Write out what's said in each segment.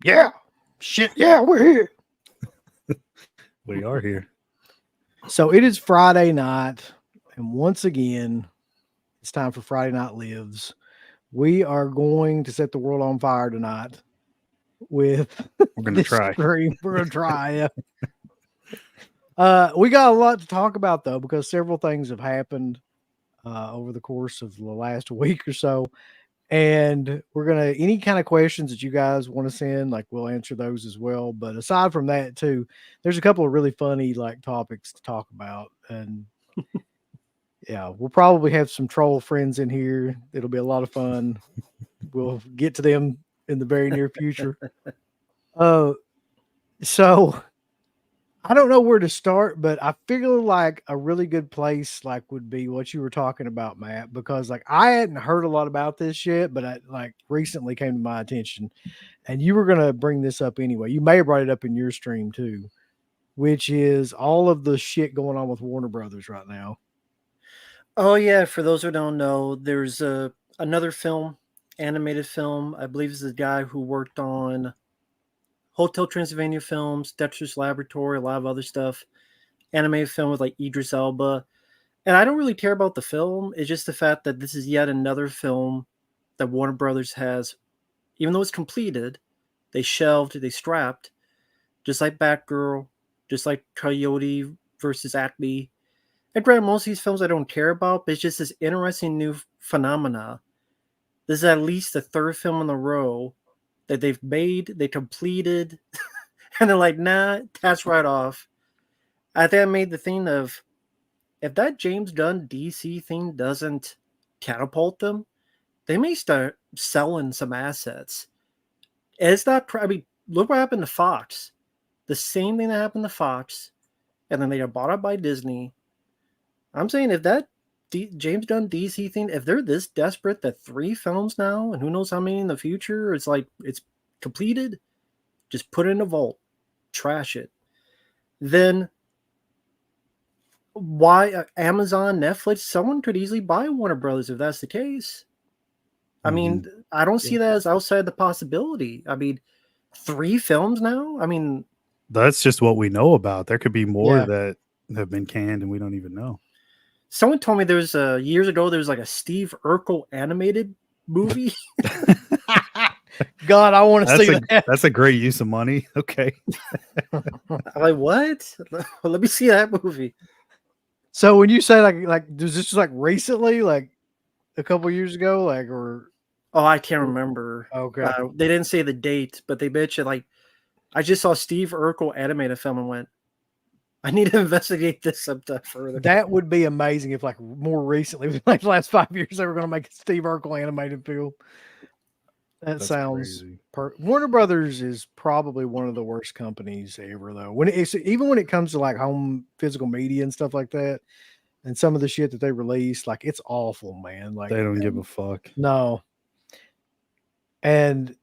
Yeah. Shit. Yeah, we're here. We are here. So it is Friday night. And once again, it's time for Friday Night Lives. We are going to set the world on fire tonight with We're going to try. stream. We're going to try. We got a lot to talk about, though, because several things have happened over the course of the last week or so. And we're going to, any kind of questions that you guys want to send, like we'll answer those as well. But aside from that, too, there's a couple of really funny like topics to talk about. And yeah, we'll probably have some troll friends in here. It'll be a lot of fun. We'll get to them in the very near future. So I don't know where to start, but I figure like a really good place like would be what you were talking about, Matt, because like I hadn't heard a lot about this yet, but I like recently came to my attention, and you were gonna bring this up anyway. You may have brought it up in your stream too, which is all of the shit going on with Warner Brothers right now. Oh yeah, for those who don't know, there's another film, animated film. I believe it's the guy who worked on Hotel Transylvania films, Dexter's Laboratory, a lot of other stuff. Animated film with like Idris Elba. And I don't really care about the film. It's just the fact that this is yet another film that Warner Brothers has, even though it's completed, they shelved, they scrapped, just like Batgirl, just like Coyote versus Acme. And granted, most of these films I don't care about, but it's just this interesting new phenomena. This is at least the third film in a row that they've made, they completed, and they're like, nah, that's right off. I think I made the thing of, if that James Gunn DC thing doesn't catapult them, they may start selling some assets. And it's not, I mean, look what happened to Fox. The same thing that happened to Fox, and then they got bought up by Disney. I'm saying if that James Gunn DC thing, if they're this desperate that 3 films now, and who knows how many in the future, it's like it's completed, just put it in a vault, trash it. Then why Amazon, Netflix, someone could easily buy Warner Brothers if that's the case. I mean, I don't see that as outside the possibility. I mean, 3 films now? I mean, that's just what we know about. There could be more that have been canned and we don't even know. Someone told me there's years ago there was like a Steve Urkel animated movie. God, I want to see that. That's a great use of money. Okay. I'm like, what? Let me see that movie. So when you say like was this like recently, like a couple years ago, like or oh, I can't remember. Okay. They didn't say the date, but they mentioned like I just saw Steve Urkel animated film and went, I need to investigate this sometime further. That would be amazing if, like, more recently, like the last 5 years, they were going to make a Steve Urkel animated film. That's sounds. Warner Brothers is probably one of the worst companies ever, though. Even when it comes to like home physical media and stuff like that, and some of the shit that they release, like it's awful, man. Like they don't give a fuck. No. And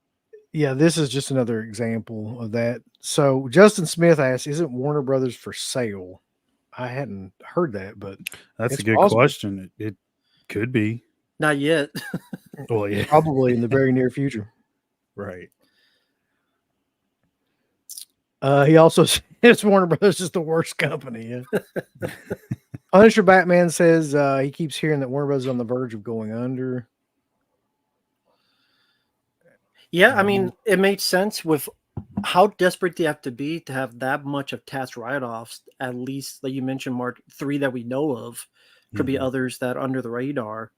yeah, this is just another example of that. So Justin Smith asks, isn't Warner Brothers for sale? I hadn't heard that, but that's a good question. It could be. Not yet. Well, yeah. Probably in the very near future. Right. He also says Warner Brothers is the worst company. Yeah. Punisher Batman says he keeps hearing that Warner Brothers is on the verge of going under. Yeah, I mean, it makes sense with how desperate they have to be to have that much of tax write-offs. At least, like you mentioned, Mark, 3 that we know of. Could be others that are under the radar.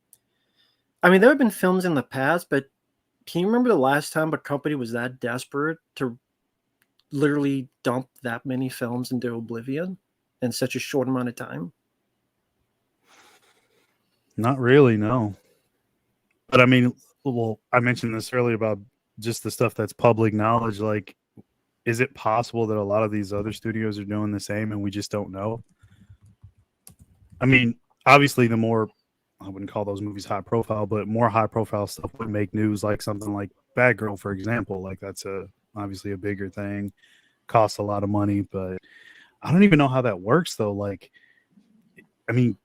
I mean, there have been films in the past, but can you remember the last time a company was that desperate to literally dump that many films into oblivion in such a short amount of time? Not really, no. But I mean, well, I mentioned this earlier about just the stuff that's public knowledge. Like, is it possible that a lot of these other studios are doing the same and we just don't know? I mean, obviously, the more, I wouldn't call those movies high profile, but more high profile stuff would make news, like something like Bad Girl, for example. Like, that's obviously a bigger thing, costs a lot of money, but I don't even know how that works, though. Like, I mean,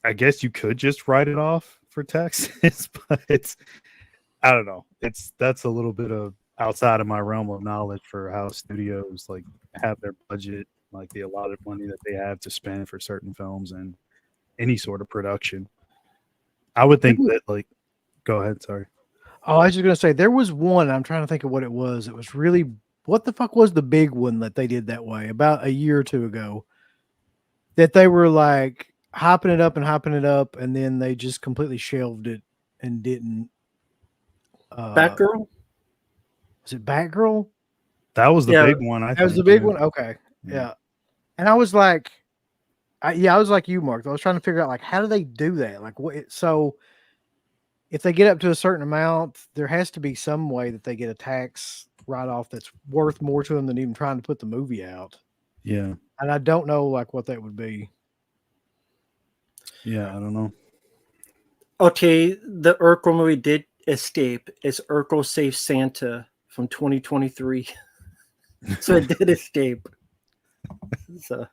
I guess you could just write it off for taxes, but I don't know. That's a little bit of, outside of my realm of knowledge for how studios like have their budget, like the allotted money that they have to spend for certain films and any sort of production. I would think that like, go ahead. Sorry. Oh, I was just gonna say there was one. I'm trying to think of what it was. It was really what the fuck was the big one that they did that way about a year or two ago? That they were like hopping it up, and then they just completely shelved it and didn't. Batgirl. Was it Batgirl? That was the Yeah, big one. I That was the think, big yeah. one. Okay, Yeah. yeah. And I was like, I was like you, Mark. I was trying to figure out like how do they do that? Like what? So if they get up to a certain amount, there has to be some way that they get a tax write-off that's worth more to them than even trying to put the movie out. Yeah. And I don't know like what that would be. Yeah. I don't know. Okay, the Urkel movie did escape. It's Urkel Saves Santa from 2023. So it did escape. So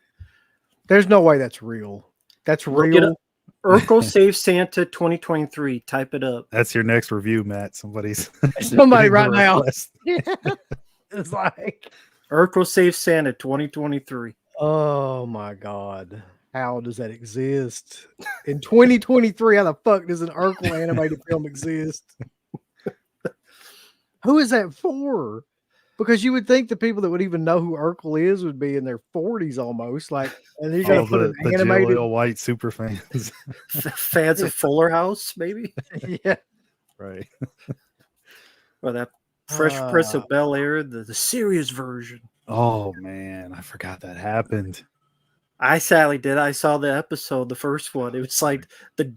There's no way that's real. That's look it real. up. Urkel Saves Santa 2023. Type it up. That's your next review, Matt. Somebody Somebody right now. request. It's like, Urkel Saves Santa 2023. oh my God. How does that exist? In 2023, how the fuck does an Urkel animated film exist? Who is that for? Because you would think the people that would even know who Urkel is would be in their 40s almost. Like, and you're All going to put the an animated. Jaleel White super fans. Fans of Fuller House, maybe? Yeah. Right. Or that Fresh Prince of Bel Air, the serious version. Oh man, I forgot that happened. I sadly did. I saw the episode, the first one. It was like the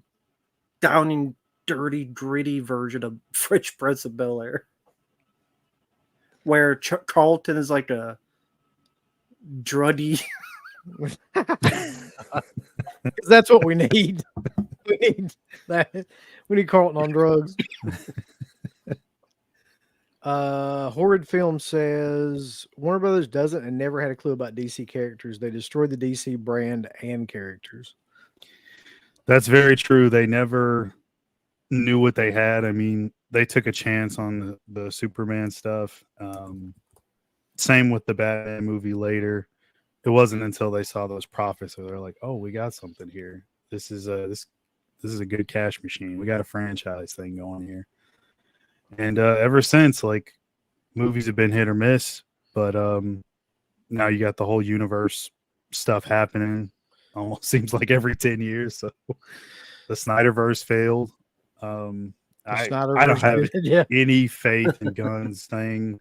down and dirty, gritty version of Fresh Prince of Bel Air, where Carlton is like a druddy. That's what we need. We need that. We need Carlton on drugs. Horrid Film says Warner Brothers doesn't and never had a clue about DC characters. They destroyed the DC brand and characters. That's very true. They never knew what they had. I mean, they took a chance on the Superman stuff. Same with the Batman movie later. It wasn't until they saw those profits that they're like, "Oh, we got something here. This is a good cash machine. We got a franchise thing going here." And ever since, like, movies have been hit or miss, but now you got the whole universe stuff happening. Almost seems like every 10 years. So the Snyderverse failed. I don't have any faith in Gunn's thing.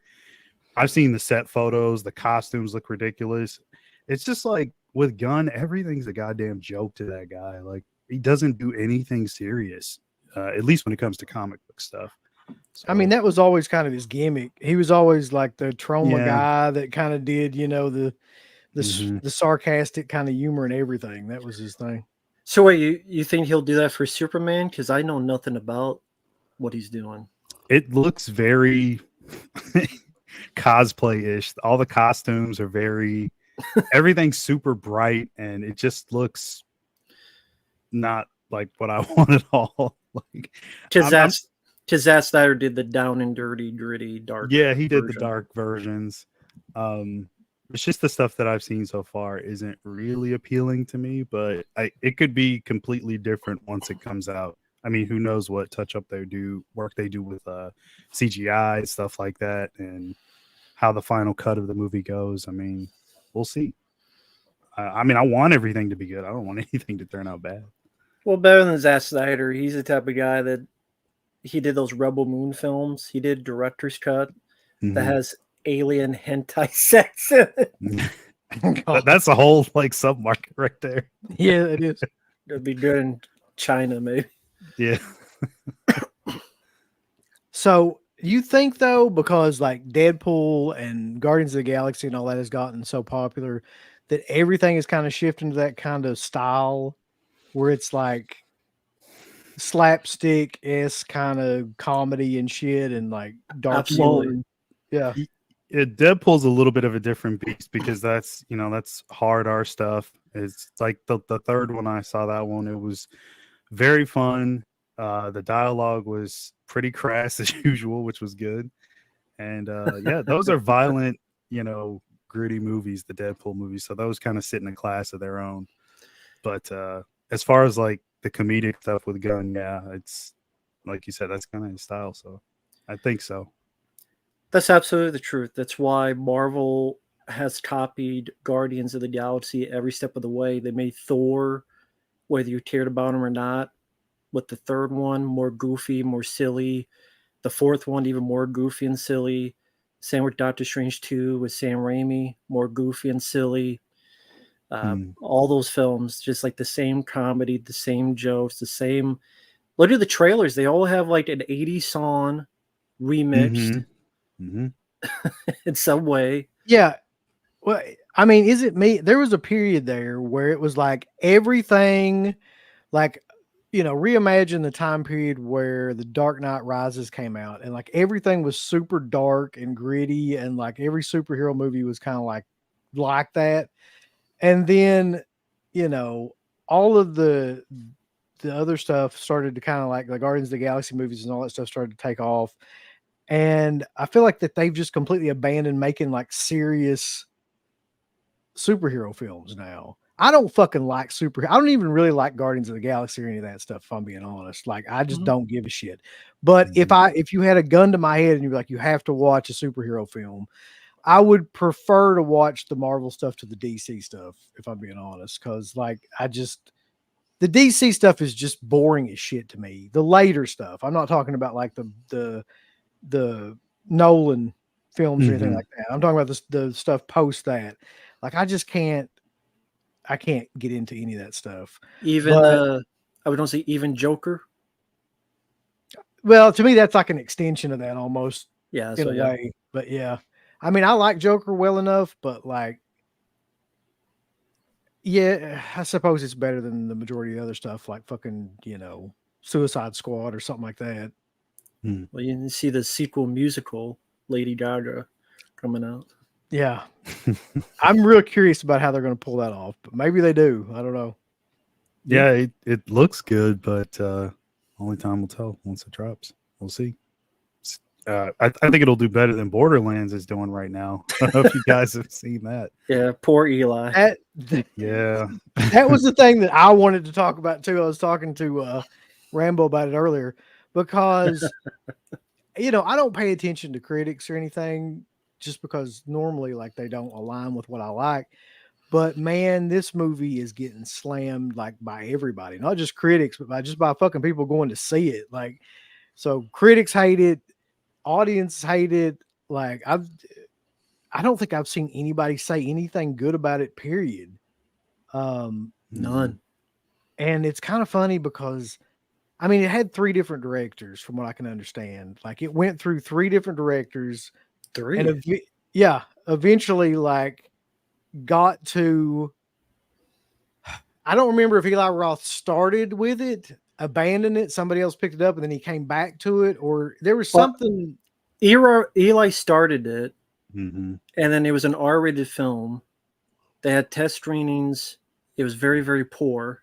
I've seen the set photos. The costumes look ridiculous. It's just like with Gunn, everything's a goddamn joke to that guy. Like, he doesn't do anything serious, at least when it comes to comic book stuff. So, I mean, that was always kind of his gimmick. He was always like the trauma guy that kind of did, the sarcastic kind of humor and everything. That was his thing. So wait, you think he'll do that for Superman? Because I know nothing about what he's doing. It looks very cosplay-ish. All the costumes are very everything's super bright, and it just looks not like what I want at all. Like, because Zack Snyder did the down and dirty, gritty, dark. Yeah, he did the dark versions. It's just the stuff that I've seen so far isn't really appealing to me, but it could be completely different once it comes out. I mean, who knows what work they do with CGI, stuff like that, and how the final cut of the movie goes. I mean, we'll see. I mean, I want everything to be good. I don't want anything to turn out bad. Well, better than Zack Snyder. He's the type of guy that he did those Rebel Moon films. He did director's cut that has alien hentai sex in it. That's a whole like sub-market right there. Yeah, it is. It'd be good in China, maybe. Yeah. So you think though, because like Deadpool and Guardians of the Galaxy and all that has gotten so popular, that everything is kind of shifting to that kind of style where it's like slapstick-esque kind of comedy and shit and like dark humor. Yeah. Deadpool's a little bit of a different beast because that's hard R stuff. It's like the third one I saw, that one, it was very fun. The dialogue was pretty crass as usual, which was good. And yeah, those are violent, gritty movies, the Deadpool movies. So those kind of sit in a class of their own. But as far as like the comedic stuff with Gunn, yeah, it's like you said, that's kind of his style. So I think so. That's absolutely the truth. That's why Marvel has copied Guardians of the Galaxy every step of the way. They made Thor, whether you cared about him or not, with the third one, more goofy, more silly. The fourth one, even more goofy and silly. Same with Doctor Strange 2 with Sam Raimi, more goofy and silly. All those films, just like the same comedy, the same jokes, the same. Look at the trailers. They all have like an 80s song remixed in some way. Yeah. Well, I mean, is it me? There was a period there where it was like everything, like, reimagine the time period where The Dark Knight Rises came out, and like everything was super dark and gritty, and like every superhero movie was kind of like that. And then, all of the other stuff started to kind of like the Guardians of the Galaxy movies and all that stuff started to take off. And I feel like that they've just completely abandoned making like serious superhero films now. I don't fucking like I don't even really like Guardians of the Galaxy or any of that stuff, if I'm being honest. Like, I just don't give a shit. But if you had a gun to my head and you're like, you have to watch a superhero film, I would prefer to watch the Marvel stuff to the DC stuff, if I'm being honest. Cause like, the DC stuff is just boring as shit to me. The later stuff, I'm not talking about like the Nolan films or anything like that. I'm talking about the stuff post that. Like, I can't get into any of that stuff. Even I would say even Joker. Well, to me, that's like an extension of that almost. Yeah, in a way. But yeah, I mean, I like Joker well enough, but like, yeah, I suppose it's better than the majority of the other stuff, like fucking, Suicide Squad or something like that. Well, you can see the sequel musical, Lady Gaga, coming out. Yeah. I'm real curious about how they're going to pull that off, but maybe they do. I don't know. Yeah, it looks good, but only time will tell once it drops. We'll see. I think it'll do better than Borderlands is doing right now. I don't know if you guys have seen that. Yeah, poor Eli. Yeah. That was the thing that I wanted to talk about too. I was talking to Rambo about it earlier because, I don't pay attention to critics or anything just because normally like they don't align with what I like. But man, this movie is getting slammed like by everybody, not just critics, but by fucking people going to see it. Like, so critics hate it, audience hate it. Like, I don't think I've seen anybody say anything good about it, period. None. And it's kind of funny because, I mean, it had 3 different directors from what I can understand. Like, it went through 3 different directors. 3? And eventually like got to, I don't remember if Eli Roth started with it, abandoned it, somebody else picked it up, and then he came back to it, or there was something. Eli started it, and then it was an R-rated film. They had test screenings. It was very, very poor.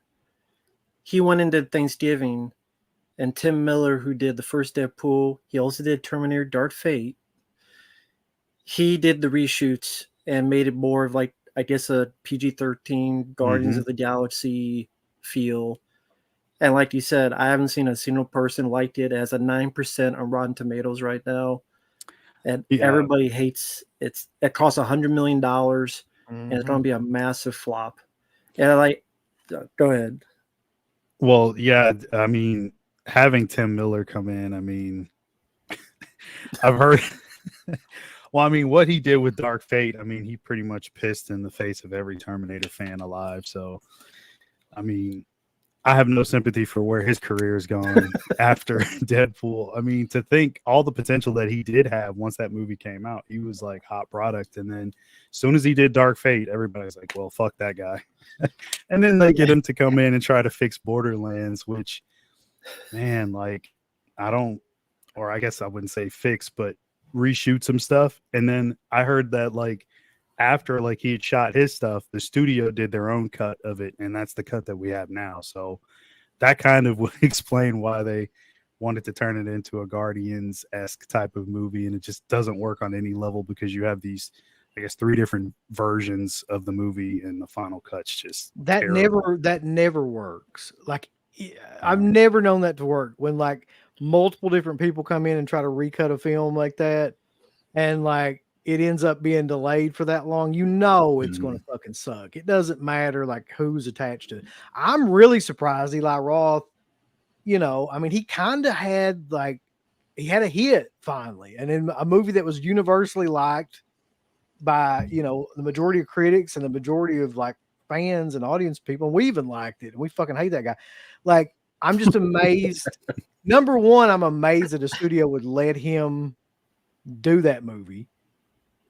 He went and did Thanksgiving, and Tim Miller, who did the first Deadpool, he also did Terminator Dark Fate. He did the reshoots and made it more of like, I guess, a PG-13 Guardians of the Galaxy feel. And like you said, I haven't seen a single person liked it. It has a 9% on Rotten Tomatoes right now. And everybody hates it. It costs $100 million and it's going to be a massive flop. And go ahead. Well, yeah, I mean, having Tim Miller come in, I mean, I've heard. Well, I mean, what he did with Dark Fate, I mean, he pretty much pissed in the face of every Terminator fan alive. So, I mean, I have no sympathy for where his career is going after Deadpool. I mean, to think all the potential that he did have once that movie came out, he was like hot product. And then as soon as he did Dark Fate, everybody's like, well, fuck that guy. And then they get him to come in and try to fix Borderlands, which, man, like, I guess I wouldn't say fix, but reshoot some stuff. And then I heard that like after like he had shot his stuff, the studio did their own cut of it, and that's the cut that we have now. So that kind of would explain why they wanted to turn it into a Guardians-esque type of movie, and it just doesn't work on any level because you have these, I guess, 3 different versions of the movie, and the final cut's just terrible. that never works. Like, I've never known that to work when like multiple different people come in and try to recut a film like that, and like it ends up being delayed for that long. You know it's going to fucking suck. It doesn't matter like who's attached to it. I'm really surprised Eli Roth. You know, I mean, he kind of had like he had a hit finally, and in a movie that was universally liked by, you know, the majority of critics and the majority of like fans and audience people. And we even liked it, and we fucking hate that guy. Like, I'm just amazed. Number one, I'm amazed that a studio would let him do that movie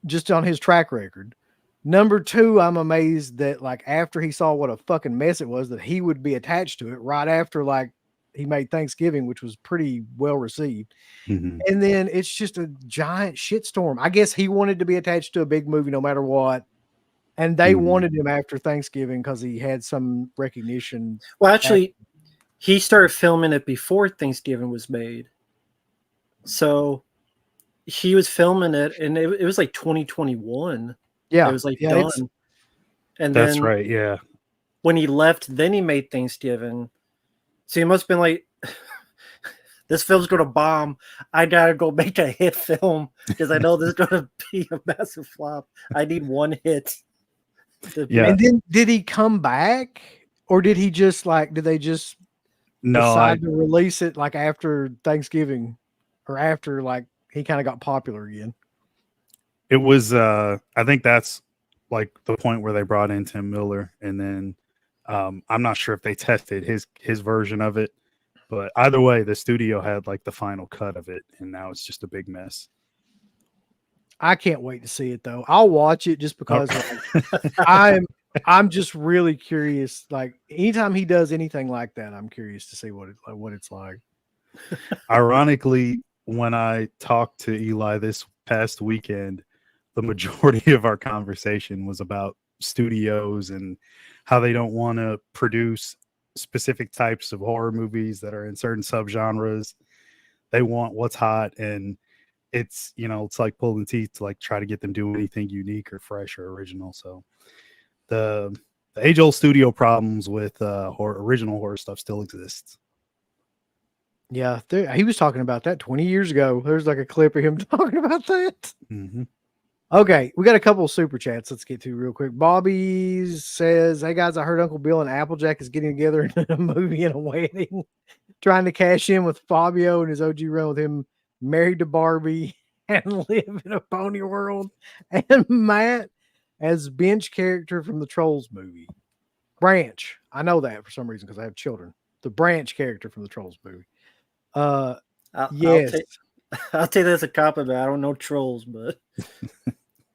just on his track record. Number two, I'm amazed that like after he saw what a fucking mess it was, that he would be attached to it right after like he made Thanksgiving, which was pretty well received. And then it's just a giant shitstorm. I guess he wanted to be attached to a big movie no matter what. And they wanted him after Thanksgiving because he had some recognition. Well, actually, he started filming it before Thanksgiving was made. So he was filming it, and it was like 2021. Yeah. It was like done. And that's then right. Yeah. when he left, then he made Thanksgiving. So he must have been like, this film's going to bomb. I got to go make a hit film because I know this is going to be a massive flop. I need one hit. Yeah. And then did he come back, or did he just like, did they just decide to release it like after Thanksgiving, or after like he kind of got popular again? It was, I think that's like the point where they brought in Tim Miller, and then I'm not sure if they tested his version of it, but either way, the studio had like the final cut of it, and now it's just a big mess. I can't wait to see it though. I'll watch it just because like, I'm just really curious. Like anytime he does anything like that, I'm curious to see what it's like. Ironically, when I talked to Eli this past weekend, the majority of our conversation was about studios and how they don't want to produce specific types of horror movies that are in certain subgenres. They want what's hot, and it's, you know, it's like pulling teeth to like try to get them do anything unique or fresh or original. So the age-old studio problems with original horror stuff still exists. Yeah, he was talking about that 20 years ago. There's like a clip of him talking about that. Okay, we got a couple of super chats. Let's get to real quick. Bobby says, "Hey guys, I heard Uncle Bill and Applejack is getting together in a movie and a wedding, trying to cash in with Fabio and his OG run with him married to Barbie and live in a pony world." And Matt as Bench character from the Trolls movie. Branch. I know that for some reason because I have children. The Branch character from the Trolls movie. Yes. I'll take that as a compliment. I don't know Trolls, but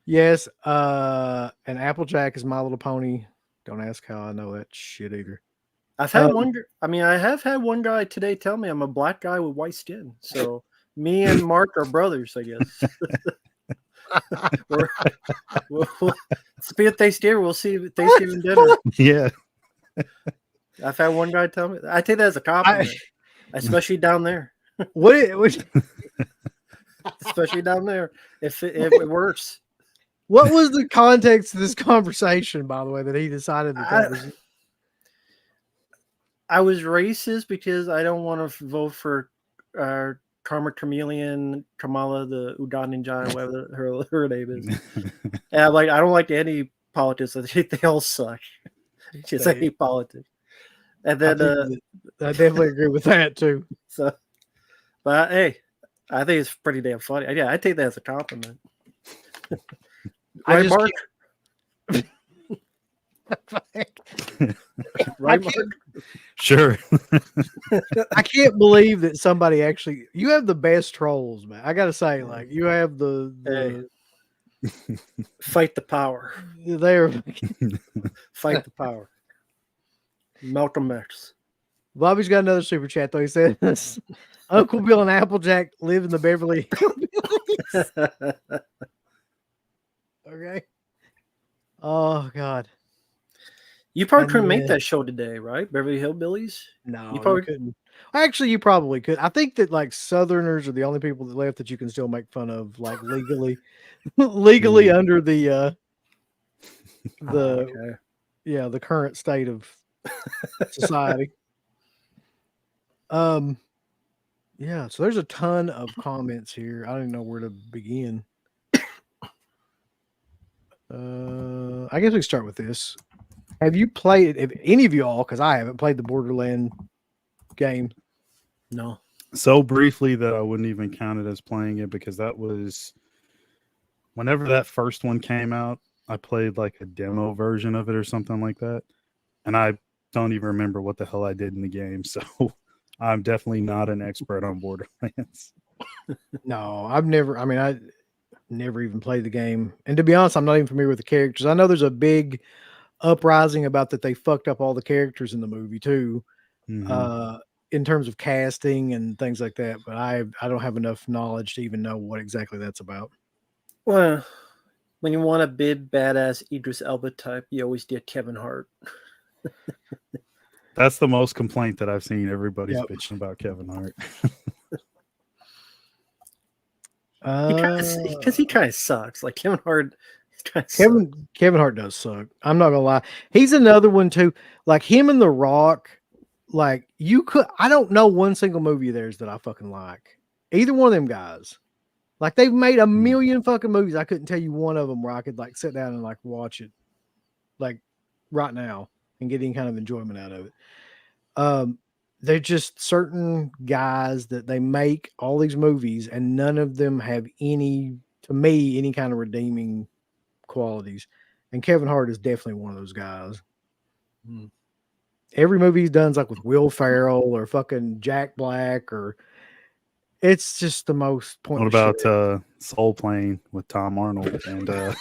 yes. And Applejack is My Little Pony. Don't ask how I know that shit either. I've had I have had one guy today tell me I'm a black guy with white skin. So me and Marq are brothers, I guess. Speaking of Thanksgiving, we'll see Thanksgiving dinner. Yeah. I've had one guy tell me. I take that as a compliment, especially down there. Especially down there, if it works. What was the context of this conversation, by the way, that he decided that was? I was racist because I don't want to vote for Karma Chameleon, Kamala, the Ugandan giant, whatever her name is. And I'm like, I don't like any politics. I think they all suck. Just any politics. And then I definitely agree with that too. So, but hey, I think it's pretty damn funny. Yeah, I take that as a compliment. Right, Marq? Right, Marq? Sure. I can't believe that somebody actually. You have the best trolls, man. I gotta say, like you have the fight the power. They're fight the power. Malcolm X. Bobby's got another super chat though. He says, "Uncle Bill and Applejack live in the Beverly Hills." Okay. Oh God. You probably And couldn't make then- that show today, right? Beverly Hillbillies? No, You you probably- couldn't. Actually, you probably could. I think that like Southerners are the only people that left that you can still make fun of, like legally, legally under the Okay. the current state of society. Yeah, so there's a ton of comments here. I don't even know where to begin. I guess we can start with this. Have you played, if any of you all, because I haven't played the Borderland game? No. So briefly that I wouldn't even count it as playing it, because that was whenever that first one came out, I played like a demo version of it or something like that. And I don't even remember what the hell I did in the game. So I'm definitely not an expert on Borderlands. No, I never even played the game. And to be honest, I'm not even familiar with the characters. I know there's a big uprising about that they fucked up all the characters in the movie too, in terms of casting and things like that. But I don't have enough knowledge to even know what exactly that's about. Well, when you want a big badass Idris Elba type, you always get Kevin Hart. That's the most complaint that I've seen. Everybody's Yep. bitching about Kevin Hart. Because he kind of sucks. Like Kevin Hart, Kevin Hart does suck. I'm not gonna lie. He's another one too. Like him and The Rock. Like I don't know one single movie of theirs that I fucking like. Either one of them guys. Like they've made a million fucking movies. I couldn't tell you one of them where I could like sit down and like watch it, like right now, and get any kind of enjoyment out of it. They're just certain guys that they make all these movies, and none of them have any kind of redeeming qualities. And Kevin Hart is definitely one of those guys. Every movie he's done is like with Will Ferrell or fucking Jack Black, or it's just the most pointless. What about Soul Plane with Tom Arnold? And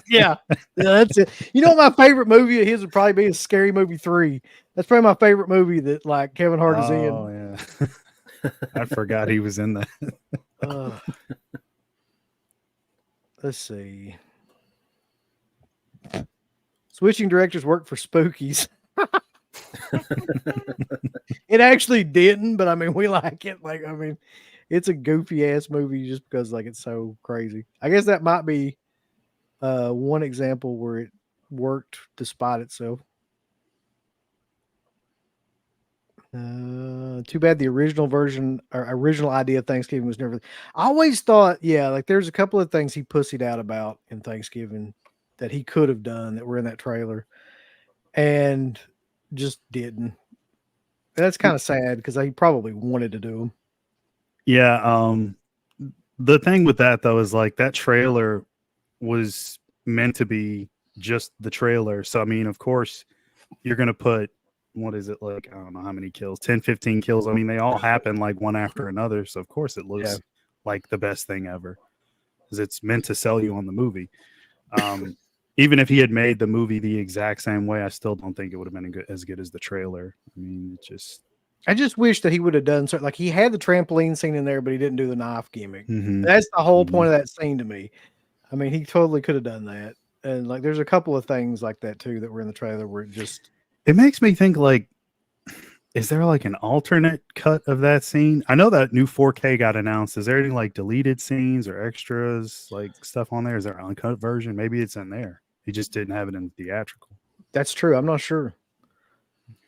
yeah, that's it. You know, my favorite movie of his would probably be Scary Movie 3. That's probably my favorite movie that like Kevin Hart is in. Oh yeah, I forgot he was in that. Let's see. Switching directors worked for Spookies. It actually didn't, but I mean, we like it. Like, I mean, it's a goofy ass movie just because like it's so crazy. I guess that might be one example where it worked despite itself. Too bad the original version or original idea of Thanksgiving was never. I always thought, yeah, like there's a couple of things he pussied out about in Thanksgiving that he could have done that were in that trailer, and just didn't. That's kind of sad because he probably wanted to do them. Yeah. The thing with that though is like that trailer was meant to be just the trailer. So I mean, of course, you're gonna put what is it like? I don't know how many kills, 10, 15 kills. I mean, they all happen like one after another. So of course it looks like the best thing ever because it's meant to sell you on the movie. Even if he had made the movie the exact same way, I still don't think it would have been as good as the trailer. I mean, I just wish that he would have done something like he had the trampoline scene in there, but he didn't do the knife gimmick. Mm-hmm. That's the whole point of that scene to me. I mean, he totally could have done that. And like, there's a couple of things like that too that were in the trailer where it makes me think like, is there like an alternate cut of that scene? I know that new 4K got announced. Is there any like deleted scenes or extras, like stuff on there? Is there an uncut version? Maybe it's in there. He just didn't have it in theatrical. That's true. I'm not sure.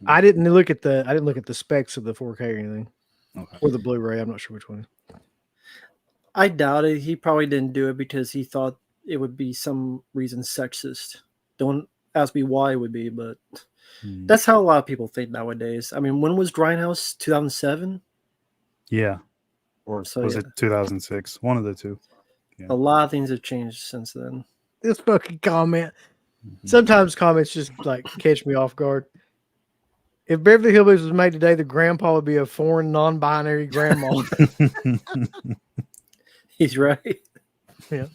I didn't look at the specs of the 4K or anything, or the Blu-ray. I'm not sure which one. I doubt it. He probably didn't do it because he thought it would be some reason sexist. Don't ask me why it would be, but that's how a lot of people think nowadays. I mean, when was Grindhouse? 2007? Yeah. Or was it 2006? One of the two. Yeah. A lot of things have changed since then. This fucking comment. Sometimes comments just like catch me off guard. If Beverly Hillbillies was made today, the grandpa would be a foreign, non-binary grandma. He's right. Yeah.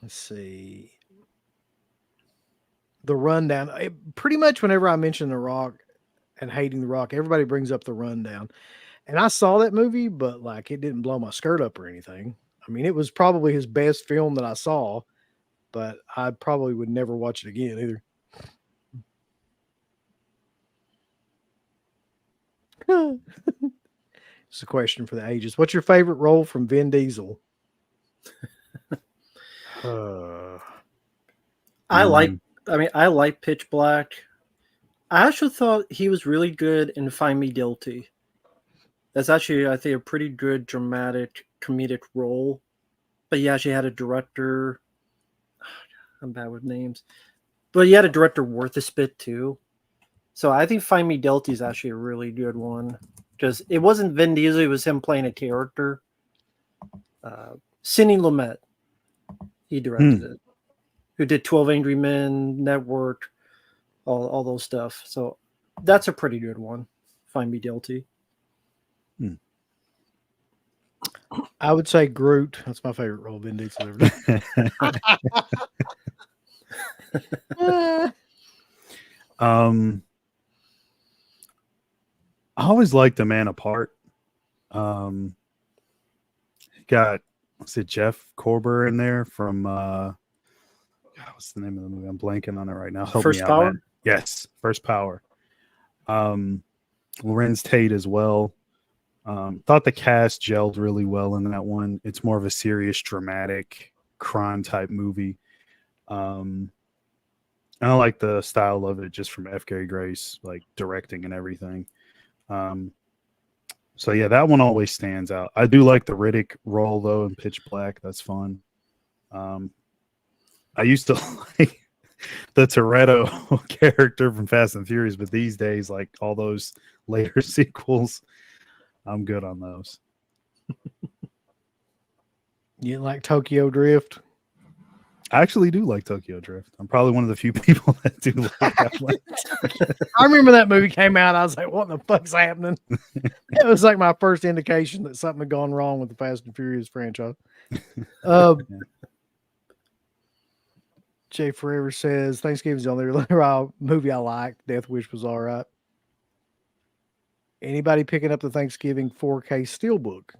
Let's see. The Rundown. Pretty much whenever I mention The Rock and hating The Rock, everybody brings up The Rundown. And I saw that movie, but like it didn't blow my skirt up or anything. I mean, it was probably his best film that I saw, but I probably would never watch it again either. It's a question for the ages. What's your favorite role from Vin Diesel? I like Pitch Black. I actually thought he was really good in Find Me Guilty. That's actually, I think, a pretty good dramatic comedic role. But he actually had a director. I'm bad with names. But he had a director worth a spit too. So I think Find Me Guilty is actually a really good one. Because it wasn't Vin Diesel, it was him playing a character. Sidney Lumet, he directed it. Who did 12 Angry Men, Network, all those stuff. So that's a pretty good one. Find Me Guilty. I would say Groot. That's my favorite role Vin Diesel ever done. I always liked The Man Apart. Got, what's it, Jeff Cobra in there from God, what's the name of the movie? I'm blanking on it right now. Help First me out, Power? man. Yes, First Power. Lorenz Tate as well. Thought the cast gelled really well in that one. It's more of a serious, dramatic crime type movie. I like the style of it just from F. Gary Grace, like directing and everything. So yeah, that one always stands out. I do like the Riddick role though in Pitch Black. That's fun. I used to like the Toretto character from Fast and Furious, but these days, like all those later sequels, I'm good on those. You like Tokyo Drift? I actually do like Tokyo Drift. I'm probably one of the few people that do like that one. I remember that movie came out. I was like, what the fuck's happening? It was like my first indication that something had gone wrong with the Fast and Furious franchise. Jay Forever says, Thanksgiving's the only movie I liked. Death Wish was all right. Anybody picking up the Thanksgiving 4K Steelbook?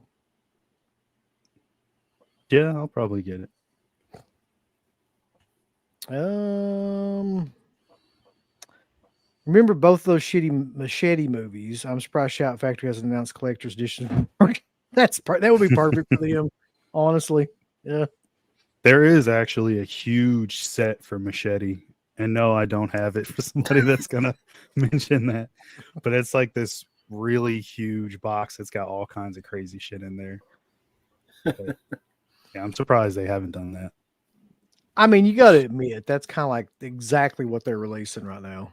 Yeah, I'll probably get it. Remember both those shitty Machete movies? I'm surprised Shout Factory hasn't announced collector's edition. That would be perfect for them, honestly. Yeah. There is actually a huge set for Machete. And no, I don't have it for somebody that's going to mention that. But it's like this really huge box that's got all kinds of crazy shit in there. But, yeah, I'm surprised they haven't done that. I mean, you got to admit, that's kind of like exactly what they're releasing right now.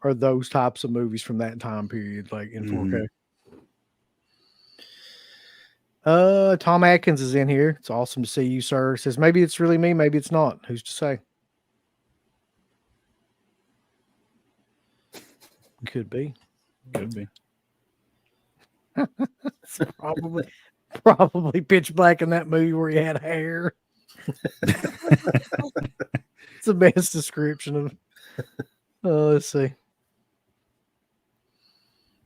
Are those types of movies from that time period, like in 4K. Tom Atkins is in here. It's awesome to see you, sir. Says maybe it's really me, maybe it's not. Who's to say? Could be. It's probably Pitch Black in that movie where he had hair. It's the best description of. Let's see.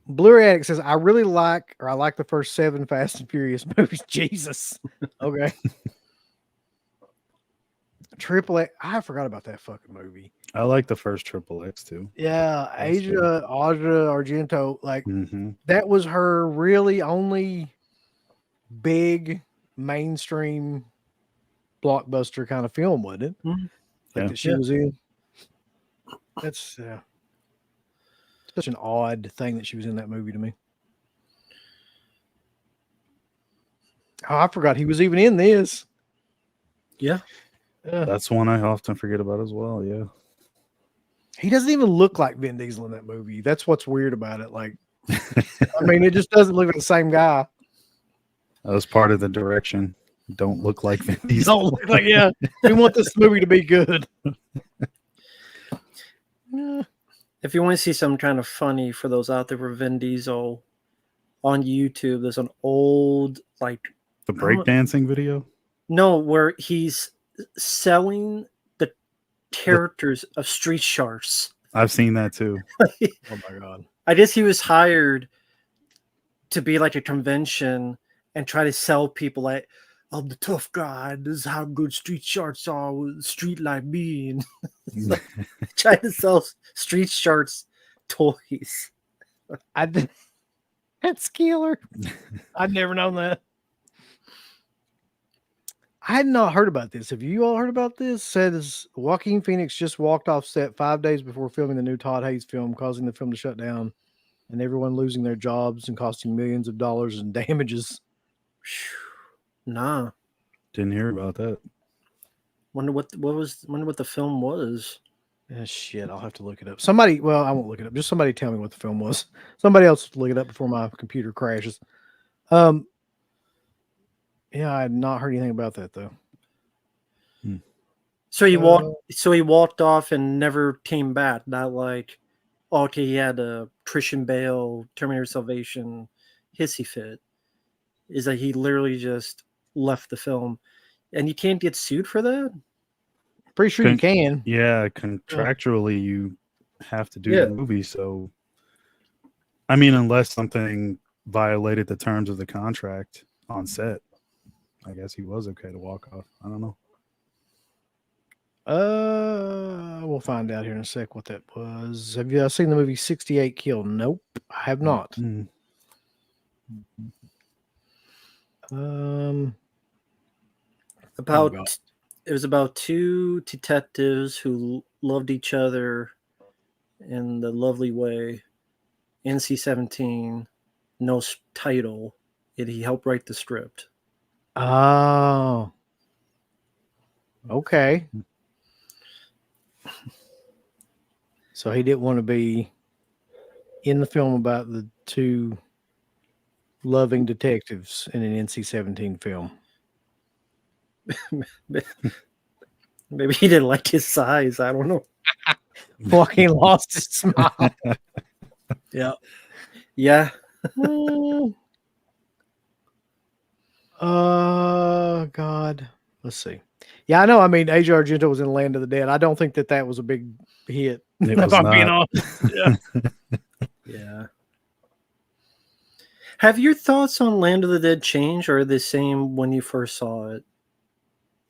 Blue Addict says, I like the first 7 Fast and Furious movies. Jesus. Okay. Triple X. I forgot about that fucking movie. I like the first Triple X too. Yeah. Asia Argento. Like, that was her really only big mainstream blockbuster kind of film, wasn't it? That she was in. That's such an odd thing that she was in that movie to me. Oh, I forgot he was even in this. Yeah. That's one I often forget about as well. Yeah. He doesn't even look like Vin Diesel in that movie. That's what's weird about it. Like, I mean, it just doesn't look like the same guy. That was part of the direction. Don't look like Vin Diesel. Don't look like, yeah. We want this movie to be good. If you want to see something kind of funny for those out there for Vin Diesel on YouTube, there's an old, like, the breakdancing video? No, where he's selling the characters of Street Sharks. I've seen that too. Oh my God. I guess he was hired to be like a convention and try to sell people like, I'm the tough guy. This is how good street sharks are with a street like me. And trying to sell street sharks toys. I did. That's killer. I'd never known that. I had not heard about this. Have you all heard about this? Says Joaquin Phoenix just walked off set 5 days before filming the new Todd Haynes film, causing the film to shut down and everyone losing their jobs and costing millions of dollars in damages. Nah. Didn't hear about that. Wonder what the film was. Shit, I'll have to look it up. Somebody, well, I won't look it up. Just somebody tell me what the film was. Somebody else look it up before my computer crashes. Yeah, I had not heard anything about that though. So he walked off and never came back. Not like, okay, he had a Christian Bale, Terminator Salvation, hissy fit. Is that he literally just left the film, and you can't get sued for that? Pretty sure you can. Yeah, contractually you have to do the movie. So, I mean, unless something violated the terms of the contract on set, I guess he was okay to walk off. I don't know. We'll find out here in a sec what that was. Have you seen the movie 68 Kill? Nope, I have not. It was about two detectives who loved each other in the lovely way. NC-17, no title. He helped write the script. Oh, okay. So he didn't want to be in the film about the two loving detectives in an NC-17 film. Maybe he didn't like his size. I don't know. Fucking lost his smile. Yeah. Yeah. God. Let's see. Yeah, I know. I mean, Asia Argento was in Land of the Dead. I don't think that was a big hit. If I'm being honest. Yeah. Yeah. Have your thoughts on Land of the Dead changed, or are they the same when you first saw it?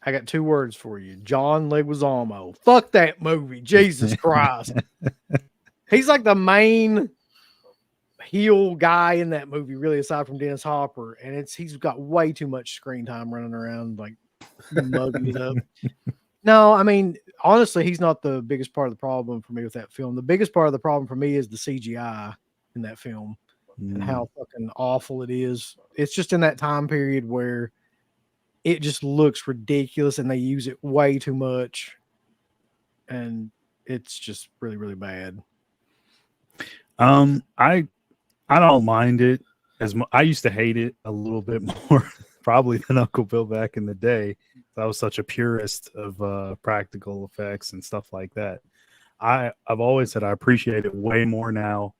I got 2 words for you. John Leguizamo. Fuck that movie. Jesus Christ. He's like the main heel guy in that movie, really, aside from Dennis Hopper. And he's got way too much screen time running around, like mugging it up. No, I mean, honestly, he's not the biggest part of the problem for me with that film. The biggest part of the problem for me is the CGI in that film and how fucking awful it is. It's just in that time period where it just looks ridiculous and they use it way too much. And it's just really, really bad. I don't mind it as much. I used to hate it a little bit more probably than Uncle Bill back in the day. I was such a purist of practical effects and stuff like that. I've always said I appreciate it way more now.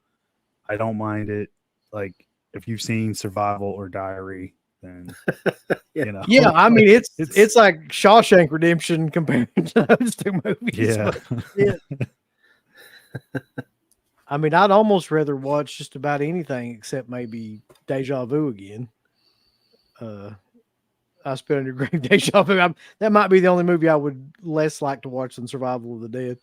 I don't mind it. Like if you've seen Survival or Diary, then you know. Yeah, I mean it's like Shawshank Redemption compared to those 2 movies. Yeah. I mean, I'd almost rather watch just about anything except maybe Deja Vu again. I Spit on Your Grave, Deja Vu. That might be the only movie I would less like to watch than Survival of the Dead.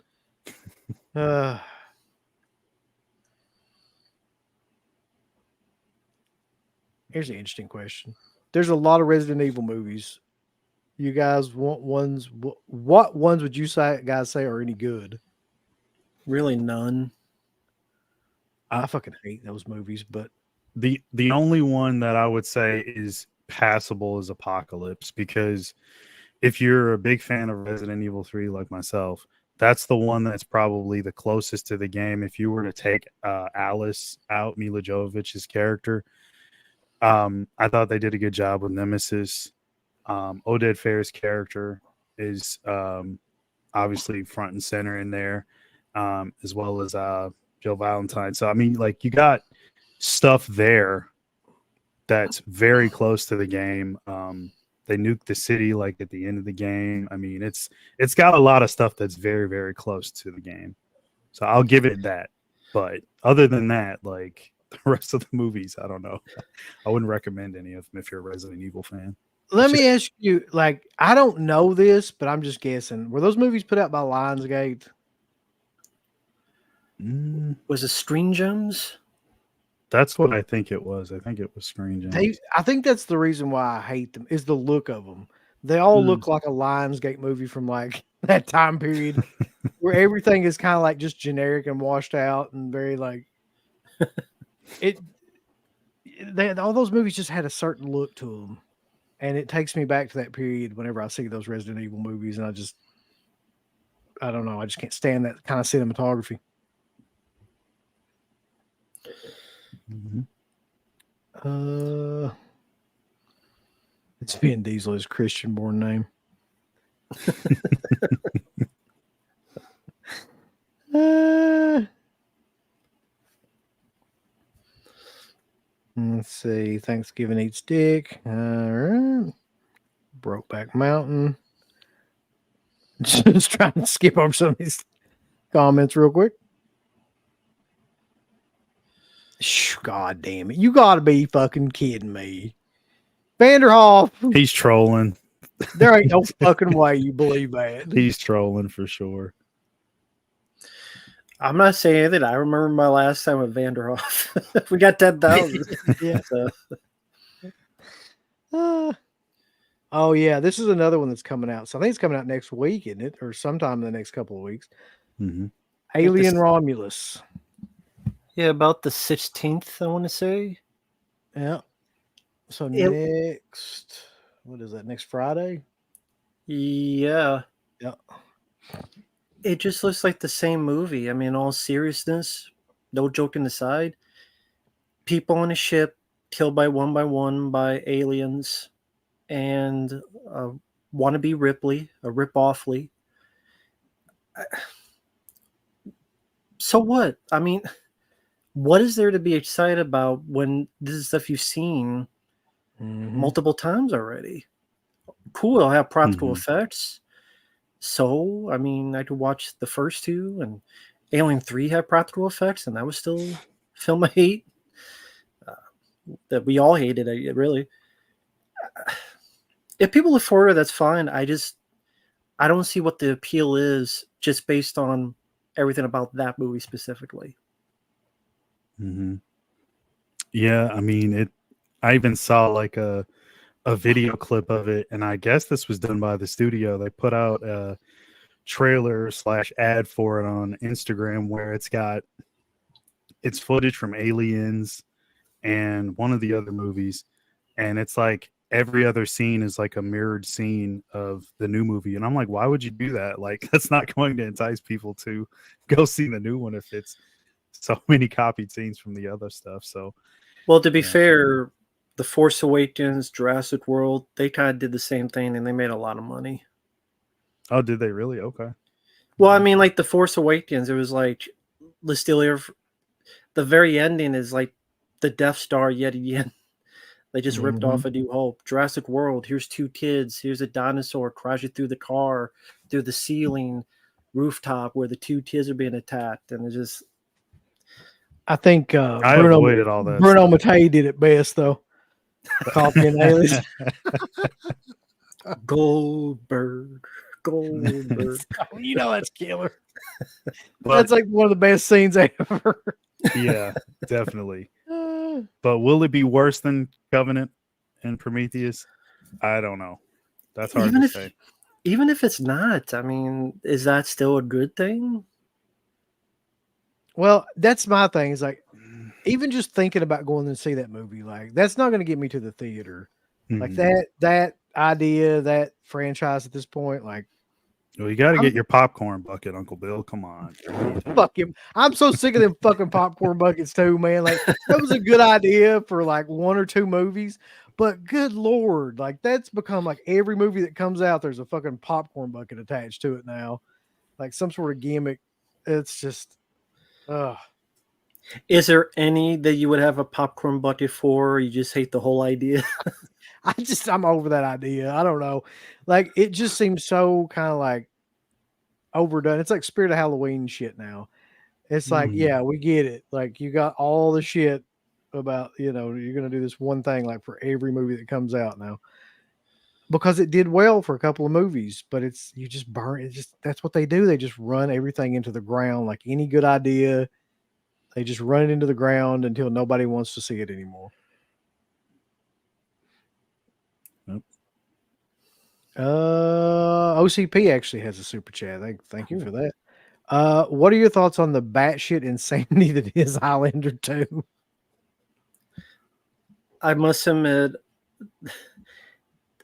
Here's an interesting question. There's a lot of Resident Evil movies. You guys want ones? What ones would you guys say are any good? Really, none. I fucking hate those movies, but the only one that I would say is passable is Apocalypse, because if you're a big fan of Resident Evil 3 like myself, that's the one that's probably the closest to the game. If you were to take Alice out, Mila Jovovich's character, I thought they did a good job with Nemesis. Oded Fair's character is obviously front and center in there, as well as Joe Valentine. So I mean, like, you got stuff there that's very close to the game. They nuked the city like at the end of the game. I mean, it's got a lot of stuff that's very, very close to the game. So I'll give it that. But other than that, like the rest of the movies, I don't know. I wouldn't recommend any of them if you're a Resident Evil fan. Let me ask you, like, I don't know this, but I'm just guessing. Were those movies put out by Lionsgate? Was it Screen Gems? That's what I think it was. I think it was Screen Gems. I think that's the reason why I hate them, is the look of them. They all look like a Lionsgate movie from like that time period where everything is kind of like just generic and washed out and very like all those movies just had a certain look to them. And it takes me back to that period whenever I see those Resident Evil movies, and I don't know, I just can't stand that kind of cinematography. It's Vin Diesel, his Christian born name. Let's see. Thanksgiving eats dick. All right. Brokeback Mountain. Just trying to skip over some of these comments real quick. God damn it. You gotta be fucking kidding me. Vanderhoff. He's trolling. There ain't no fucking way you believe that. He's trolling for sure. I'm not saying that. I remember my last time with Vanderhoff. We got 10,000. Yeah. So. Oh, yeah. This is another one that's coming out. So I think it's coming out next week, isn't it? Or sometime in the next couple of weeks. Alien Romulus. Yeah, about the 16th, I want to say. Yeah. So next, what is that? Next Friday? Yeah. Yeah. It just looks like the same movie. I mean, all seriousness, no joking aside. People on a ship killed by one by aliens, and wannabe Ripley, a rip-offly. So what? I mean, what is there to be excited about when this is stuff you've seen multiple times already? Cool, it'll have practical effects. So, I mean, I could watch the first two, and Alien 3 had practical effects, and that was still a film I hate. That we all hated, really. If people look forward, that's fine. I don't see what the appeal is just based on everything about that movie specifically. Yeah, I mean, I even saw like a video clip of it, and I guess this was done by the studio. They put out a trailer / ad for it on Instagram where it's footage from Aliens and one of the other movies, and it's like every other scene is like a mirrored scene of the new movie. And I'm like, why would you do that? Like, that's not going to entice people to go see the new one if it's so many copied scenes from the other stuff. So, well, to be fair, The Force Awakens, Jurassic World, they kind of did the same thing, and they made a lot of money. Oh, did they really? Okay. Well, I mean, like The Force Awakens, it was like the very ending is like the Death Star yet again. They just ripped off A New Hope. Jurassic World, here's two kids, here's a dinosaur crashing through the car, through the ceiling, rooftop where the two kids are being attacked, and it's just. I think I avoided all that. Bruno Mattei did it best, though. Copying Aliens. Goldberg. You know that's killer. That's like one of the best scenes ever. Yeah, definitely. But will it be worse than Covenant and Prometheus? I don't know. That's hard to say. Even if it's not, I mean, is that still a good thing? Well, that's my thing. Is like, even just thinking about going and see that movie, like that's not going to get me to the theater. Like that idea, that franchise at this point, like. Well, you got to get your popcorn bucket, Uncle Bill. Come on. Fuck him. I'm so sick of them fucking popcorn buckets too, man. Like that was a good idea for like one or two movies, but good Lord, like that's become like every movie that comes out, there's a fucking popcorn bucket attached to it now. Like some sort of gimmick. It's just, Is there any that you would have a popcorn bucket for, or you just hate the whole idea? I'm over that idea. I don't know. Like it just seems so kind of like overdone. It's like Spirit of Halloween shit now. It's like, yeah, we get it. Like you got all the shit about, you're going to do this one thing like for every movie that comes out now. because it did well for a couple of movies, but you just burn it. Just that's what they do. They just run everything into the ground. Like any good idea, they just run it into the ground until nobody wants to see it anymore. Yep. OCP actually has a super chat. Thank you for that. What are your thoughts on the batshit insanity that is Highlander 2? I must admit,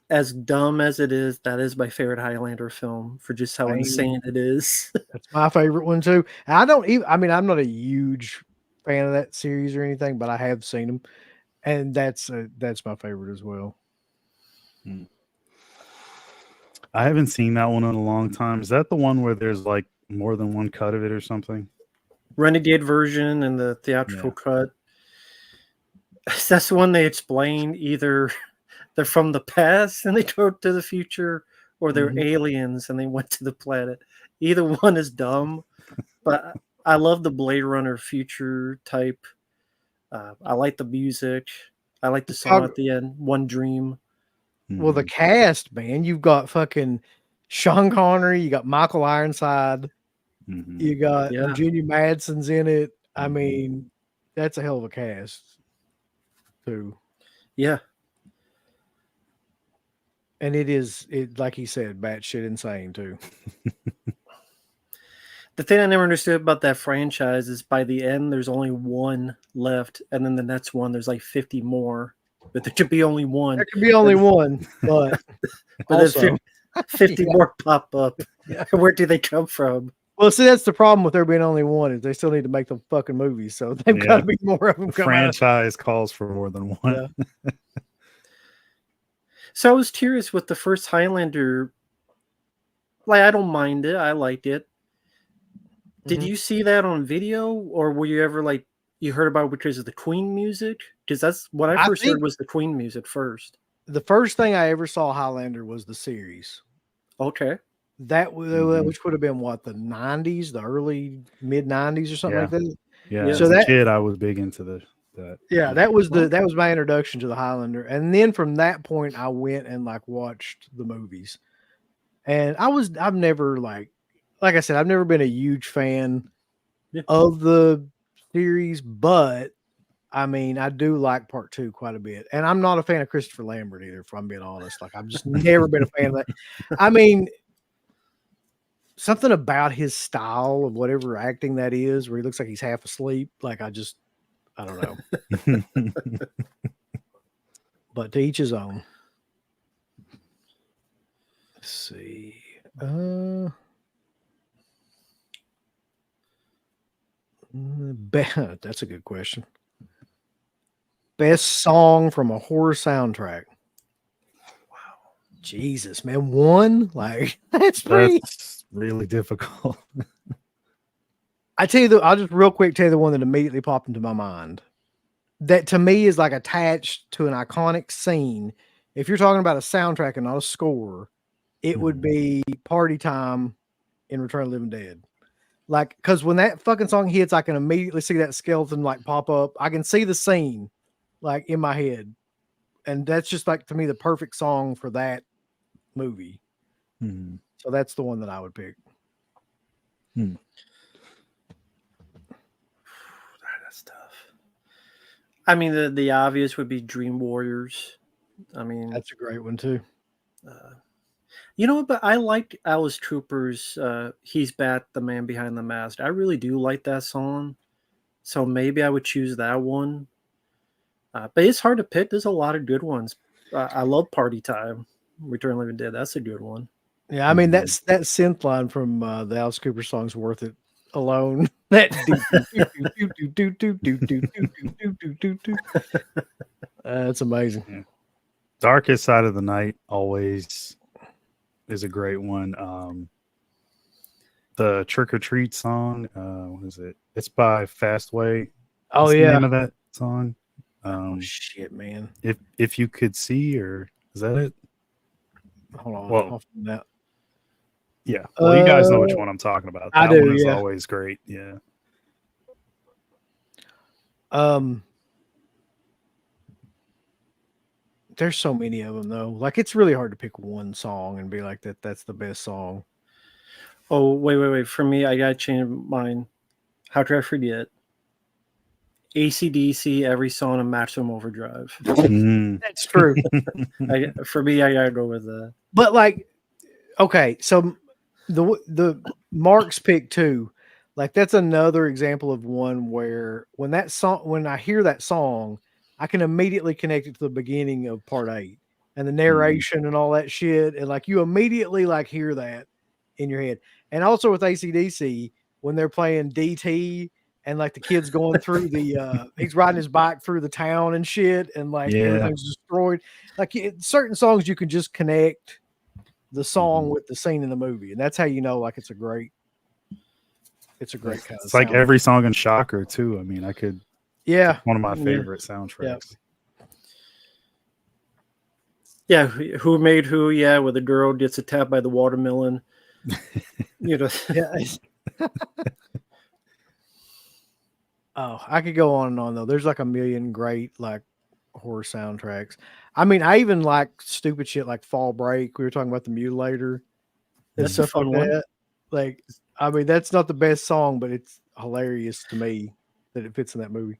as dumb as it is, that is my favorite Highlander film for just how insane it is. That's my favorite one too. I mean, I'm not a huge fan of that series or anything, but I have seen them, and that's my favorite as well. I haven't seen that one in a long time. Is that the one where there's like more than one cut of it or something? Renegade version and the theatrical cut. That's the one they explain either they're from the past and they go to the future, or they're aliens and they went to the planet. Either one is dumb, but I love the Blade Runner future type. I like the music. I like the song at the end, One Dream. Well, the cast, man, you've got fucking Sean Connery, you got Michael Ironside, you got Virginia Madsen's in it. I mean, that's a hell of a cast, too. Yeah. And it like he said, batshit insane, too. The thing I never understood about that franchise is by the end, there's only one left, and then the next one, there's like 50 more. But there could be only one. There could be only one, but also 50 more pop up. Yeah. Where do they come from? Well, see, that's the problem with there being only one is they still need to make the fucking movies, so they've got to be more of them. The franchise calls for more than one. Yeah. So I was curious with the first Highlander. Like, I don't mind it. I liked it. Did you see that on video, or were you ever like you heard about it because of the Queen music? Because that's what I first heard was the Queen music first. The first thing I ever saw Highlander was the series. Okay. That which would have been what, the 90s, the early mid 90s or something like that. Yeah. So as a kid, I was big into that. Yeah, that was my introduction to the Highlander, and then from that point, I went and like watched the movies. And I've never like I said, I've never been a huge fan of the series, but I mean, I do like part 2 quite a bit. And I'm not a fan of Christopher Lambert either, if I'm being honest. Like, I've just never been a fan of that. I mean, something about his style of whatever acting that is, where he looks like he's half asleep. Like, I don't know. But to each his own. Let's see. That's a good question. Best song from a horror soundtrack. Wow. Jesus, man. One? Like, that's really difficult. I'll just real quick tell you the one that immediately popped into my mind. That to me is like attached to an iconic scene. If you're talking about a soundtrack and not a score, it would be Party Time in Return of the Living Dead. Like, because when that fucking song hits, I can immediately see that skeleton like pop up. I can see the scene like in my head. And that's just like, to me, the perfect song for that movie. So that's the one that I would pick. That's tough. I mean, the obvious would be Dream Warriors. I mean, that's a great one too. You know, but I liked Alice Cooper's He's Bat, the Man Behind the Mask. I really do like that song. So maybe I would choose that one. But it's hard to pick. There's a lot of good ones. I love Party Time, Return of the Living Dead. That's a good one. Yeah, I mean, that synth line from the Alice Cooper song's worth it alone. That it's amazing. Yeah. Darkest Side of the Night always is a great one. The Trick or Treat song, what is it? It's by Fastway. Oh, What's yeah. the name of that song? Oh shit, man. If you could see, or is that it? Hold on. Well, yeah. Well, you guys know which one I'm talking about. That one is always great. Yeah. there's so many of them though. Like it's really hard to pick one song and be like that's the best song. Oh, wait. For me, I gotta change mine. How could I forget? AC/DC, every song in Maximum Overdrive. That's true. For me, I gotta go with that. But like, okay, so the Marq's pick too, like that's another example of one where when I hear that song, I can immediately connect it to the beginning of part 8 and the narration and all that shit, and like you immediately like hear that in your head. And also with AC/DC, when they're playing DT and like the kid's going through the he's riding his bike through the town and shit, and like everything's destroyed. Like certain songs you can just connect the song with the scene in the movie, and that's how you know like it's a great kind of it's like every song in Shocker too. I mean, one of my favorite soundtracks. Yeah, who made who? Yeah, where the girl gets attacked by the watermelon. You know. Oh, I could go on and on though. There's like a million great like horror soundtracks. I mean, I even like stupid shit like Fall Break. We were talking about the Mutilator and stuff like that. Like, I mean, that's not the best song, but it's hilarious to me that it fits in that movie.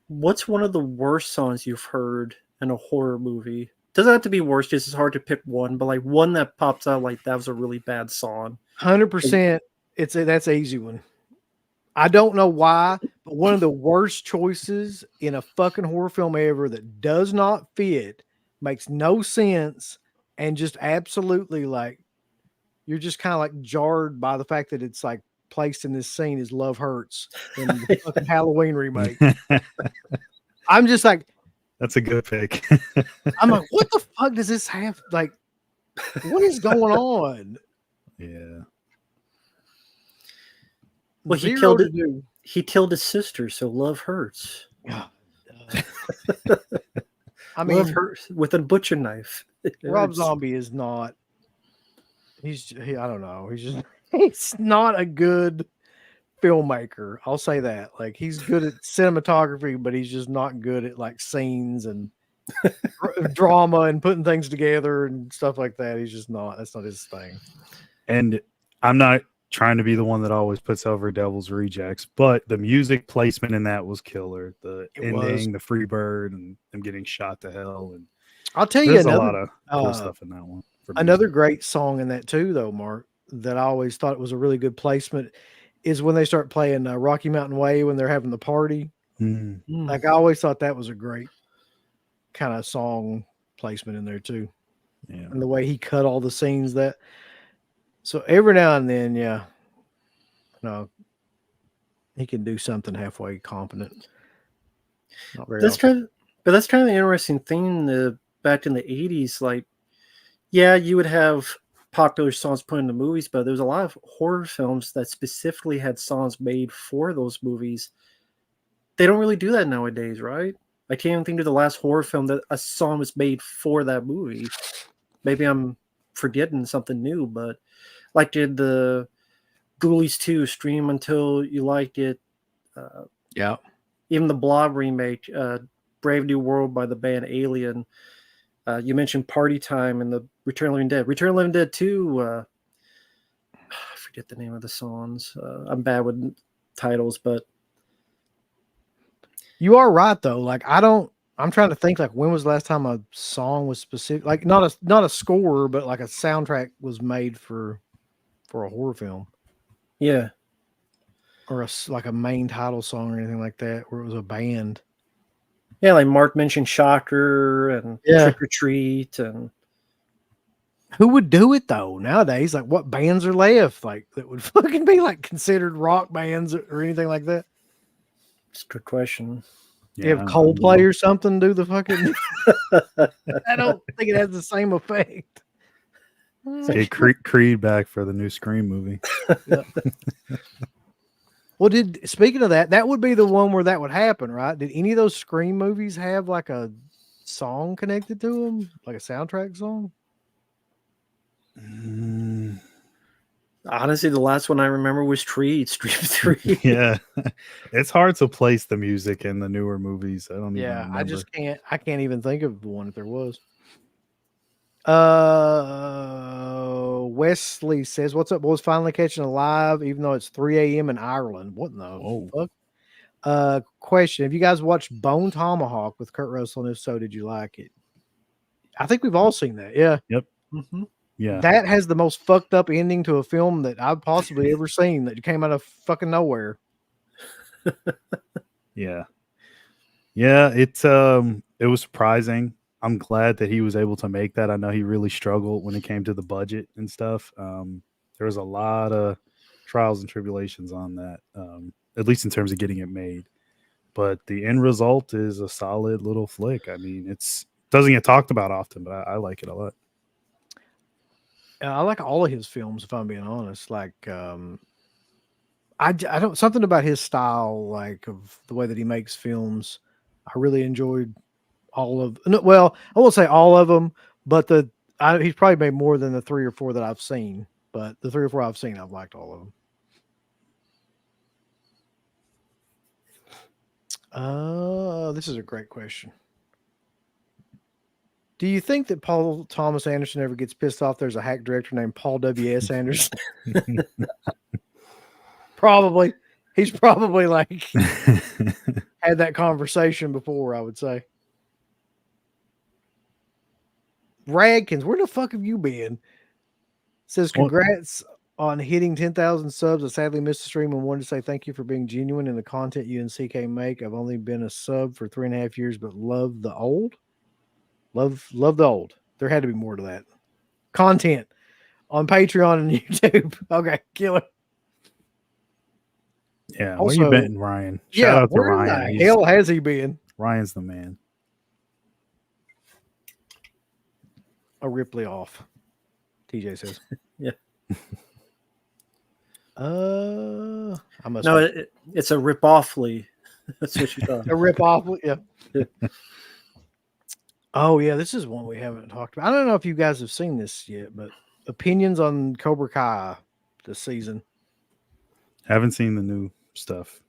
What's one of the worst songs you've heard in a horror movie? Doesn't have to be worst, just it's hard to pick one, but like one that pops out like that was a really bad song. 100%. That's an easy one. I don't know why, but one of the worst choices in a fucking horror film ever that does not fit, makes no sense, and just absolutely like you're just kind of like jarred by the fact that it's like placed in this scene is Love Hurts in the fucking Halloween remake. I'm just like, that's a good pick. I'm like, what the fuck does this have? Like, what is going on? Yeah. Well, he killed his sister, so love hurts. I mean, love hurts with a butcher knife. Rob Zombie is not. I don't know. He's not a good filmmaker. I'll say that. Like he's good at cinematography, but he's just not good at like scenes and drama and putting things together and stuff like that. He's just not. That's not his thing. And I'm not trying to be the one that always puts over Devil's Rejects, but the music placement in that was killer. The ending, the free bird, and them getting shot to hell. And I'll tell you, there's a lot of cool stuff in that one. Another great song in that too, though, Mark, that I always thought was a really good placement is when they start playing Rocky Mountain Way when they're having the party. Like I always thought that was a great kind of song placement in there too. Yeah. And the way he cut all the scenes that. So every now and then, he can do something halfway competent. Not very often. That's kind of an interesting thing. Back in the 80s, like, yeah, you would have popular songs put in the movies, but there's a lot of horror films that specifically had songs made for those movies. They don't really do that nowadays, right? I can't even think of the last horror film that a song was made for that movie. Maybe I'm forgetting something new, but like did the Ghoulies 2 Scream Until You Liked It. Yeah. Even the Blob remake, Brave New World by the band Alien. You mentioned Party Time and the Return of the Living Dead. Return of the Living Dead 2, I forget the name of the songs. I'm bad with titles, but you are right though. Like I'm trying to think like when was the last time a song was specific, like not a score, but like a soundtrack was made for a horror film. Yeah. Or like a main title song or anything like that, where it was a band. Yeah, like Mark mentioned Shocker and Trick or Treat. And who would do it though nowadays? Like what bands are left like that would fucking be like considered rock bands or anything like that? It's a good question. Yeah, you have Coldplay or something do the fucking I don't think it has the same effect. Get Creed back for the new Scream movie. Well, speaking of that would be the one where that would happen, right? Did any of those Scream movies have like a song connected to them, like a soundtrack song? Honestly, the last one I remember was Street 3. Yeah, it's hard to place the music in the newer movies. I don't even Yeah, I remember. just can't. I can't even think of one if there was. Wesley says, "What's up, boys? Finally catching a live, even though it's 3 a.m. in Ireland. What in the Whoa. fuck?" Question: Have you guys watched Bone Tomahawk with Kurt Russell? And if so, did you like it? I think we've all seen that. Yeah. Yep. Mm-hmm. Yeah. That has the most fucked up ending to a film that I've possibly ever seen. That came out of fucking nowhere. Yeah. Yeah. It was surprising. I'm glad that he was able to make that. I know he really struggled when it came to the budget and stuff. There was a lot of trials and tribulations on that, at least in terms of getting it made. But the end result is a solid little flick. I mean, doesn't get talked about often, but I like it a lot. I like all of his films, if I'm being honest. Like, I don't something about his style, like of the way that he makes films. I really enjoyed all of. No, well, I won't say all of them, but he's probably made more than the 3 or 4 that I've seen. But the 3 or 4 I've seen, I've liked all of them. This is a great question. Do you think that Paul Thomas Anderson ever gets pissed off there's a hack director named Paul W.S. Anderson? Probably. He's probably like had that conversation before, I would say. Radkins, where the fuck have you been? Says congrats on hitting 10,000 subs. I sadly missed the stream and wanted to say thank you for being genuine in the content you and CK make. I've only been a sub for 3.5 years, but love the old. Love the old. There had to be more to that. Content on Patreon and YouTube. Okay, killer. Yeah, where you been, Ryan? Shout out to Ryan. Where the hell has he been? Ryan's the man. A Ripley off. TJ says. Yeah. I must. No, it's a rip-offly. That's what you're talking. A rip-offly. Yeah. Oh yeah, this is one we haven't talked about. I don't know if you guys have seen this yet, but opinions on Cobra Kai this season. Haven't seen the new stuff.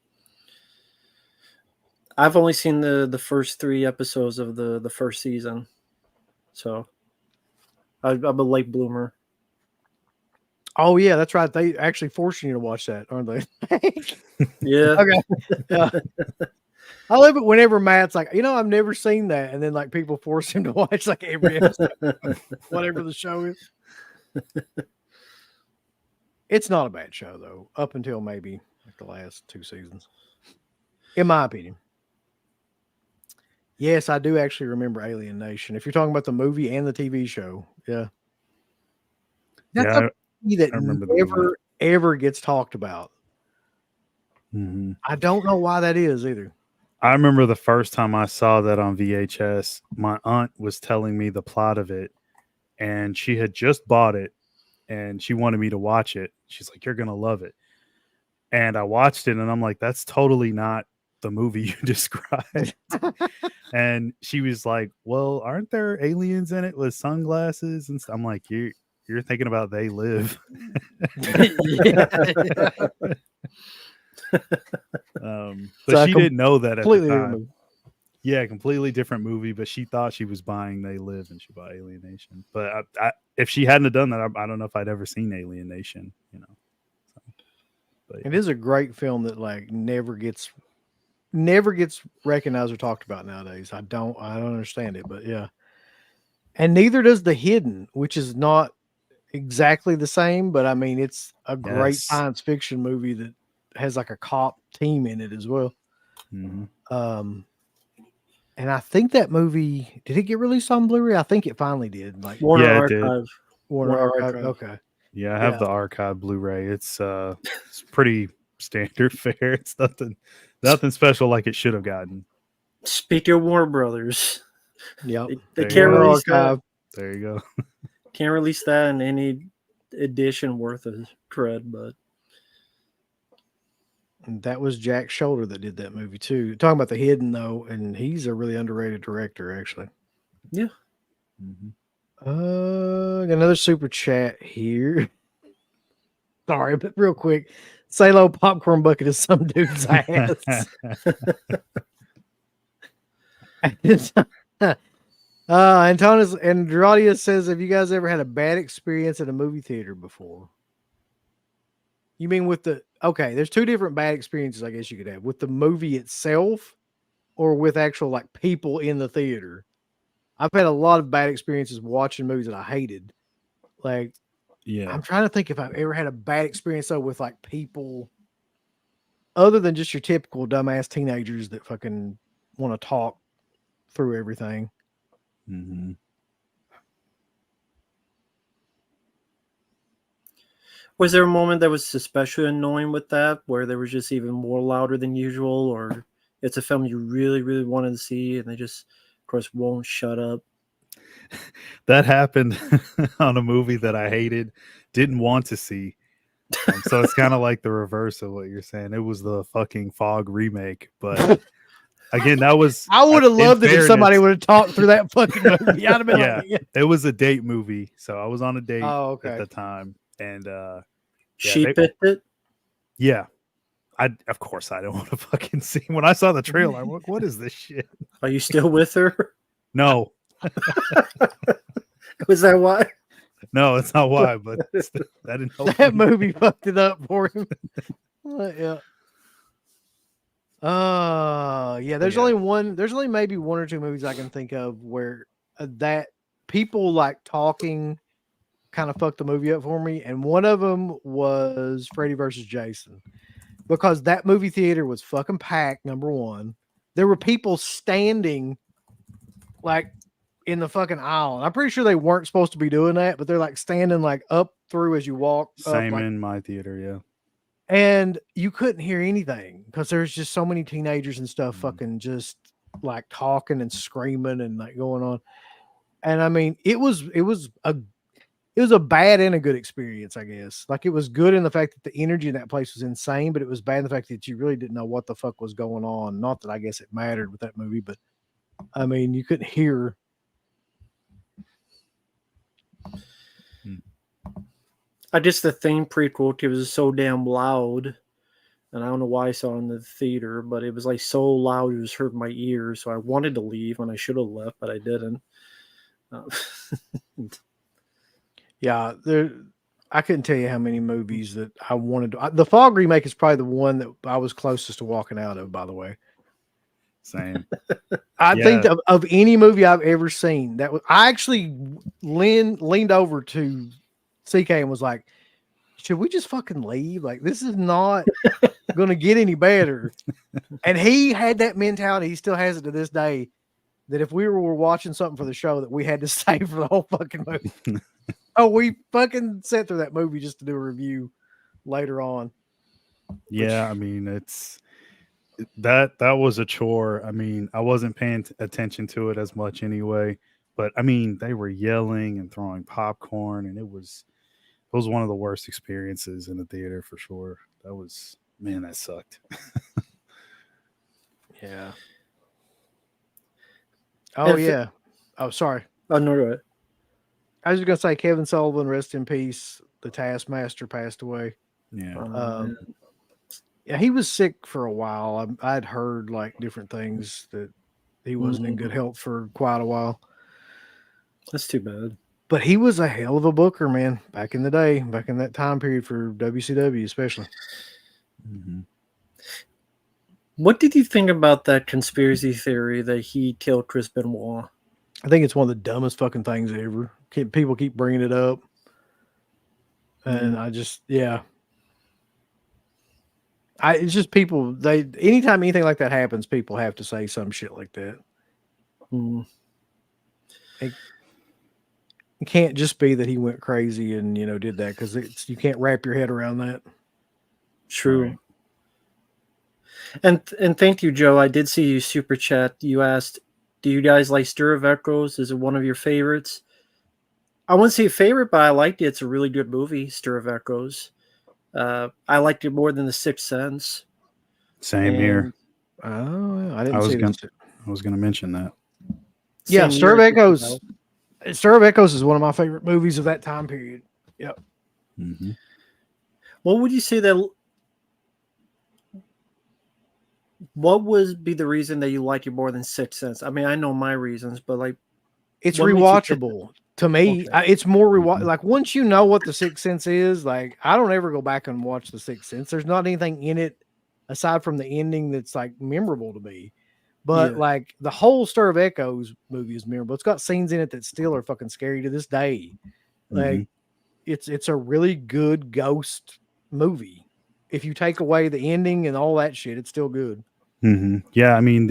I've only seen the first 3 episodes of the first season, so I'm a late bloomer. Oh yeah, that's right. They actually forcing you to watch that, aren't they? Yeah. Okay. Yeah. I love it whenever Matt's like, I've never seen that, and then like people force him to watch like every episode, whatever the show is. It's not a bad show though, up until maybe like the last 2 seasons, in my opinion. Yes, I do actually remember Alien Nation. If you're talking about the movie and the TV show, yeah, that's a movie that never ever gets talked about. Mm-hmm. I don't know why that is either. I remember the first time I saw that on VHS, my aunt was telling me the plot of it, and she had just bought it, and she wanted me to watch it. She's like, "You're gonna love it," and I watched it, and I'm like, "That's totally not the movie you described." And she was like, "Well, aren't there aliens in it with sunglasses?" And I'm like, "You're thinking about They Live." But so she didn't know that at the time. Yeah, completely different movie, but she thought she was buying They Live and she bought Alien Nation. But if she hadn't have done that, I don't know if I'd ever seen Alien Nation, So, but, yeah. It is a great film that like never gets recognized or talked about nowadays. I don't understand it, but yeah. And neither does The Hidden, which is not exactly the same, but I mean it's a great science fiction movie that has like a cop team in it as well. Mm-hmm. And I think that movie, did it get released on Blu-ray? I think it finally did. Like Warner Archive. Warner Archive. Okay. Yeah, I have the archive Blu-ray. It's pretty standard fare. It's nothing special like it should have gotten. Speak to Warner Brothers. Yep. They can't release that. There you go. Can't release that in any edition worth of cred, but and that was Jack Shoulder that did that movie too. Talking about The Hidden though, and he's a really underrated director actually. Yeah. Mm-hmm. Got another super chat here. Sorry, but real quick, Salo popcorn bucket is some dude's ass. Antonis and Dradia says, have you guys ever had a bad experience at a movie theater before? You mean with okay, there's two different bad experiences I guess you could have. With the movie itself or with actual like people in the theater. I've had a lot of bad experiences watching movies that I hated. Like, Yeah. I'm trying to think if I've ever had a bad experience though with like people other than just your typical dumbass teenagers that fucking want to talk through everything. Mm-hmm. Was there a moment that was especially annoying with that, where they were just even more louder than usual, or it's a film you really, really wanted to see and they just, of course, won't shut up? That happened on a movie that I hated, didn't want to see. So it's kind of like the reverse of what you're saying. It was the fucking Fog remake, but again, that was. I would have loved it if somebody would have talked through that fucking movie. I'd have been yeah, like, yeah, it was a date movie, so I was on a date okay. at the time, and she picked it. Yeah, of course I don't want to fucking see. When I saw the trailer, I'm like, what is this shit? Are you still with her? No. Was that why? No, it's not why, but that didn't help. That movie fucked it up for him. Yeah. Yeah. There's only maybe one or two movies I can think of where that people like talking kind of fucked the movie up for me, and one of them was Freddy versus Jason, because that movie theater was fucking packed. Number one, there were people standing like in the fucking aisle, and I'm pretty sure they weren't supposed to be doing that, but they're like standing like up through as you walk. Same up, like, in my theater, yeah. And you couldn't hear anything because there's just so many teenagers and stuff fucking just like talking and screaming and like going on. And I mean, it was a bad and a good experience, I guess. Like, it was good in the fact that the energy in that place was insane, but it was bad in the fact that you really didn't know what the fuck was going on. Not that I guess it mattered with that movie, but I mean, you couldn't hear. I just the Thing prequel, it was so damn loud, and I don't know why I saw it in the theater, but it was like so loud it was hurting my ears. So I wanted to leave, and I should have left, but I didn't. Yeah, I couldn't tell you how many movies that I wanted to. The Fog remake is probably the one that I was closest to walking out of, by the way. Same. I think of any movie I've ever seen, I actually leaned over to CK and was like, should we just fucking leave? Like, this is not going to get any better. And he had that mentality. He still has it to this day, that if we were watching something for the show, that we had to stay for the whole fucking movie. Oh, we fucking sat through that movie just to do a review later on. Yeah, I mean, that was a chore. I mean, I wasn't paying attention to it as much anyway, but I mean, they were yelling and throwing popcorn, and it was one of the worst experiences in the theater for sure. That sucked. Yeah. Oh, yeah. Oh, sorry. Oh, no, go ahead. I was just going to say, Kevin Sullivan, rest in peace. The Taskmaster passed away. Yeah. Yeah, he was sick for a while. I'd heard like different things that he wasn't in good health for quite a while. That's too bad. But he was a hell of a booker, man, back in the day, back in that time period for WCW, especially. Mm-hmm. What did you think about that conspiracy theory that he killed Chris Benoit? I think it's one of the dumbest fucking things ever. People keep bringing it up. And I just, it's just people, anytime anything like that happens, people have to say some shit like that. It can't just be that he went crazy and, did that, because you can't wrap your head around that. True. Right. And thank you, Joe. I did see you super chat. You asked, do you guys like Stir of Echoes? Is it one of your favorites? I wouldn't say favorite, but I liked it. It's a really good movie, Stir of Echoes. I liked it more than The Sixth Sense. Same here. Oh, I didn't see that. I was going to mention that. Yeah, Stir of Echoes. Stir of Echoes is one of my favorite movies of that time period. Yep. Mm-hmm. What would you say that? What would be the reason that you like it more than Sixth Sense? I mean, I know my reasons, but like, It's what makes it rewatchable to me. Okay. It's more Mhm. like once you know what the Sixth Sense is, like I don't ever go back and watch the Sixth Sense. There's not anything in it aside from the ending that's like memorable to me. But Yeah. like the whole Stir of Echoes movie is memorable. It's got scenes in it that still are fucking scary to this day. Like Mhm. it's a really good ghost movie. If you take away the ending and all that shit, it's still good. Yeah, I mean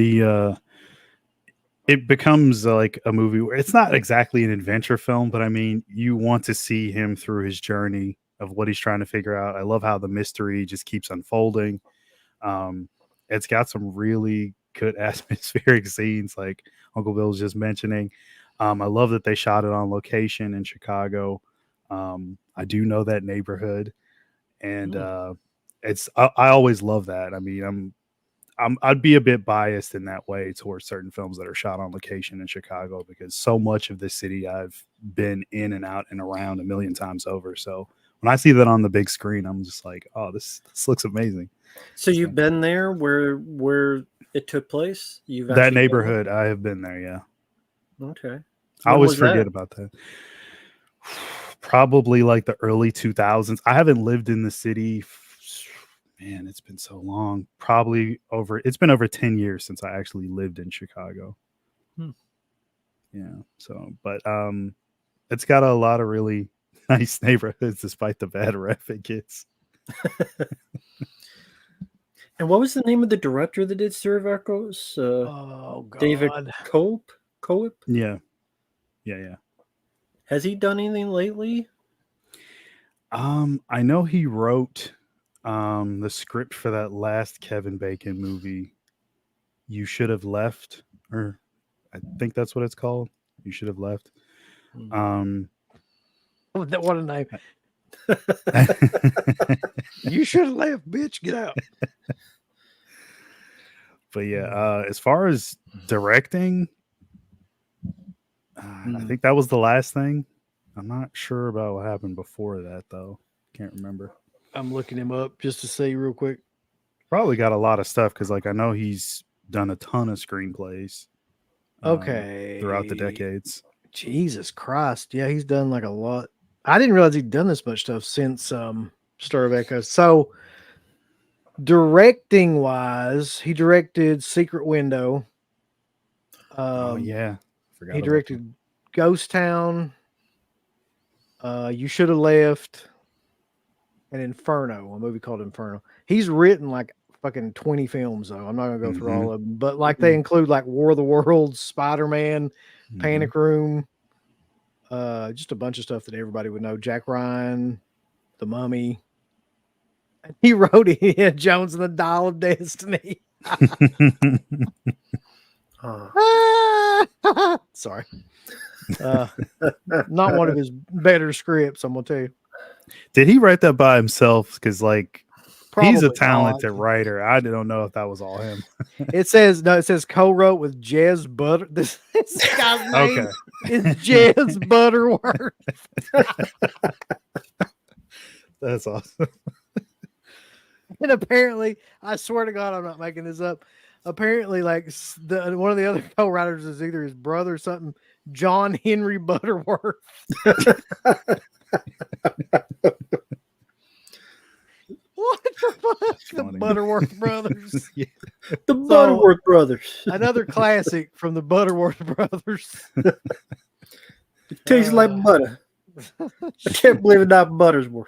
it becomes like a movie where it's not exactly an adventure film, but I mean you want to see him through his journey of what he's trying to figure out. I love how the mystery just keeps unfolding. Um, it's got some really good atmospheric scenes, like Uncle Bill was just mentioning. I love that they shot it on location in Chicago. I do know that neighborhood, and I always love that. I mean, I'd be a bit biased in that way towards certain films that are shot on location in Chicago because so much of this city I've been in and out and around a million times over. So when I see that on the big screen, I'm just like, oh, this looks amazing. So you've been there where it took place? You've That actually been neighborhood, I have been there. Yeah, there? Okay. I When always was forget that? about that. Probably like the early 2000s. I haven't lived in the city. Man, it's been so long. It's been over 10 years since I actually lived in Chicago. Hmm. Yeah. So, but it's got a lot of really nice neighborhoods despite the bad rep it gets. And what was the name of the director that did Stir of Echoes? Oh David God. Cope? Yeah. Yeah. Has he done anything lately? I know he wrote the script for that last Kevin Bacon movie, You Should Have Left, or I think that's what it's called. You Should Have Left. Um What a name. You should have left, bitch. Get out. But yeah, as far as directing, I think that was the last thing. I'm not sure about what happened before that though. Can't remember. I'm looking him up just to see real quick. Probably got a lot of stuff because, like, I know he's done a ton of screenplays throughout the Okay. decades. Jesus Christ. Yeah, he's done like a lot. I didn't realize he'd done this much stuff since Stir of Echoes. So directing wise, he directed Secret Window. Oh yeah, forgot He about directed Ghost Town. You Should Have Left, and Inferno, a movie called Inferno. He's written like fucking 20 films though. I'm not gonna go through all of them, but like they include like War of the Worlds, Spider-Man, Panic Room, just a bunch of stuff that everybody would know. Jack Ryan, The Mummy. He wrote Indiana Jones and the Dial of Destiny. Sorry. Not one of his better scripts, I'm gonna tell you. Did he write that by himself? Because like he's a Probably talented not. witer. I don't know if that was all him. It says co-wrote with Jez Butter. This guy's name is Jez Butterworth. That's awesome. And apparently, I swear to God, I'm not making this up. Apparently, like one of the other co-writers is either his brother or something, John Henry Butterworth. What the fuck? The Butterworth brothers. Yeah. The Butterworth brothers. Another classic from the Butterworth brothers. It tastes like butter. I can't believe it's not Buttersworth.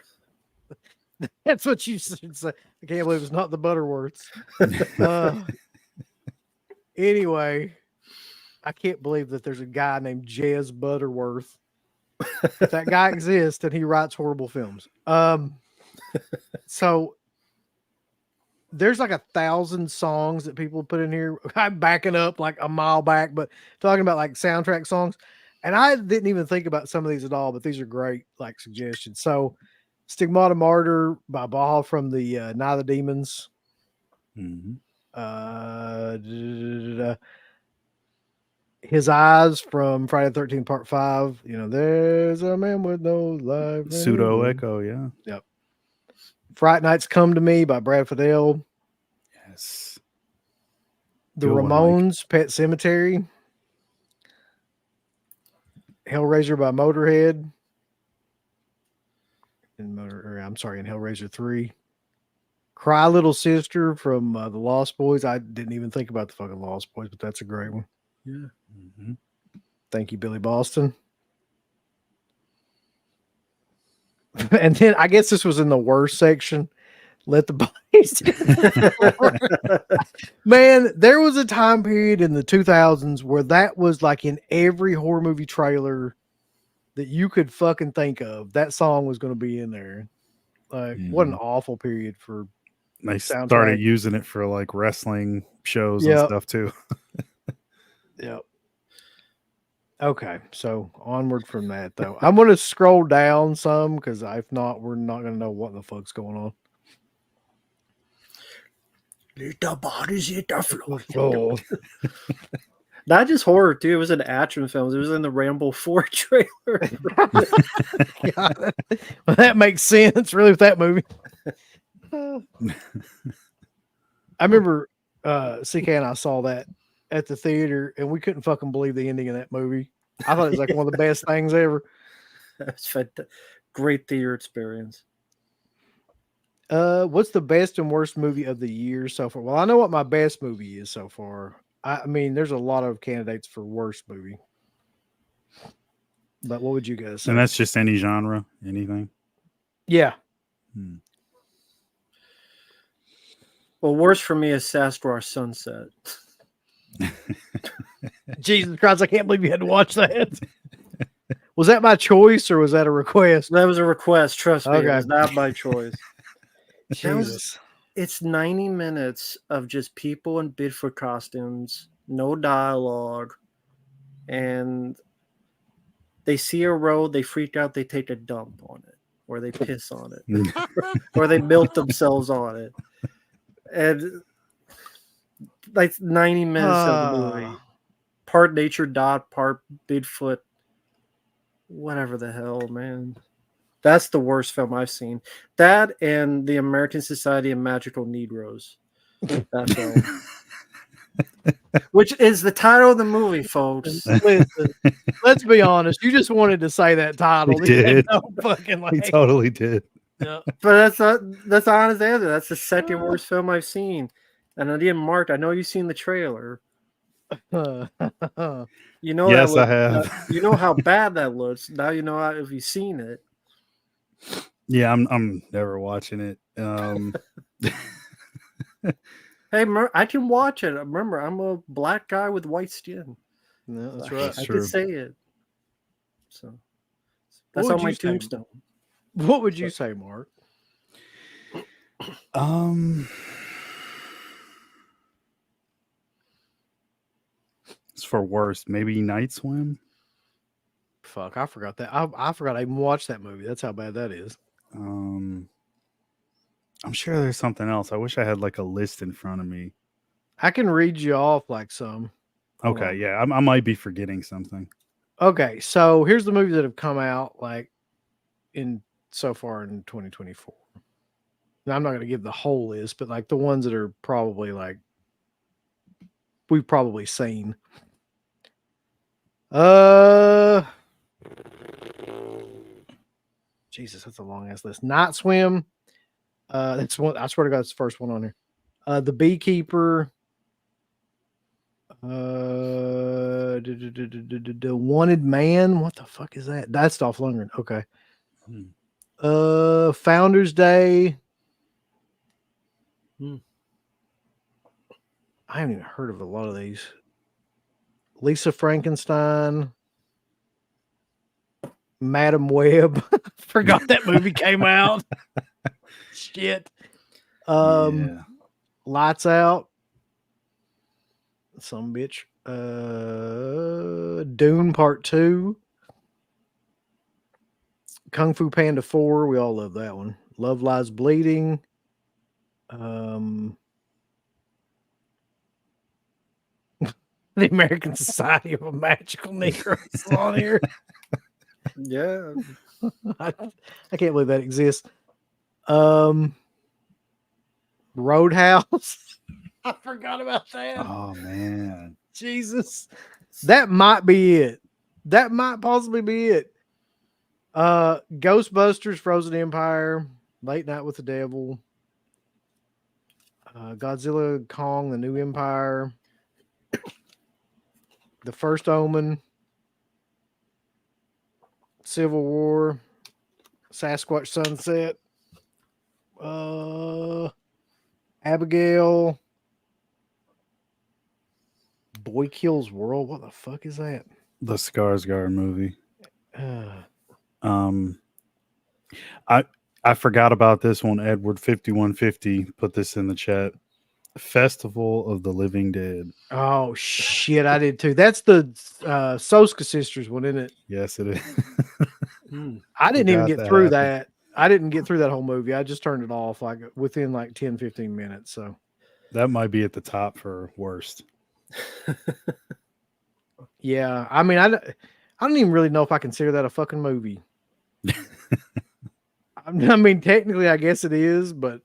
That's what you should say. I can't believe it's not the Butterworths. Anyway, I can't believe that there's a guy named Jez Butterworth. If that guy exists and he writes horrible films. So there's like 1,000 songs that people put in here. I'm backing up like a mile back, but talking about like soundtrack songs. And I didn't even think about some of these at all, but these are great like suggestions. So Stigmata Martyr by Baal from the Night of the Demons. His Eyes from Friday the 13th Part 5. You know, there's a man with no life. Pseudo Echo, yeah. Yep. Fright Nights Come to Me by Brad Fiedel. Yes. The Good one, Mike. Ramones, Pet Cemetery. Hellraiser by Motorhead. In Hellraiser 3. Cry Little Sister from the Lost Boys. I didn't even think about the fucking Lost Boys, but that's a great one. Yeah. Mm-hmm. Thank you, Billy Boston. And then I guess this was in the worst section. Let the Bodies Hit the Floor. Man, there was a time period in the 2000s where that was like in every horror movie trailer that you could fucking think of. That song was going to be in there. Like, what an awful period for They soundtrack. started using it for like wrestling shows and stuff too. Yep. Okay, so onward from that though. I'm going to scroll down some because if not, we're not going to know what the fuck's going on. Let the bodies hit the floor. Oh. Not just horror, too. It was in action films. It was in the Rambo 4 trailer. God. Well, that makes sense, really, with that movie. I remember CK and I saw that at the theater, and we couldn't fucking believe the ending of that movie. I thought it was like one of the best things ever. That's fantastic. Great theater experience. What's the best and worst movie of the year so far? Well, I know what my best movie is so far. I mean, there's a lot of candidates for worst movie. But what would you guys say? And that's just any genre, anything? Yeah. Well, worst for me is Sasquatch Sunset. Jesus Christ, I can't believe you had to watch that. Was that my choice or was that a request? That was a request. Trust me, Okay. it was not my choice. Jesus. It's 90 minutes of just people in Bigfoot costumes, no dialogue, and they see a road, they freak out, they take a dump on it, or they piss on it, or they milk themselves on it. And like 90 minutes of the movie. Part nature dot, part Bigfoot, whatever the hell, man. That's the worst film I've seen. That and the American Society of Magical Negroes. That film. Which is the title of the movie, folks. Listen, let's be honest. You just wanted to say that title. He did. No fucking He totally did. Yeah. But that's the honest answer. That's the second worst film I've seen. And again, Mark, I know you've seen the trailer. You know, yes, I have. You know how bad that looks. Now you know if you've seen it. Yeah, I'm never watching it. Hey, I can watch it. Remember, I'm a black guy with white skin. No, that's right. I can say it. So that's What on would my you say? tombstone. What would you say, Mark? It's for worst. Maybe Night Swim. Fuck, I forgot that. I forgot I even watched that movie. That's how bad that is. I'm sure there's something else. I wish I had like a list in front of me. I can read you off like some. Hold Okay, on. yeah, I might be forgetting something. Okay, so here's the movies that have come out like in so far in 2024. Now I'm not going to give the whole list, but like the ones that are probably like we've probably seen. Jesus, that's a long ass list. Night Swim. That's one. I swear to God, it's the first one on here. The Beekeeper. The Wanted Man. What the fuck is that? That's Dolph Lundgren. Okay. Founders Day. I haven't even heard of a lot of these. Lisa Frankenstein. Madam Web. Forgot that movie came out. Shit. Yeah. Lights Out. Some bitch. Dune Part 2. Kung Fu Panda 4. We all love that one. Love Lies Bleeding. The American Society of Magical Negroes is on here. Yeah. I can't believe that exists. Roadhouse. I forgot about that. Oh man. Jesus. That might be it. That might possibly be it. Ghostbusters, Frozen Empire, Late Night with the Devil, Godzilla, Kong, The New Empire, The First Omen, Civil War, Sasquatch Sunset, Abigail, Boy Kills World. What the fuck is that? The Skarsgård movie. I forgot about this one. Edward 5150 put this in the chat. Festival of the Living Dead. Oh shit, I did too. That's the Soska sisters one, isn't it? Yes, it is. I didn't even Forgot get through happened. that. I didn't get through that whole movie. I just turned it off like within like 10, 15 minutes. So That might be at the top for worst. yeah, I mean, I don't even really know if I consider that a fucking movie. I mean, technically, I guess it is, but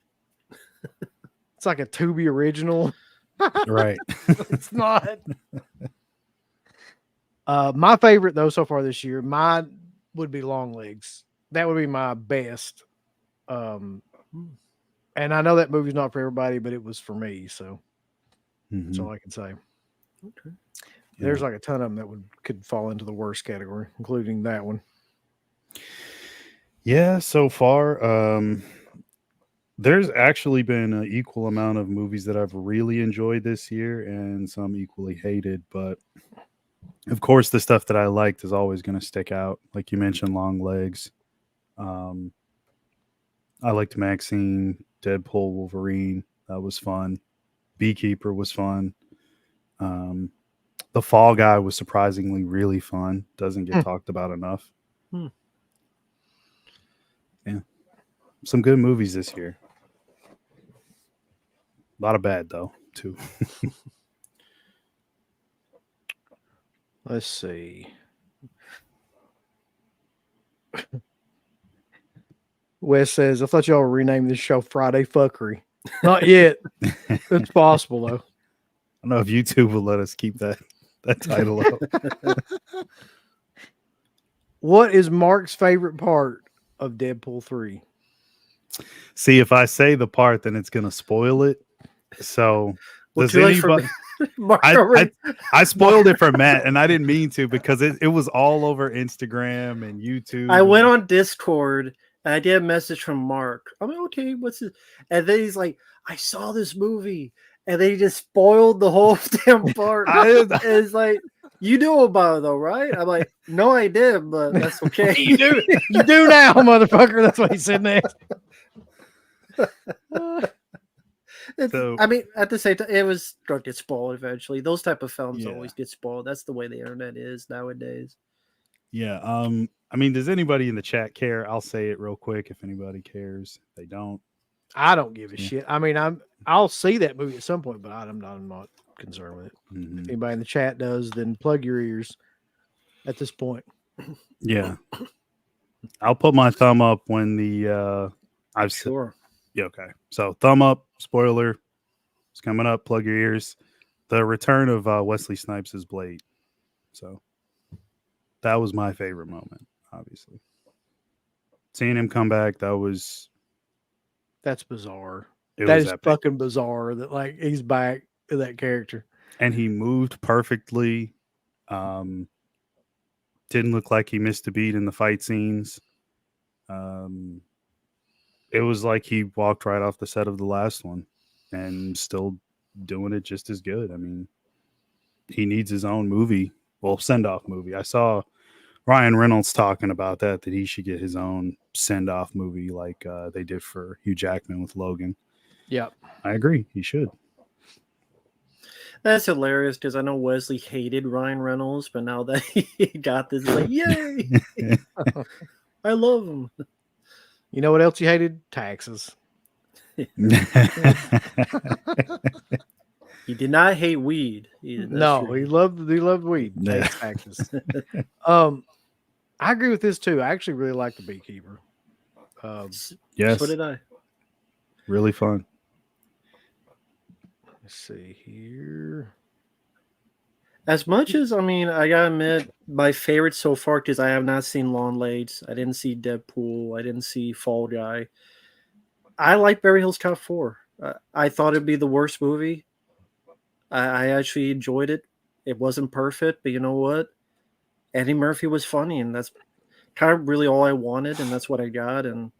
it's like a Tubi original. Right. It's not. My favorite though so far this year, mine would be Long Legs. That would be my best. And I know that movie's not for everybody, but it was for me. So that's all I can say. Okay. There's like a ton of them that could fall into the worst category, including that one. Yeah, so far, there's actually been an equal amount of movies that I've really enjoyed this year and some equally hated. But of course, the stuff that I liked is always going to stick out. Like you mentioned, Long Legs. I liked Maxine, Deadpool, Wolverine. That was fun. Beekeeper was fun. The Fall Guy was surprisingly really fun. Doesn't get talked about enough. Yeah. Some good movies this year. A lot of bad, though, too. Let's see. Wes says, I thought y'all were renaming this show Friday Fuckery. Not yet. It's possible, though. I don't know if YouTube will let us keep that title up. What is Mark's favorite part of Deadpool 3? See, if I say the part, then it's going to spoil it. So, Well, does too late for anybody... me. Mark already- I spoiled it for Matt, and I didn't mean to because it was all over Instagram and YouTube. I went on Discord and I did a message from Mark. I'm like, okay, what's this? And then he's like, I saw this movie, and they just spoiled the whole damn part. It's like, you knew about it though, right? I'm like, no, I did, but that's okay. You do now, motherfucker. That's what he said next. I mean, at the same time, it was going to get spoiled eventually. Those type of films Yeah. always get spoiled. That's the way the internet is nowadays. Yeah. I mean, does anybody in the chat care? I'll say it real quick if anybody cares. If they don't. I don't give a shit. I mean, I'll see that movie at some point, but I'm not concerned with it. If anybody in the chat does, then plug your ears at this point. Yeah. I'll put my thumb up when the Sure. Yeah, okay. So thumb up, spoiler. It's coming up. Plug your ears. The return of Wesley Snipes' Blade. So that was my favorite moment, obviously. Seeing him come back, that's bizarre. It That was is epic. fucking bizarre that like he's back to that character. And he moved perfectly. Didn't look like he missed a beat in the fight scenes. It was like he walked right off the set of the last one and still doing it just as good. I mean, he needs his own movie. Well, send-off movie. I saw Ryan Reynolds talking about that he should get his own send-off movie like they did for Hugh Jackman with Logan. Yep. I agree. He should. That's hilarious because I know Wesley hated Ryan Reynolds, but now that he got this, it's like, yay! I love him. You know what else you hated? Taxes. He did not hate weed. No, he loved weed. Yeah. Hates taxes. I agree with this too. I actually really like the Beekeeper. Yes. So did I. Really fun. Let's see here. As much as, I mean, I gotta admit, my favorite so far, because I have not seen Long Legs, I didn't see Deadpool, I didn't see Fall Guy. I like Beverly Hills Cop 4. I thought it'd be the worst movie. I actually enjoyed it. It wasn't perfect, but you know what? Eddie Murphy was funny, and that's kind of really all I wanted, and that's what I got, and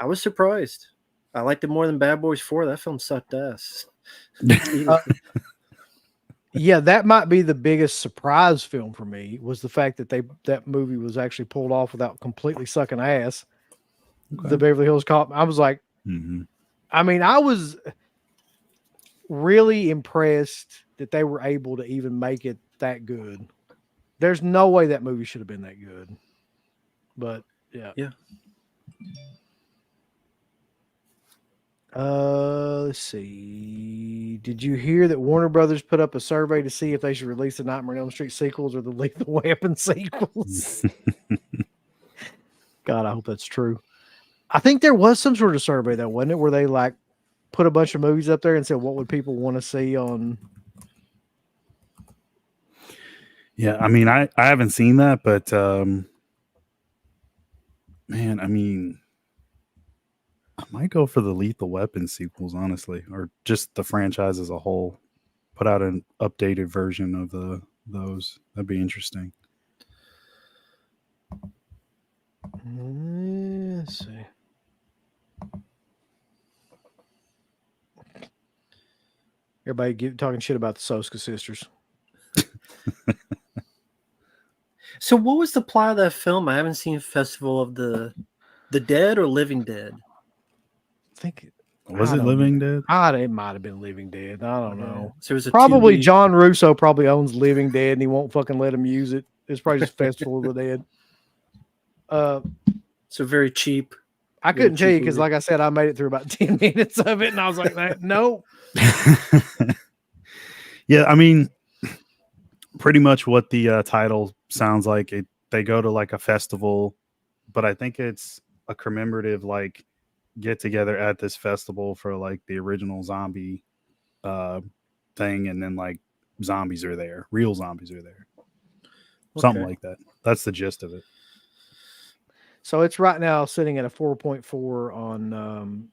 I was surprised. I liked it more than Bad Boys 4. That film sucked ass. Yeah, that might be the biggest surprise film for me, was the fact that that movie was actually pulled off without completely sucking ass. Okay. The Beverly Hills Cop. I was like, I mean, I was really impressed that they were able to even make it that good. There's no way that movie should have been that good. But yeah. Let's see. Did you hear that Warner Brothers put up a survey to see if they should release the Nightmare on Elm Street sequels or the Lethal Weapon sequels? God, I hope that's true. I think there was some sort of survey though, wasn't it, where they like put a bunch of movies up there and said what would people want to see on. Yeah, I mean, I haven't seen that, but man, I mean, I might go for the Lethal Weapon sequels, honestly, or just the franchise as a whole. Put out an updated version of those. That'd be interesting. Let's see. Everybody talking shit about the Soska sisters. So what was the plot of that film? I haven't seen Festival of the Dead or Living Dead. I think was it Living Dead? It might have been Living Dead. I don't know. So it was probably John Russo probably owns Living Dead and he won't fucking let him use it. It's probably just Festival of the Dead. So very cheap. I couldn't tell you because, like I said, I made it through about 10 minutes of it, and I was like, "No." Yeah, I mean, pretty much what the title sounds like. They go to like a festival, but I think it's a commemorative like get together at this festival for like the original zombie thing, and then like zombies are there, real zombies are there, something like that. That's the gist of it. So it's right now sitting at a 4.4 on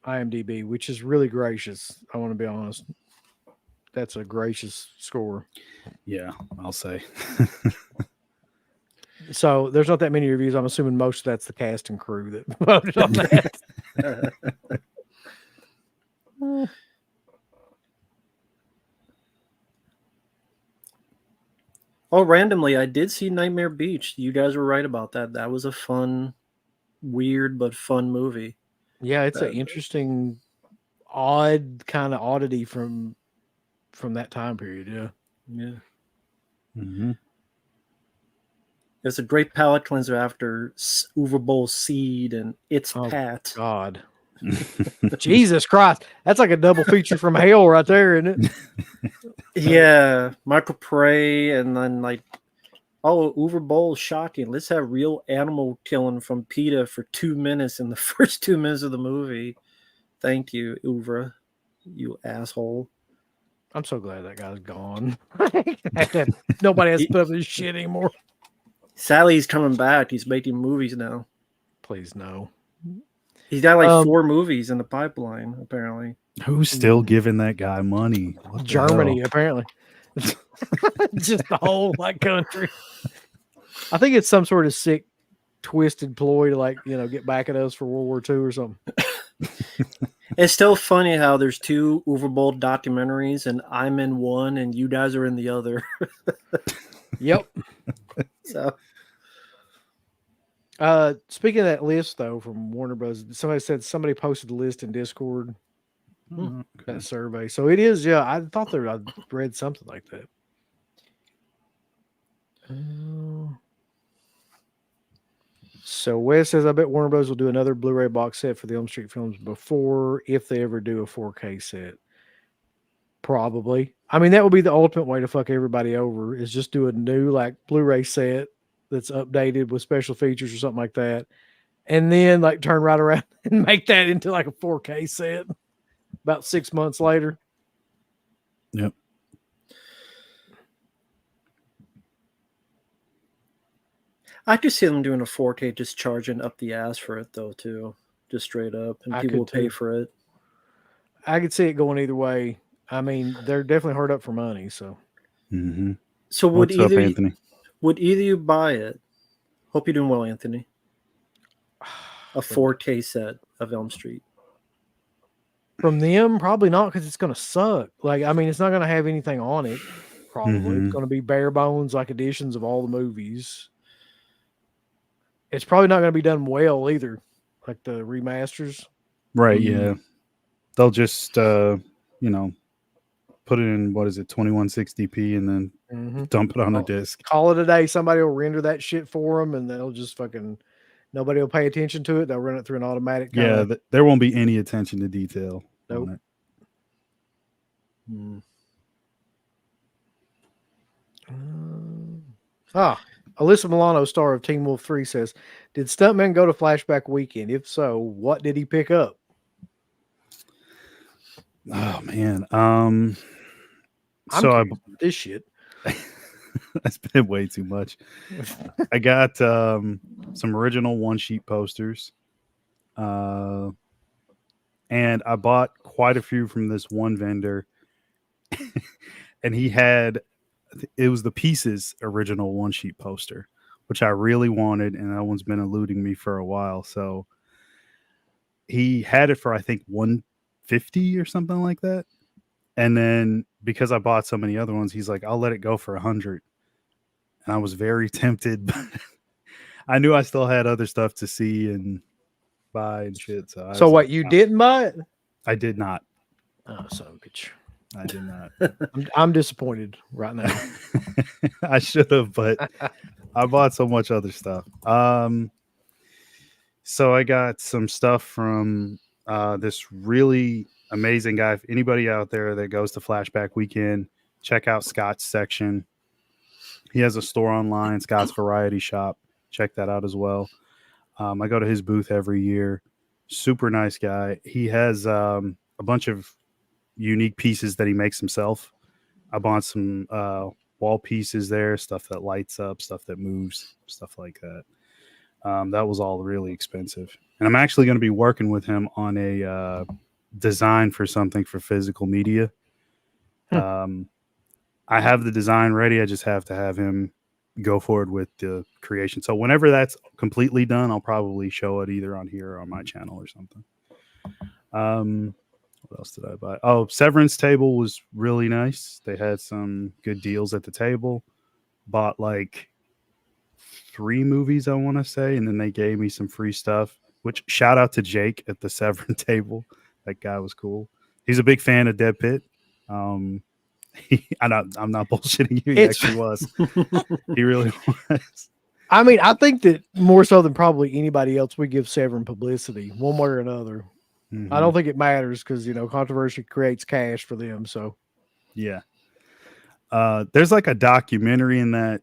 IMDb, which is really gracious. I want to be honest. That's a gracious score. Yeah, I'll say. So there's not that many reviews. I'm assuming most of that's the cast and crew that voted on that. Oh, randomly, I did see Nightmare Beach. You guys were right about that. That was a fun, weird, but fun movie. Yeah, it's an interesting, odd kind of oddity from that time period. Yeah. Mm-hmm. It's a great palate cleanser after Uwe Boll's Seed and It's Pat. God. Jesus Christ. That's like a double feature from hell right there, isn't it? Yeah. Michael Prey and then like, Uwe Boll, shocking. Let's have real animal killing from PETA for 2 minutes in the first 2 minutes of the movie. Thank you, Uwe, you asshole. I'm so glad that guy's gone. Nobody has to put up this shit anymore. Sadly, he's coming back. He's making movies now. Please no. He's got like 4 movies in the pipeline, apparently. Who's still giving that guy money? Germany, apparently. Just the whole like country. I think it's some sort of sick, twisted ploy to like, get back at us for World War II or something. It's still funny how there's 2 Uwe Boll documentaries and I'm in one and you guys are in the other. Yep. So speaking of that list though from Warner Bros., somebody posted the list in Discord. That survey. So it is, yeah. I thought I'd read something like that. So Wes says, I bet Warner Bros. Will do another Blu-ray box set for the Elm Street films if they ever do a 4K set. Probably. I mean, that would be the ultimate way to fuck everybody over, is just do a new like Blu-ray set that's updated with special features or something like that. And then like turn right around and make that into like a 4K set about 6 months later. Yep. I could see them doing a 4K, just charging up the ass for it though, too, just straight up, and people will pay for it. I could see it going either way. I mean, they're definitely hard up for money. So, so what's up, Anthony? Would either you buy it? Hope you're doing well, Anthony. A 4K set of Elm Street. From them, probably not, because it's going to suck. Like, I mean, it's not going to have anything on it. Probably it's going to be bare bones, like editions of all the movies. It's probably not going to be done well either, like the remasters. Right? Yeah, they'll just put it in 2160p and then dump it on a disc. Call it a day. Somebody will render that shit for them, and they'll just nobody will pay attention to it. They'll run it through an automatic. Yeah, there won't be any attention to detail. Nope. Alyssa Milano, star of Teen Wolf 3, says, "Did Stuntman go to Flashback Weekend? If so, what did he pick up?" Oh man, this shit. That's been way too much. I got some original one sheet posters, and I bought quite a few from this one vendor, and he had. It was the Pieces original one sheet poster, which I really wanted, and that one's been eluding me for a while. So he had it for, I think, $150 or something like that. And then because I bought so many other ones, he's like, "I'll let it go for $100." And I was very tempted, but I knew I still had other stuff to see and buy and shit. So what, you didn't buy it? I did not. Oh, son of a bitch. I did not. I'm disappointed right now. I should have, but I bought so much other stuff. So I got some stuff from this really amazing guy. If anybody out there that goes to Flashback Weekend, check out Scott's section. He has a store online, Scott's Variety Shop. Check that out as well. I go to his booth every year. Super nice guy. He has a bunch of unique pieces that he makes himself. I bought some wall pieces there, stuff that lights up, stuff that moves, stuff like that. That was all really expensive. And I'm actually going to be working with him on a design for something for physical media. I have the design ready. I just have to have him go forward with the creation. So whenever that's completely done, I'll probably show it either on here or on my channel or something. What else did I buy? Oh, Severance table was really nice. They had some good deals at the table. Bought like 3 movies, I want to say, and then they gave me some free stuff, which shout out to Jake at the Severance table. That guy was cool. He's a big fan of DeadPit. I'm not bullshitting you. He actually was. He really was. I mean, I think that more so than probably anybody else, we give Severin publicity one way or another. I don't think it matters because, controversy creates cash for them. So, yeah. There's like a documentary in that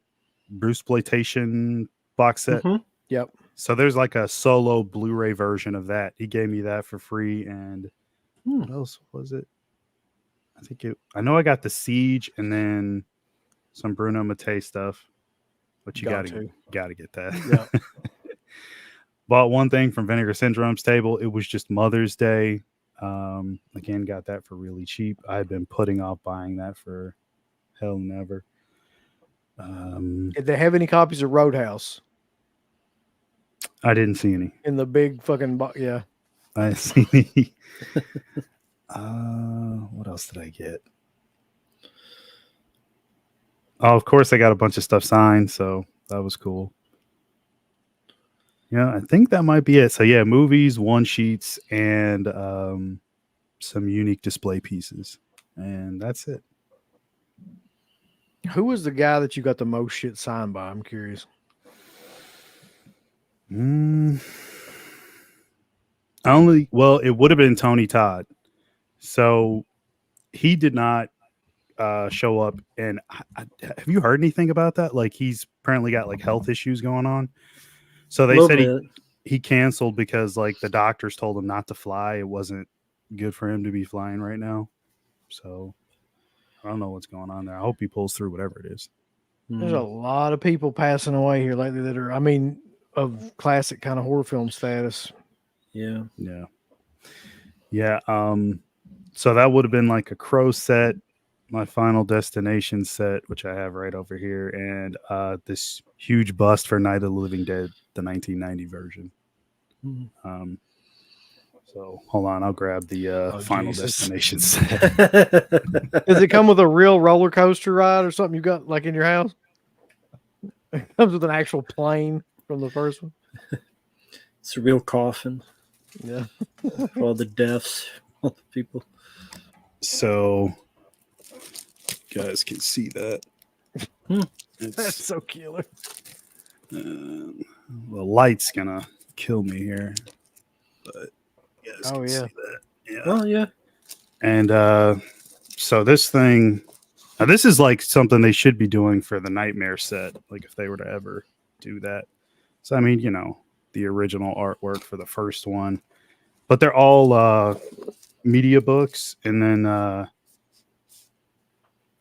Bruceploitation box set. Yep. So there's like a solo Blu-ray version of that. He gave me that for free. And what else was it? I know I got the Siege and then some Bruno Mattei stuff, but you gotta get that. Yeah. Bought one thing from Vinegar Syndrome's table. It was just Mother's Day. Again, got that for really cheap. I had been putting off buying that for hell and ever. Did they have any copies of Roadhouse? I didn't see any. In the big fucking box, yeah. I didn't see any. What else did I get? Oh, of course, I got a bunch of stuff signed, so that was cool. Yeah, I think that might be it. So yeah, movies, one sheets, and some unique display pieces, and that's it. Who was the guy that you got the most shit signed by? I'm curious. It would have been Tony Todd. So he did not show up. And have you heard anything about that? Like, he's apparently got like health issues going on. So they said he canceled because like the doctors told him not to fly. It wasn't good for him to be flying right now. So I don't know what's going on there. I hope he pulls through whatever it is. There's a lot of people passing away here lately that are, I mean, of classic kind of horror film status. Yeah. So that would have been like a Crow set, my Final Destination set, which I have right over here, and this huge bust for Night of the Living Dead, the 1990 version. So hold on, I'll grab the Final Destination set. Does it come with a real roller coaster ride or something you got like in your house? It comes with an actual plane from the first one. It's a real coffin. Yeah. For all the deaths, all the people. So you guys can see that. That's so killer. The light's gonna kill me here, but you guys can see that. Yeah. Oh yeah. And so this thing, now this is like something they should be doing for the Nightmare set, like if they were to ever do that. So I mean, you know, the original artwork for the first one, but they're all media books, and then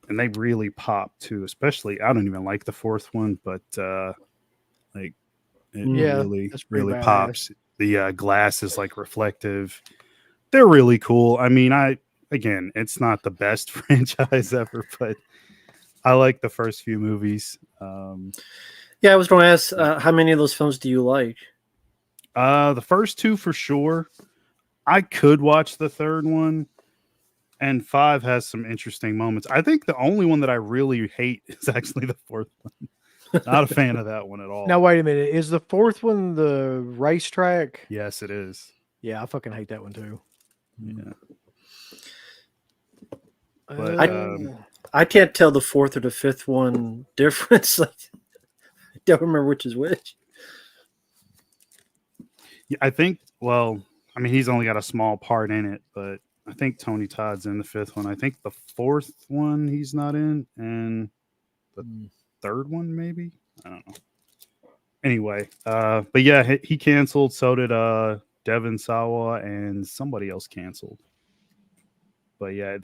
and they really pop too. Especially, I don't even like the fourth one, but like it really pops. The glass is like reflective. They're really cool. I mean, again, it's not the best franchise ever, but I like the first few movies. Yeah, I was going to ask, how many of those films do you like? The first two for sure. I could watch the third one, and 5 has some interesting moments. I think the only one that I really hate is actually the fourth one. Not a fan of that one at all. Now, wait a minute. Is the fourth one the racetrack? Yes, it is. Yeah, I fucking hate that one too. Yeah. But, I can't tell the fourth or the fifth one difference. Like, I don't remember which is which. Yeah, I think, well, I mean, he's only got a small part in it, but I think Tony Todd's in the fifth one. I think the fourth one he's not in, and the third one maybe. I don't know. Anyway, but yeah, he canceled. So did Devin Sawa, and somebody else canceled. But yeah,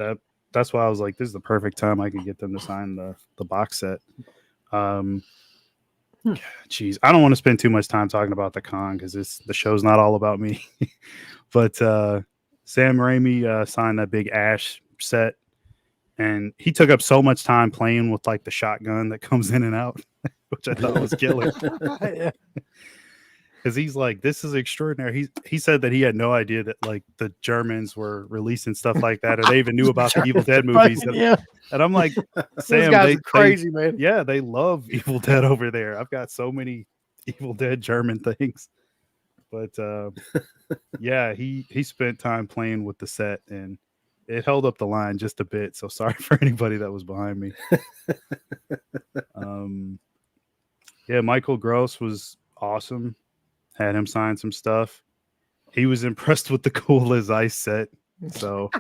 that's why I was like, this is the perfect time I could get them to sign the box set. Geez, I don't want to spend too much time talking about the con because the show's not all about me. But Sam Raimi signed that big Ash set, and he took up so much time playing with like the shotgun that comes in and out, which I thought was killer. Because he's like, this is extraordinary. He said that he had no idea that like the Germans were releasing stuff like that, or they even knew about the Evil Dead movies. And I'm like, Sam, they crazy, man. Yeah, they love Evil Dead over there. I've got so many Evil Dead German things. But yeah, he spent time playing with the set, and it held up the line just a bit. So sorry for anybody that was behind me. Yeah, Michael Gross was awesome. Had him sign some stuff. He was impressed with the Cool as Ice set. So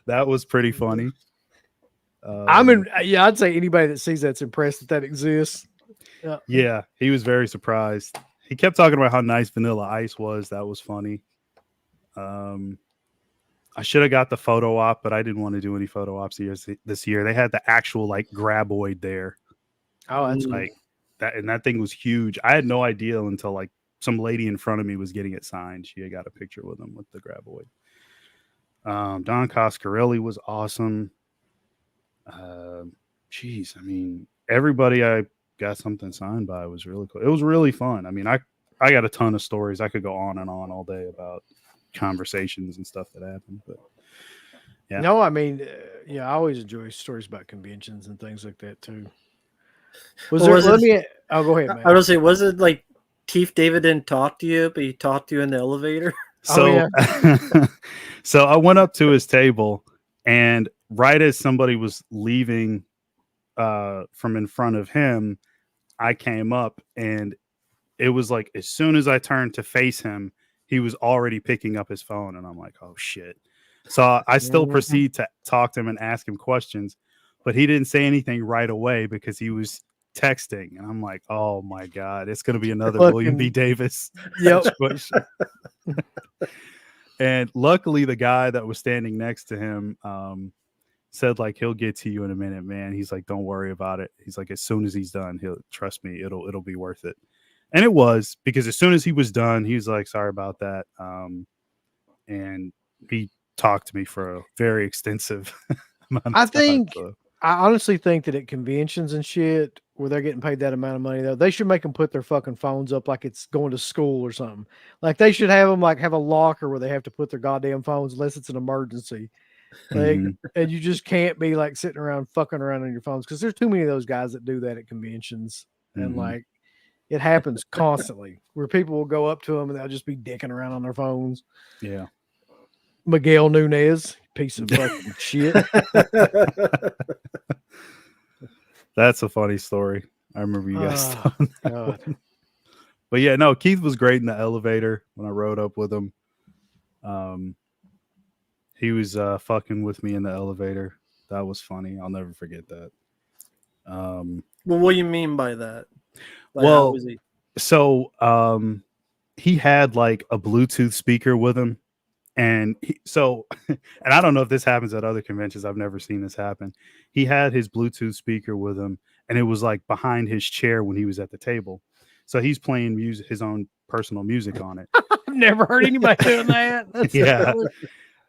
that was pretty funny. I'd say anybody that sees that's impressed that exists. Yeah, he was very surprised. He kept talking about how nice Vanilla Ice was. That was funny. I should have got the photo op, but I didn't want to do any photo ops this year. They had the actual like graboid there. Oh, that's like that, and that thing was huge. I had no idea until like some lady in front of me was getting it signed. She had got a picture with him with the graboid. Don Coscarelli was awesome. Geez, I mean, everybody I got something signed by was really cool. It was really fun. I mean, I got a ton of stories. I could go on and on all day about conversations and stuff that happened. But yeah, no, I mean, I always enjoy stories about conventions and things like that too. Go ahead, man. I was say, was it like Keith David didn't talk to you, but he talked to you in the elevator? So, so I went up to his table, and right as somebody was leaving from in front of him, I came up, and it was like as soon as I turned to face him, he was already picking up his phone, and I'm like, oh shit. So I still proceed to talk to him and ask him questions, but he didn't say anything right away because he was texting, and I'm like, oh my god, it's gonna be another William B. Davis situation. And luckily, the guy that was standing next to him said, like, he'll get to you in a minute, man. He's like, don't worry about it. He's like, as soon as he's done, he'll trust me. It'll be worth it. And it was, because as soon as he was done, he was like, sorry about that. And he talked to me for a very extensive amount of time. I honestly think that at conventions and shit where they're getting paid that amount of money, though, they should make them put their fucking phones up like it's going to school or something. Like they should have them like have a locker where they have to put their goddamn phones unless it's an emergency. Like, and you just can't be like sitting around fucking around on your phones, because there's too many of those guys that do that at conventions, and like it happens constantly where people will go up to them and they'll just be dicking around on their phones. Yeah. Miguel Nunez, piece of fucking shit. That's a funny story. I remember you guys talking that one. But yeah, no, Keith was great in the elevator when I rode up with him. He was fucking with me in the elevator. That was funny. I'll never forget that. Well, what do you mean by that? Like, well, he had like a Bluetooth speaker with him. And and I don't know if this happens at other conventions. I've never seen this happen. He had his Bluetooth speaker with him, and it was like behind his chair when he was at the table. So he's playing music, his own personal music on it. I've never heard anybody doing that. That's yeah.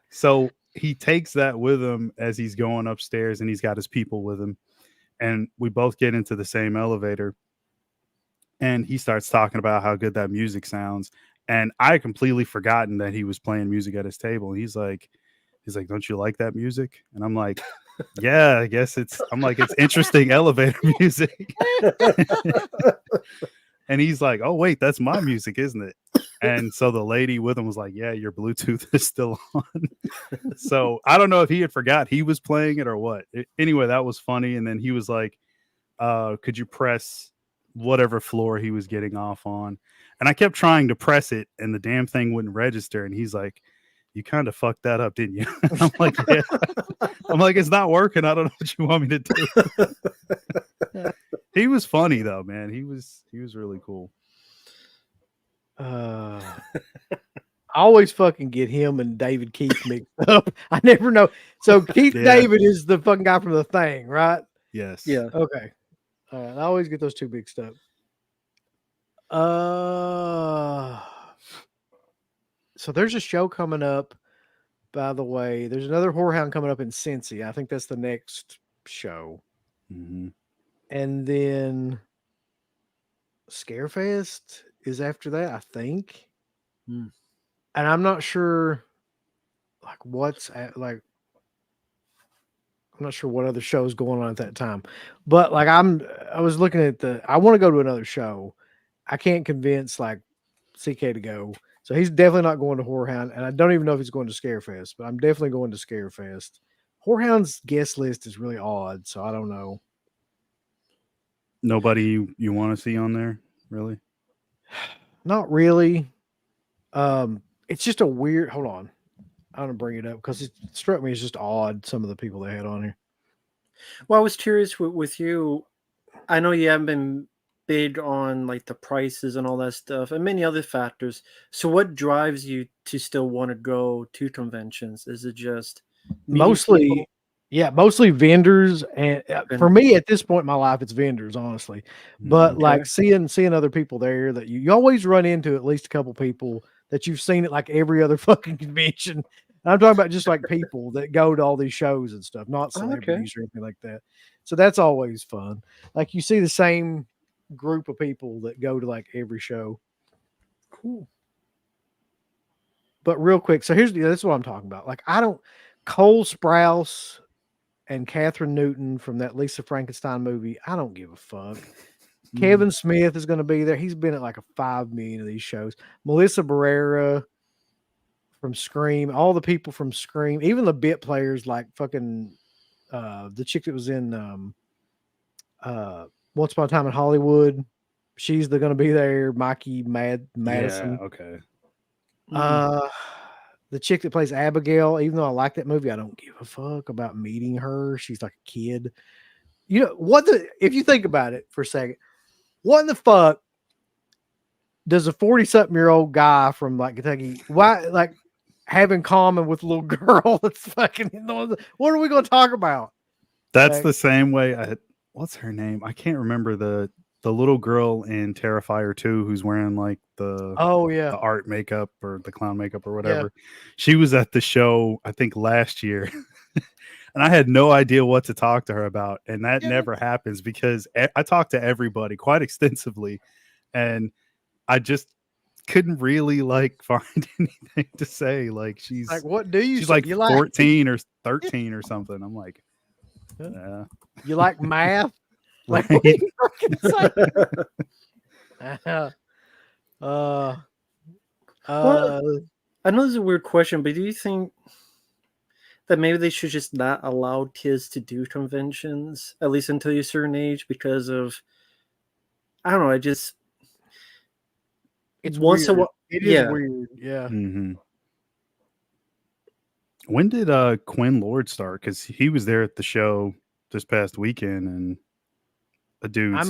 So he takes that with him as he's going upstairs, and he's got his people with him. And we both get into the same elevator, and he starts talking about how good that music sounds. And I had completely forgotten that he was playing music at his table. He's like, don't you like that music? And I'm like, yeah, I guess it's interesting elevator music. And he's like, oh, wait, that's my music, isn't it? And so the lady with him was like, yeah, your Bluetooth is still on. So I don't know if he had forgot he was playing it or what. Anyway, that was funny. And then he was like, could you press whatever floor he was getting off on? And I kept trying to press it, and the damn thing wouldn't register. And he's like, you kind of fucked that up, didn't you? I'm like, yeah. I'm like, it's not working. I don't know what you want me to do. He was funny though, man. He was really cool. I always fucking get him and David Keith mixed up. I never know. So Keith David is the fucking guy from The Thing, right? Yes. Yeah. Okay. I always get those two mixed up. So there's a show coming up, by the way. There's another Whorehound coming up in Cincy. I think that's the next show. Mm-hmm. And then Scarefest is after that, I think. And I'm not sure like I'm not sure what other shows going on at that time. But like I was looking at I want to go to another show. I can't convince like CK to go. So he's definitely not going to Whorehound, and I don't even know if he's going to Scarefest, but I'm definitely going to Scarefest. Whorehound's guest list is really odd, so I don't know. Nobody you want to see on there, really? Not really. It's just a weird. Hold on, I'm gonna bring it up because it struck me as just odd. Some of the people they had on here. Well, I was curious with you. I know you haven't been big on like the prices and all that stuff and many other factors. So what drives you to still want to go to conventions? Is it just mostly vendors? And for me at this point in my life, it's vendors, honestly. But like seeing other people there that you always run into at least a couple people that you've seen at like every other fucking convention. And I'm talking about just like people that go to all these shows and stuff, not celebrities or anything like that. So that's always fun. Like you see the same group of people that go to like every show. Cool. But real quick, so this is what I'm talking about. Like Cole Sprouse and Catherine Newton from that Lisa Frankenstein movie, I don't give a fuck. Kevin Smith is going to be there. He's been at like 5 million of these shows. Melissa Barrera from Scream, all the people from Scream, even the bit players like fucking the chick that was in Once Upon a Time in Hollywood. She's going to be there. Mikey Madison. Yeah, okay. The chick that plays Abigail, even though I like that movie, I don't give a fuck about meeting her. She's like a kid. You know, if you think about it for a second, what in the fuck does a 40-something-year-old guy from like Kentucky, why, like, have in common with a little girl that's fucking. What are we going to talk about? That's the same way. What's her name? I can't remember the little girl in Terrifier 2 who's wearing like the art makeup or the clown makeup or whatever. Yeah. She was at the show, I think last year, and I had no idea what to talk to her about. And that never happens because I talk to everybody quite extensively, and I just couldn't really like find anything to say. Like she's like, what do you? She's like 14 or 13 or something. I'm like, yeah. You like math? Right. Like, what are you fucking saying? Well, I know this is a weird question, but do you think that maybe they should just not allow kids to do conventions, at least until you're a certain age, because of, I don't know, it's once weird. It is weird, yeah. Mm-hmm. When did Quinn Lord start? Because he was there at the show this past weekend, and a dude's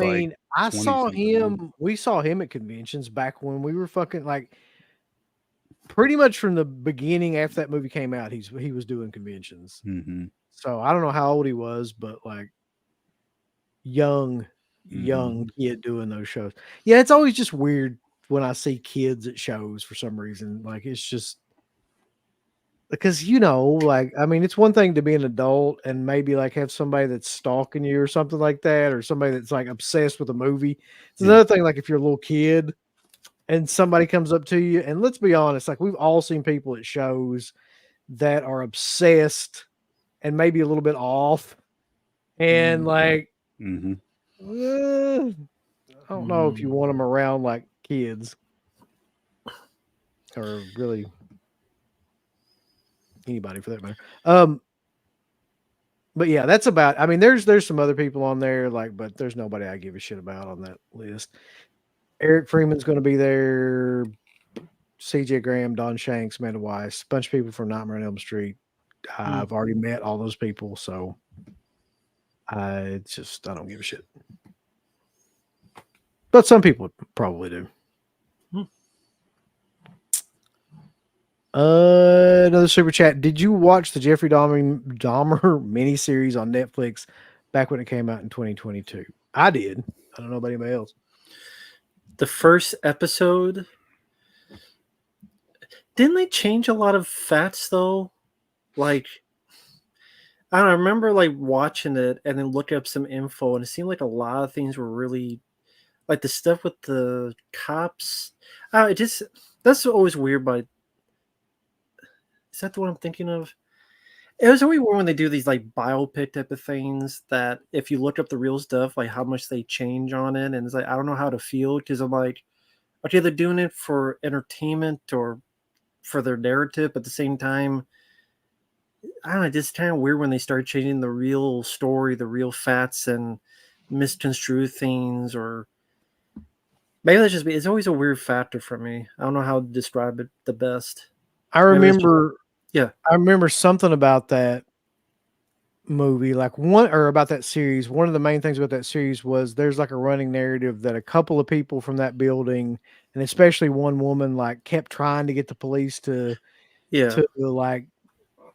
I saw him. We saw him at conventions back when we were fucking like pretty much from the beginning after that movie came out. He was doing conventions. Mm-hmm. So I don't know how old he was, but like young kid doing those shows. Yeah, it's always just weird when I see kids at shows for some reason. Like it's just because like I mean, it's one thing to be an adult and maybe like have somebody that's stalking you or something like that, or somebody that's like obsessed with a movie. It's another thing, like if you're a little kid and somebody comes up to you, and let's be honest, like we've all seen people at shows that are obsessed and maybe a little bit off, and like I don't know if you want them around like kids or really anybody for that matter. But yeah, that's about. I mean, there's some other people on there, like, but there's nobody I give a shit about on that list. Eric Freeman's going to be there. CJ Graham, Don Shanks, Amanda Weiss, a bunch of people from Nightmare on Elm Street. I've already met all those people, so I don't give a shit. But some people probably do. Another super chat. Did you watch the Jeffrey Dahmer miniseries on Netflix back when it came out in 2022? I did. I don't know about anybody else. The first episode, didn't they change a lot of facts though? Like, I don't know, I remember like watching it and then looking up some info, and it seemed like a lot of things were really like the stuff with the cops. That's always weird. But is that the one I'm thinking of? It was always weird when they do these like biopic type of things that if you look up the real stuff, like how much they change on it, and it's like I don't know how to feel because I'm like, okay, they're doing it for entertainment or for their narrative, but at the same time, I don't know, it's just kind of weird when they start changing the real story, the real facts, and misconstrue things, or maybe that's just it's always a weird factor for me. I don't know how to describe it the best. I remember something about that movie, like about that series. One of the main things about that series was there's like a running narrative that a couple of people from that building, and especially one woman, like kept trying to get the police to like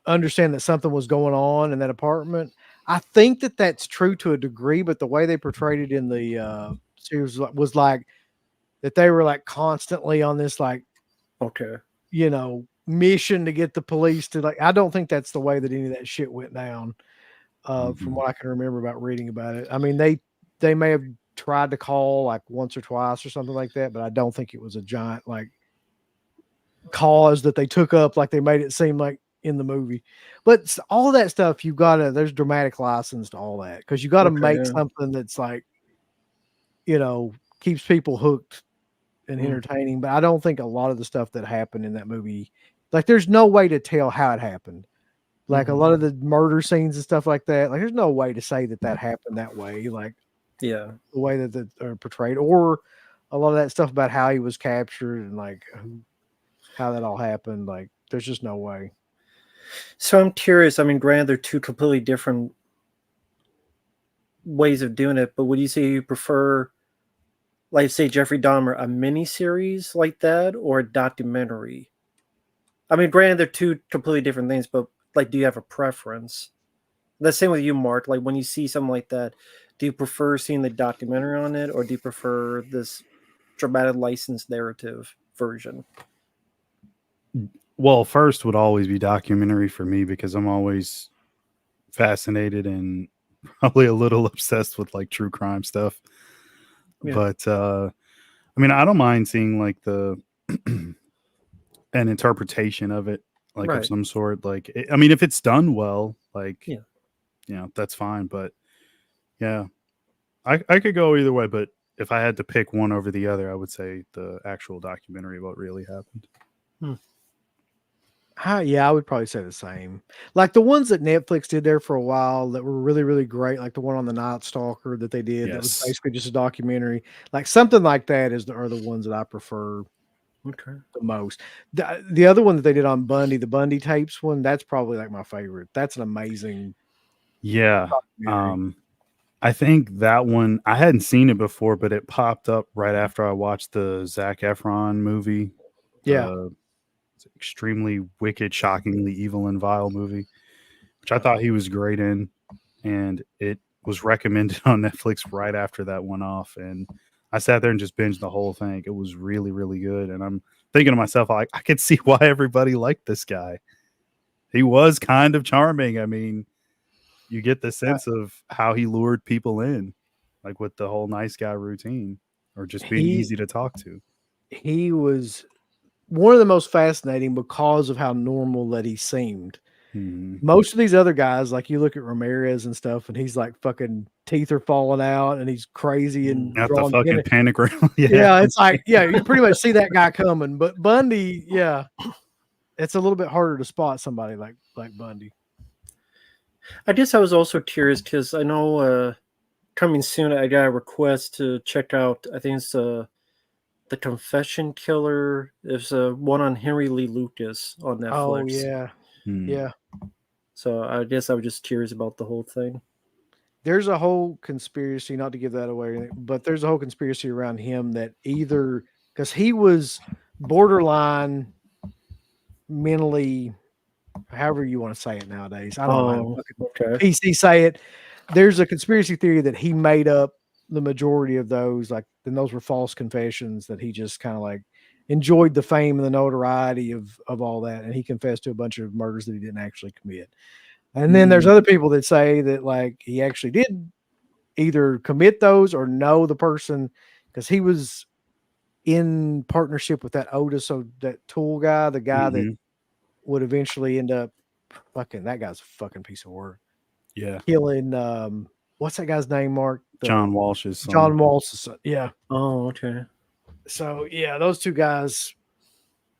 understand that something was going on in that apartment. I think that that's true to a degree, but the way they portrayed it in the series was like that they were like constantly on this like mission to get the police to like. I don't think that's the way that any of that shit went down. From what I can remember about reading about it. I mean, they may have tried to call like once or twice or something like that, but I don't think it was a giant like cause that they took up like they made it seem like in the movie. But all of that stuff, there's dramatic license to all that, because you got to make something that's like, keeps people hooked and entertaining. But I don't think a lot of the stuff that happened in that movie, like there's no way to tell how it happened. Like a lot of the murder scenes and stuff like that, like there's no way to say that happened that way. Like, the way that they're portrayed, or a lot of that stuff about how he was captured and like how that all happened. Like, there's just no way. So I'm curious. I mean, granted, they're two completely different ways of doing it, but would you say you prefer, like, say, Jeffrey Dahmer, a mini series like that, or a documentary? I mean, granted, they're two completely different things, but like, do you have a preference? The same with you, Mark. Like, when you see something like that, do you prefer seeing the documentary on it, or do you prefer this dramatic licensed narrative version? Well, first would always be documentary for me because I'm always fascinated and probably a little obsessed with like true crime stuff. Yeah. But I mean, I don't mind seeing like the an interpretation of it, like of Right. some sort. Like, I mean, if it's done well, like, Yeah. you know, that's fine. But yeah, I could go either way. But if I had to pick one over the other, I would say the actual documentary of what really happened. Yeah, I would probably say the same. Like the ones that Netflix did there for a while that were really, really great, like the one on the Night Stalker that they did that was Yes. basically just a documentary. Like something like that are the ones that I prefer Okay. the most. The other one that they did on Bundy, the Bundy tapes one, that's probably like my favorite. That's an amazing Yeah. documentary. I think that one, I hadn't seen it before, but it popped up right after I watched the Zac Efron movie. Yeah. The extremely wicked, shockingly evil and vile movie, which I thought he was great in. And it was recommended on Netflix right after that went off. And I sat there and just binged the whole thing. It was really, really good. And I'm thinking to myself, I could see why everybody liked this guy. He was kind of charming. I mean, you get the sense of how he lured people in, like with the whole nice guy routine or just being easy to talk to. He was one of the most fascinating because of how normal that he seemed. Most of these other guys, like you look at Ramirez and stuff, and he's like fucking teeth are falling out, and he's crazy and At the fucking panic room. Yeah, it's like, yeah, you pretty much see that guy coming. But Bundy, yeah, it's a little bit harder to spot somebody like Bundy. I guess I was also curious because I know coming soon I got a request to check out. I think it's The Confession Killer. There's one on Henry Lee Lucas on Netflix. Oh yeah, yeah. So I guess I was just curious about the whole thing. There's a whole conspiracy, not to give that away, but there's a whole conspiracy around him that either because he was borderline mentally, however you want to say it nowadays. I don't know how to PC say it. There's a conspiracy theory that he made up the majority of those, like, then those were false confessions, that he just kind of like enjoyed the fame and the notoriety of all that, and he confessed to a bunch of murders that he didn't actually commit. And then there's other people that say that like he actually did either commit those or know the person because he was in partnership with that Otis, so that Tool guy, the guy that would eventually end up fucking, that guy's a fucking piece of work. Yeah. Killing what's that guy's name, Mark? John Walsh's son. John Walsh's son. Yeah. Oh, okay. So yeah, those two guys,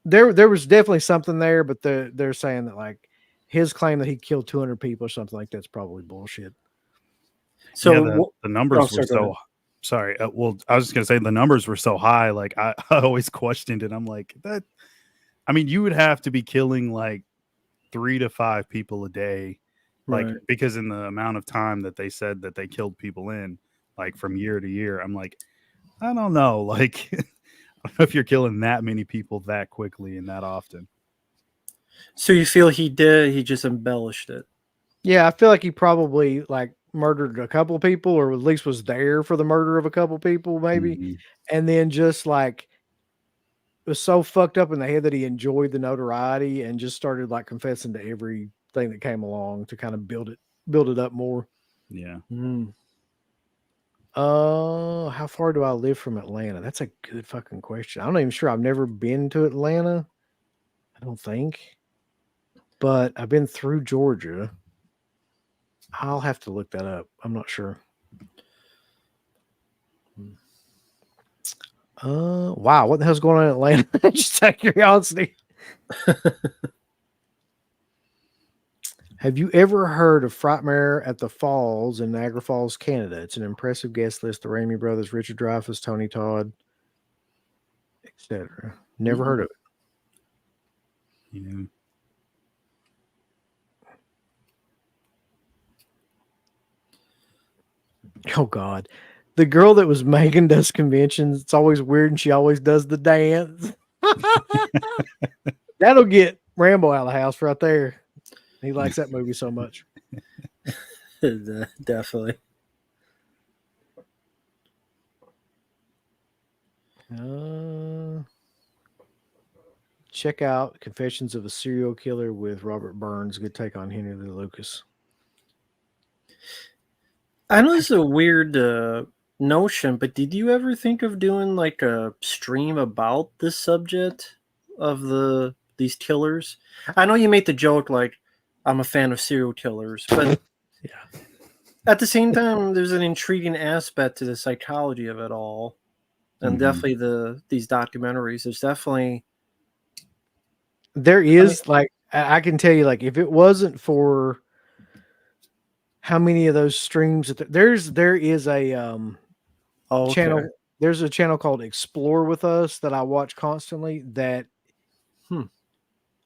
there was definitely something there, but they're saying that like his claim that he killed 200 people or something like that's probably bullshit. So yeah, the numbers were so sorry. Well, I was just gonna say the numbers were so high. Like I always questioned it. I'm like that. I mean, you would have to be killing like 3 to 5 people a day, like because in the amount of time that they said that they killed people in, like from year to year. I'm like, I don't know. Like, I don't know if you're killing that many people that quickly and that often. So you feel he just embellished it? Yeah, I feel like he probably like murdered a couple of people, or at least was there for the murder of a couple of people, maybe, and then just like was so fucked up in the head that he enjoyed the notoriety and just started like confessing to everything that came along to kind of build it up more. Yeah. How far do I live from Atlanta? That's a good fucking question. I'm not even sure. I've never been to Atlanta, I don't think, but I've been through Georgia. I'll have to look that up. I'm not sure. Wow, what the hell's going on in Atlanta? Just out of curiosity. Have you ever heard of Frightmare at the Falls in Niagara Falls, Canada? It's an impressive guest list. The Raimi brothers, Richard Dreyfuss, Tony Todd, etc. Never heard of it. Yeah. Oh God, the girl that was Megan does conventions. It's always weird, and she always does the dance. That'll get Rambo out of the house right there. He likes that movie so much. Definitely. Check out Confessions of a Serial Killer with Robert Burns. Good take on Henry Lee Lucas. I know this is a weird notion, but did you ever think of doing like a stream about this subject of these killers? I know you made the joke like I'm a fan of serial killers, but Yeah. at the same time, there's an intriguing aspect to the psychology of it all, and definitely these documentaries. There's definitely There is like I can tell you, like if it wasn't for how many of those streams that there is a channel. There's a channel called Explore With Us that I watch constantly. That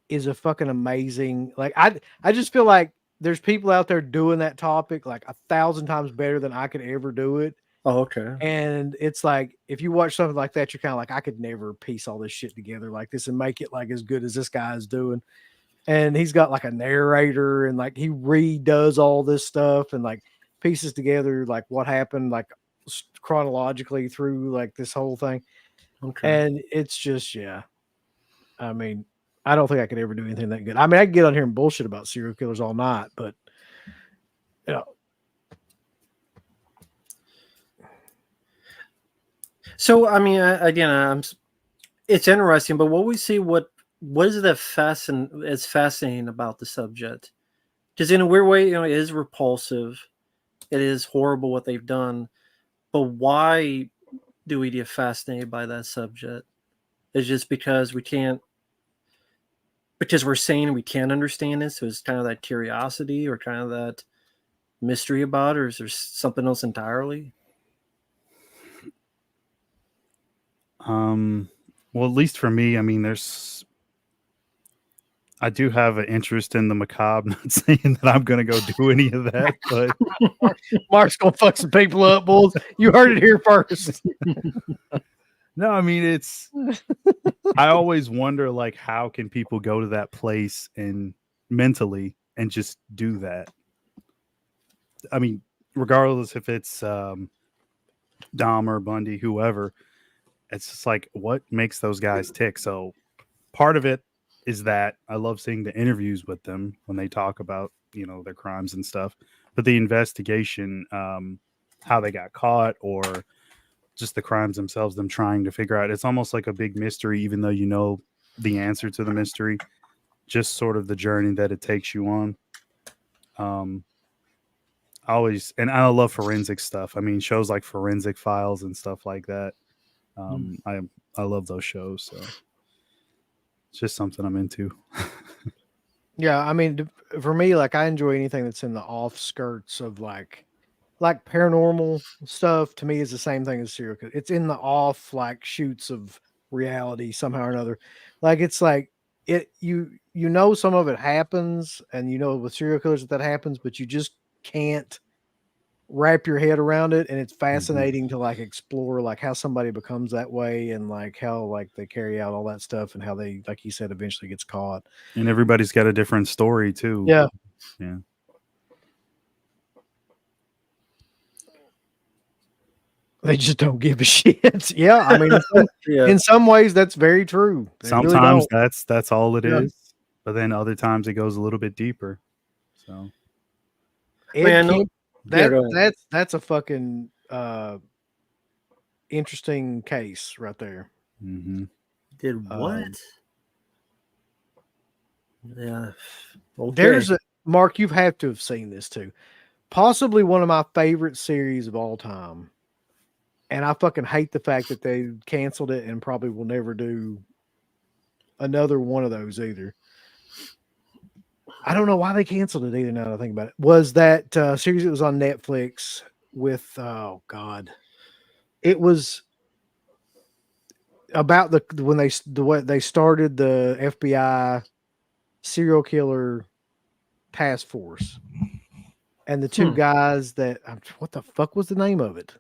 is a fucking amazing. Like I just feel like there's people out there doing that topic like 1,000 times better than I could ever do it. Oh, okay. And it's like if you watch something like that, you're kind of like, I could never piece all this shit together like this and make it like as good as this guy is doing. And he's got like a narrator and like he redoes all this stuff and like pieces together like what happened like chronologically through like this whole thing. Okay. And it's just, yeah. I mean, I don't think I could ever do anything that good. I mean, I can get on here and bullshit about serial killers all night, but you know. So, I mean, again, it's interesting, but what we see, what is it that fascinating about the subject? Because in a weird way, it is repulsive. It is horrible what they've done, but why do we get fascinated by that subject? It's just because we're saying we can't understand it, so it's kind of that curiosity or kind of that mystery about it, or is there something else entirely? Well, at least for me, I mean, I do have an interest in the macabre. Not saying that I'm going to go do any of that, but Mark's going to fuck some people up, bulls. You heard it here first. No, I mean, I always wonder, like, how can people go to that place and mentally and just do that? I mean, regardless if it's Dahmer, Bundy, whoever, it's just like, what makes those guys tick? So part of it is that I love seeing the interviews with them when they talk about, their crimes and stuff, but the investigation, how they got caught or just the crimes themselves, them trying to figure out, it's almost like a big mystery, even though you know the answer to the mystery, just sort of the journey that it takes you on. And I love forensic stuff. I mean, shows like Forensic Files and stuff like that. I love those shows. So it's just something I'm into. Yeah. I mean, for me, like I enjoy anything that's in the off skirts of like paranormal stuff. To me is the same thing as serial killer. It's in the off like shoots of reality somehow or another. Like it's like you know some of it happens and with serial killers that happens, but you just can't wrap your head around it. And it's fascinating to like explore like how somebody becomes that way and like how like they carry out all that stuff and how they, like you said, eventually gets caught. And everybody's got a different story too. Yeah. They just don't give a shit. Yeah, I mean, in some ways, that's very true. They Sometimes really that's all it is, but then other times it goes a little bit deeper. So, that's a fucking interesting case right there. Did what? Yeah. Okay. There's Mark. You have to have seen this too. Possibly one of my favorite series of all time. And I fucking hate the fact that they canceled it and probably will never do another one of those either. I don't know why they canceled it either now that I think about it. Was that series that was on Netflix with, oh God. It was about when they started the FBI serial killer task force. And the two guys that, what the fuck was the name of it?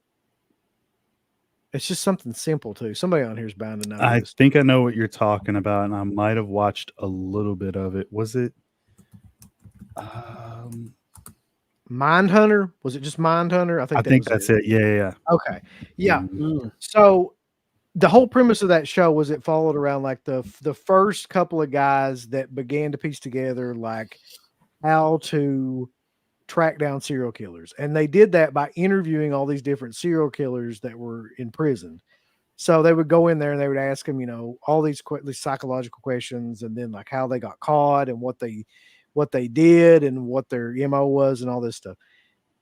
It's just something simple too. Somebody on here is bound to know I this. think I know what you're talking about, and I might have watched a little bit of it. Was it? Mindhunter? Was it just Mindhunter? I I think that think was that's it. it. Yeah. Okay. Yeah. Mm. So the whole premise of that show was it followed around like the first couple of guys that began to piece together like how to track down serial killers. And they did that by interviewing all these different serial killers that were in prison. So they would go in there and they would ask them, you know, all these psychological questions, and then like how they got caught and what they did and what their MO was and all this stuff.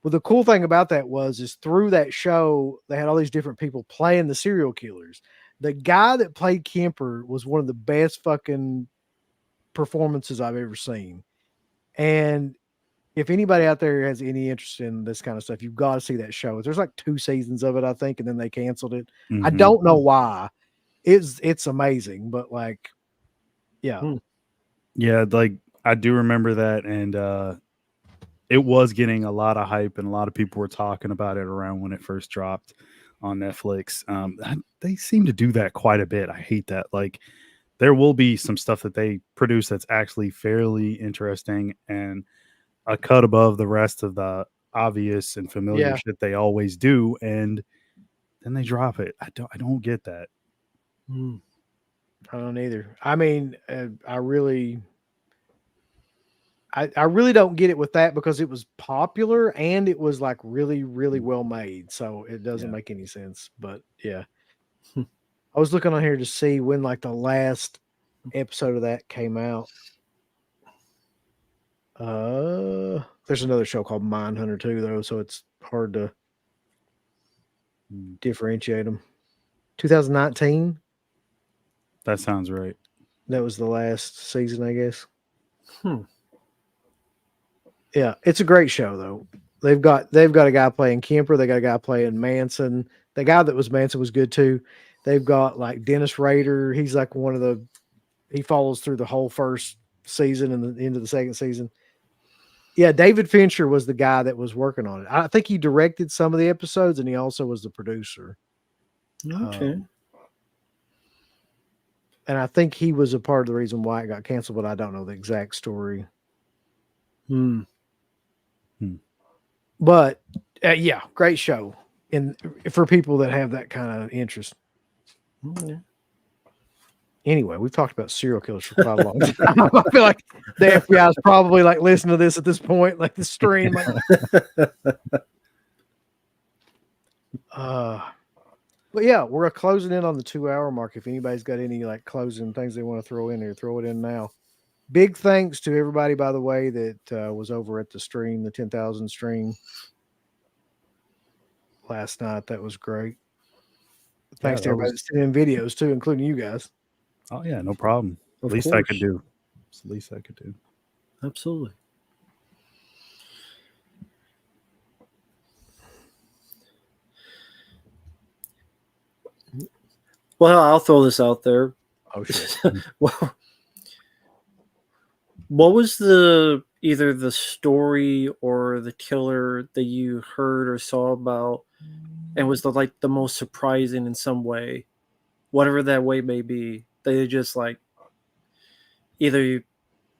Well, the cool thing about that is through that show, they had all these different people playing the serial killers. The guy that played Kemper was one of the best fucking performances I've ever seen. And if anybody out there has any interest in this kind of stuff, you've got to see that show. There's like 2 seasons of it, I think, and then they canceled it. I don't know why. It's amazing, but like, yeah. Yeah, like I do remember that, and it was getting a lot of hype, and a lot of people were talking about it around when it first dropped on Netflix. They seem to do that quite a bit. I hate that. Like, there will be some stuff that they produce that's actually fairly interesting and a cut above the rest of the obvious and familiar shit they always do, and then they drop it. I don't get that. I don't either. I mean, I really don't get it with that because it was popular and it was like really, really well made. So it doesn't make any sense. But yeah, I was looking on here to see when like the last episode of that came out. There's another show called Mindhunter too, though, so it's hard to differentiate them. 2019. That sounds right. That was the last season, I guess. Yeah, it's a great show though. They've got a guy playing Kemper. They got a guy playing Manson. The guy that was Manson was good too. They've got like Dennis Rader. He's like he follows through the whole first season and the end of the second season. Yeah, David Fincher was the guy that was working on it. I think he directed some of the episodes and he also was the producer. Okay. And I think he was a part of the reason why it got canceled, but I don't know the exact story. But yeah, great show, and for people that have that kind of interest. Anyway, we've talked about serial killers for quite a long time. I feel like the FBI is probably like listening to this at this point, like the stream. But yeah, we're closing in on the 2-hour mark. If anybody's got any like closing things they want to throw in here, throw it in now. Big thanks to everybody, by the way, that was over at the stream, the 10,000 stream last night. That was great. Thanks to everybody that's sending in videos too, including you guys. Oh yeah, no problem. At least I could do. It's the least I could do. Absolutely. Well, I'll throw this out there. Oh shit. Well, what was either the story or the killer that you heard or saw about and was the most surprising in some way, whatever that way may be, they just like either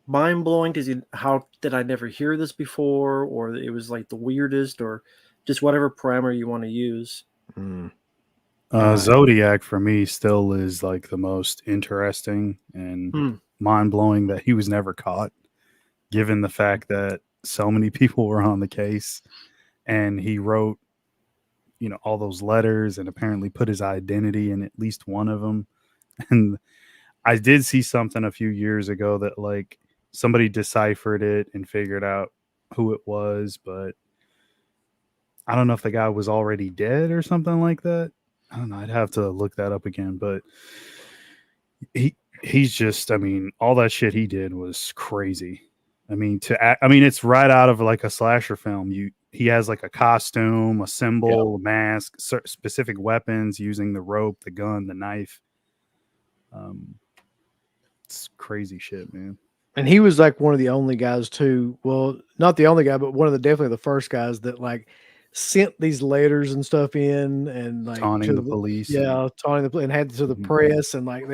mind blowing because how did I never hear this before, or it was like the weirdest, or just whatever parameter you want to use. Zodiac for me still is like the most interesting and mind blowing that he was never caught, given the fact that so many people were on the case and he wrote, all those letters and apparently put his identity in at least one of them. And I did see something a few years ago that like somebody deciphered it and figured out who it was, but I don't know if the guy was already dead or something like that. I don't know. I'd have to look that up again, but he's just, all that shit he did was crazy. It's right out of like a slasher film. He has like a costume, a symbol, a mask, specific weapons using the rope, the gun, the knife. It's crazy shit, man. And he was like one of the only guys too. Well, not the only guy, but definitely the first guys that like sent these letters and stuff in, and like Taunting to the police. taunting the and had to the Mhm. press, and like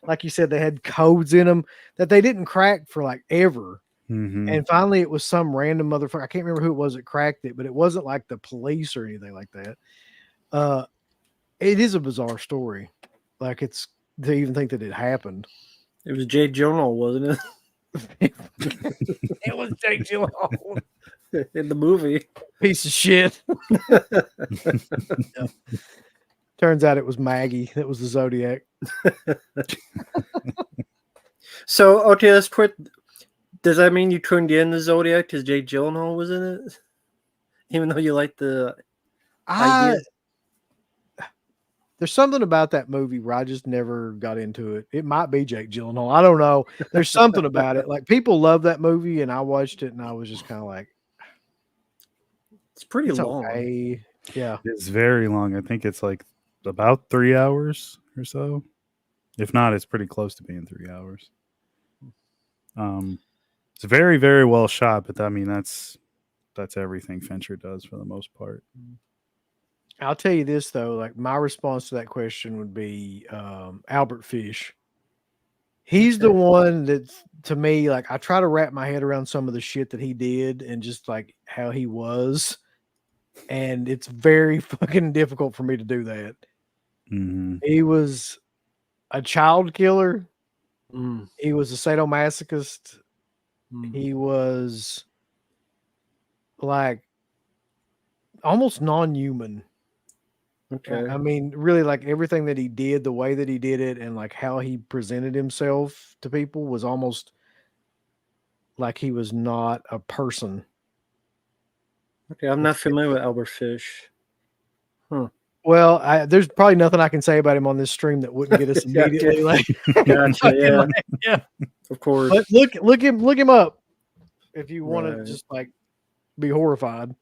like you said, they had codes in them that they didn't crack for like ever. Mhm. And finally, it was some random motherfucker. I can't remember who it was that cracked it, but it wasn't like the police or anything like that. It is a bizarre story. Like, it's to even think that it happened. It was Jay Gyllenhaal, wasn't It was Jake Gyllenhaal. it? In the movie. Piece of shit. Turns out it was Maggie that was the Zodiac. So, okay, let's put. Does that mean you tuned in the Zodiac because Jay Gyllenhaal was in it? Even though you like the idea? There's something about that movie where I just never got into it. It might be Jake Gyllenhaal. I don't know. There's something about it. Like, people love that movie, and I watched it, and I was just kind of like, It's pretty it's long. okay. Yeah. It's very long. I think it's like about 3 hours or so. If not, it's pretty close to being 3 hours. It's very, very well shot, but I mean that's everything Fincher does for the most part. I'll tell you this though, like, my response to that question would be Albert Fish. He's the one that, to me, like, I try to wrap my head around some of the shit that he did and just like how he was, and it's very fucking difficult for me to do that. Mhm. He was a child killer. Mm. He was a sadomasochist. Mm. He was like almost non-human. Okay. I mean, really, like, everything that he did, the way that he did it, and like how he presented himself to people was almost like he was not a person. Okay, I'm not familiar with Albert Fish. Well, there's probably nothing I can say about him on this stream that wouldn't get us Yeah, okay. immediately. Like, Gotcha. Yeah, yeah. of course. But look him up if you want to Right. just like be horrified.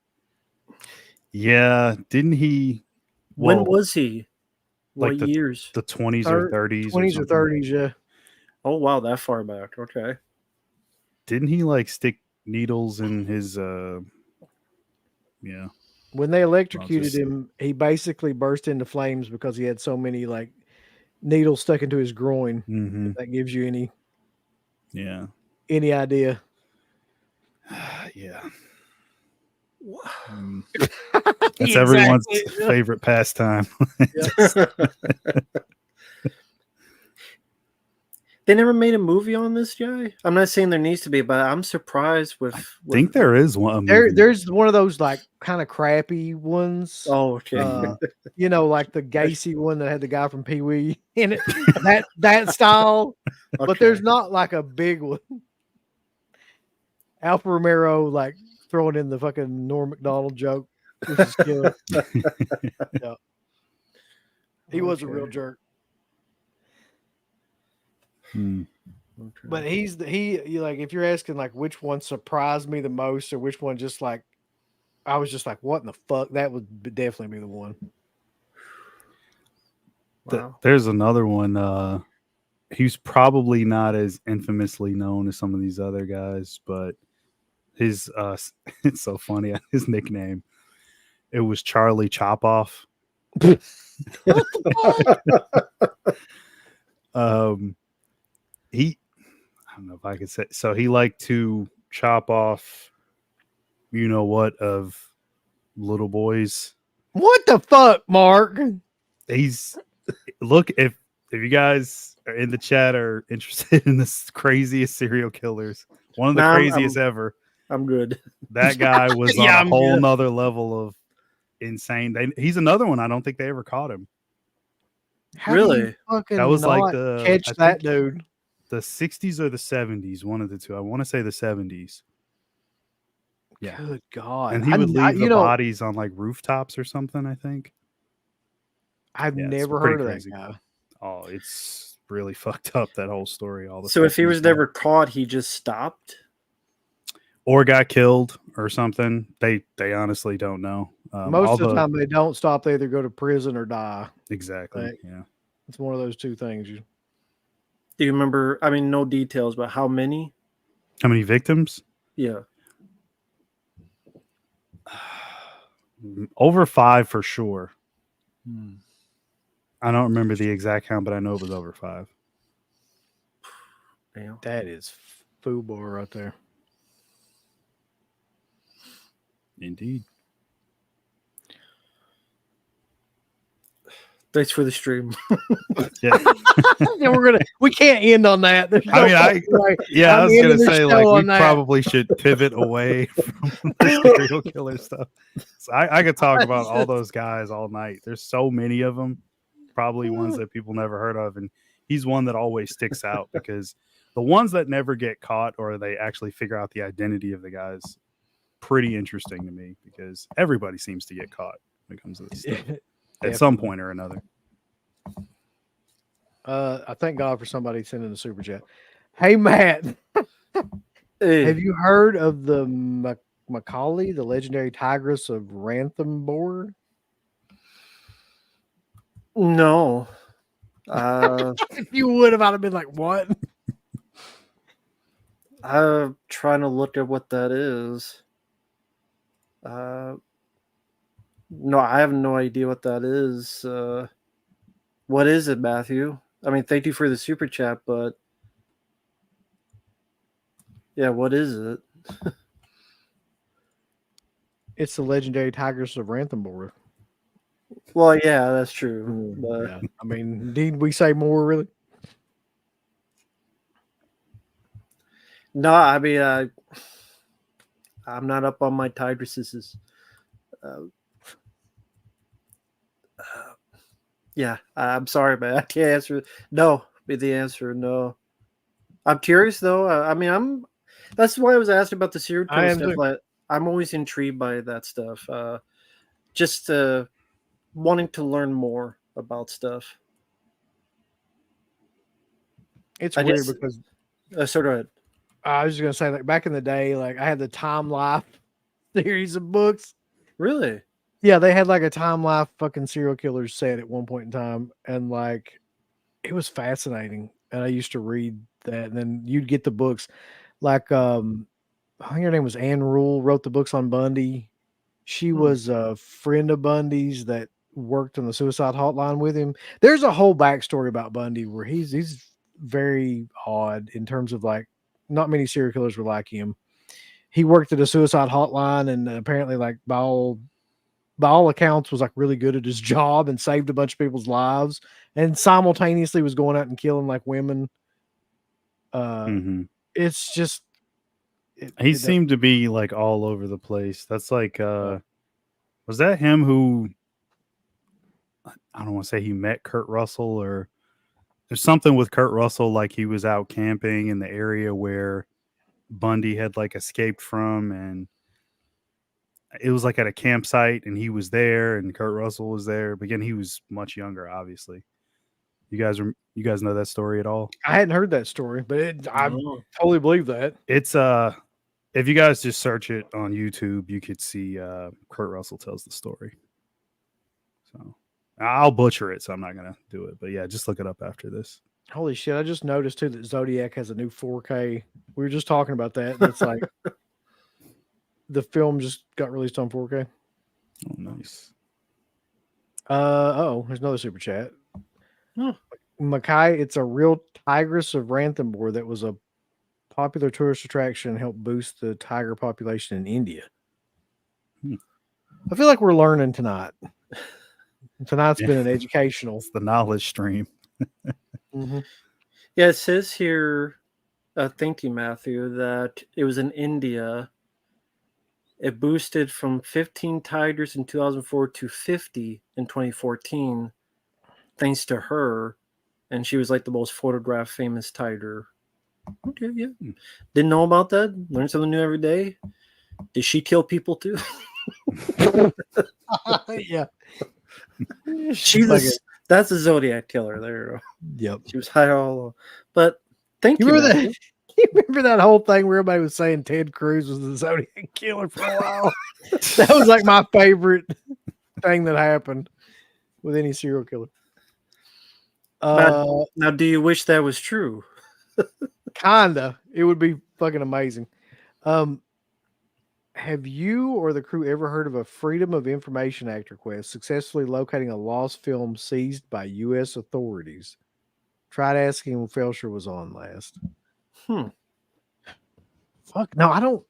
Yeah, didn't he? When Well, was he? What like years? the 20s or 30s? 20s or 30s, yeah. Oh wow, that far back. Okay. Didn't he like stick needles in his? Yeah. When they electrocuted just- him, he basically burst into flames because he had so many like needles stuck into his groin. Mhm. If that gives you Yeah. any idea. Yeah. Wow. That's everyone's Exactly, yeah. favorite pastime. They never made a movie on this guy. I'm not saying there needs to be, but I'm surprised with. I think there is one. There's one of those like kind of crappy ones. Oh, okay. You know, like the Gacy one that had the guy from Pee Wee in it. that style. But Okay. there's not like a big one. Alfa Romero like throwing in the fucking Norm Macdonald joke, which is killer. Yeah. He was a real Okay. jerk. Hmm. Okay. But you like, if you're asking like which one surprised me the most or which one just like I was just like, what in the fuck? That would definitely be the one. Wow. There's another one. He's probably not as infamously known as some of these other guys, but his it's so funny. His nickname, it was Charlie Chop Off. I don't know if I could say, so he liked to chop off, you know what, of little boys. What the fuck, Marq? He's look, if you guys are in the chat are interested in the craziest serial killers, one of the Nah, craziest ever, I'm good. that guy was Yeah, on I'm a whole good. nother level of insane. He's another one. I don't think they ever caught him. How do you Really? fucking That was like not the catch I that think dude? the 60s or the 70s, one of the two. I want to say the 70s. Yeah. Good God. And he would leave you the know, bodies on like rooftops or something, I think. I've Yeah, it's never pretty heard of crazy. that guy. Oh, it's really fucked up, that whole story. All the So stuff if he he's was done. never caught, he just stopped. Or got killed or something. They honestly don't know. Most of the time they don't stop. They either go to prison or die. Exactly. Like, Yeah. it's one of those two things. Do you remember? I mean, no details, but how many? How many victims? Yeah. Over 5 for sure. Hmm. I don't remember the exact count, but I know it was over 5. Damn. That is FUBAR right there. Indeed. Thanks for the stream. Yeah. Yeah, we can't end on that. There's I mean, I was gonna say, like, we probably should pivot away from the serial killer stuff. So I could talk about all those guys all night. There's so many of them, probably ones that people never heard of, and he's one that always sticks out because the ones that never get caught or they actually figure out the identity of the guys, pretty interesting to me because everybody seems to get caught when it comes to this stuff at some point or another. I thank God for somebody sending a super chat. Hey, Matt, have you heard of the Macaulay, the legendary tigress of Ranthambore? No. If you would have, I'd have been like, what? I'm trying to look at what that is. No, I have no idea what that is. What is it, Matthew? I mean, thank you for the super chat, but yeah, what is it? It's the legendary tigress of Ranthambore. Well, yeah, that's true. But Yeah. I mean, need we say more, really? no, I mean, I'm not up on my tigresses. Yeah, I'm sorry, man. I can't answer. No, be the answer. No, I'm curious though. I mean, That's why I was asking about the serial killer stuff. Like, I'm always intrigued by that stuff. Just wanting to learn more about stuff. It's weird because sort of. I was just gonna say, like, back in the day, like I had the Time Life series of books. Really? Yeah, they had like a Time Life fucking serial killers set at one point in time, and like it was fascinating. And I used to read that, and then you'd get the books. Like I think her name was Anne Rule, wrote the books on Bundy. She was a friend of Bundy's that worked on the suicide hotline with him. There's a whole backstory about Bundy where he's very odd in terms of, like, not many serial killers were like him. He worked at a suicide hotline and apparently, like, by all accounts was like really good at his job and saved a bunch of people's lives and simultaneously was going out and killing like women. It's just he seemed to be like all over the place. That's like was that him who, I don't want to say he met Kurt Russell, or there's something with Kurt Russell, like he was out camping in the area where Bundy had like escaped from, and it was like at a campsite and he was there and Kurt Russell was there. But again, he was much younger, obviously. You guys know that story at all? I hadn't heard that story, but I totally believe that. It's if you guys just search it on YouTube, you could see Kurt Russell tells the story. So I'll butcher it, so I'm not gonna do it. But yeah, just look it up after this. Holy shit! I just noticed too that Zodiac has a new 4K. We were just talking about that. It's like the film just got released on 4K. Oh, nice. There's another super chat. Mackay, it's a real tigress of Ranthambore that was a popular tourist attraction and helped boost the tiger population in India. I feel like we're learning tonight. Tonight's been an educational. It's the knowledge stream. Yeah, it says here, thank you, Matthew, that it was in India. It boosted from 15 tigers in 2004 to 50 in 2014, thanks to her. And she was like the most photographed famous tiger. Okay, yeah. Didn't know about that. Learn something new every day. Did she kill people too? Yeah. That's a Zodiac killer there. Yep. She was high all over. But thank you. Remember that? You remember that whole thing where everybody was saying Ted Cruz was the Zodiac killer for a while? That was like my favorite thing that happened with any serial killer. Now, do you wish that was true? Kinda. It would be fucking amazing. Have you or the crew ever heard of a Freedom of Information Act request successfully locating a lost film seized by U.S. authorities? Tried asking when Felcher was on last. Fuck no, I don't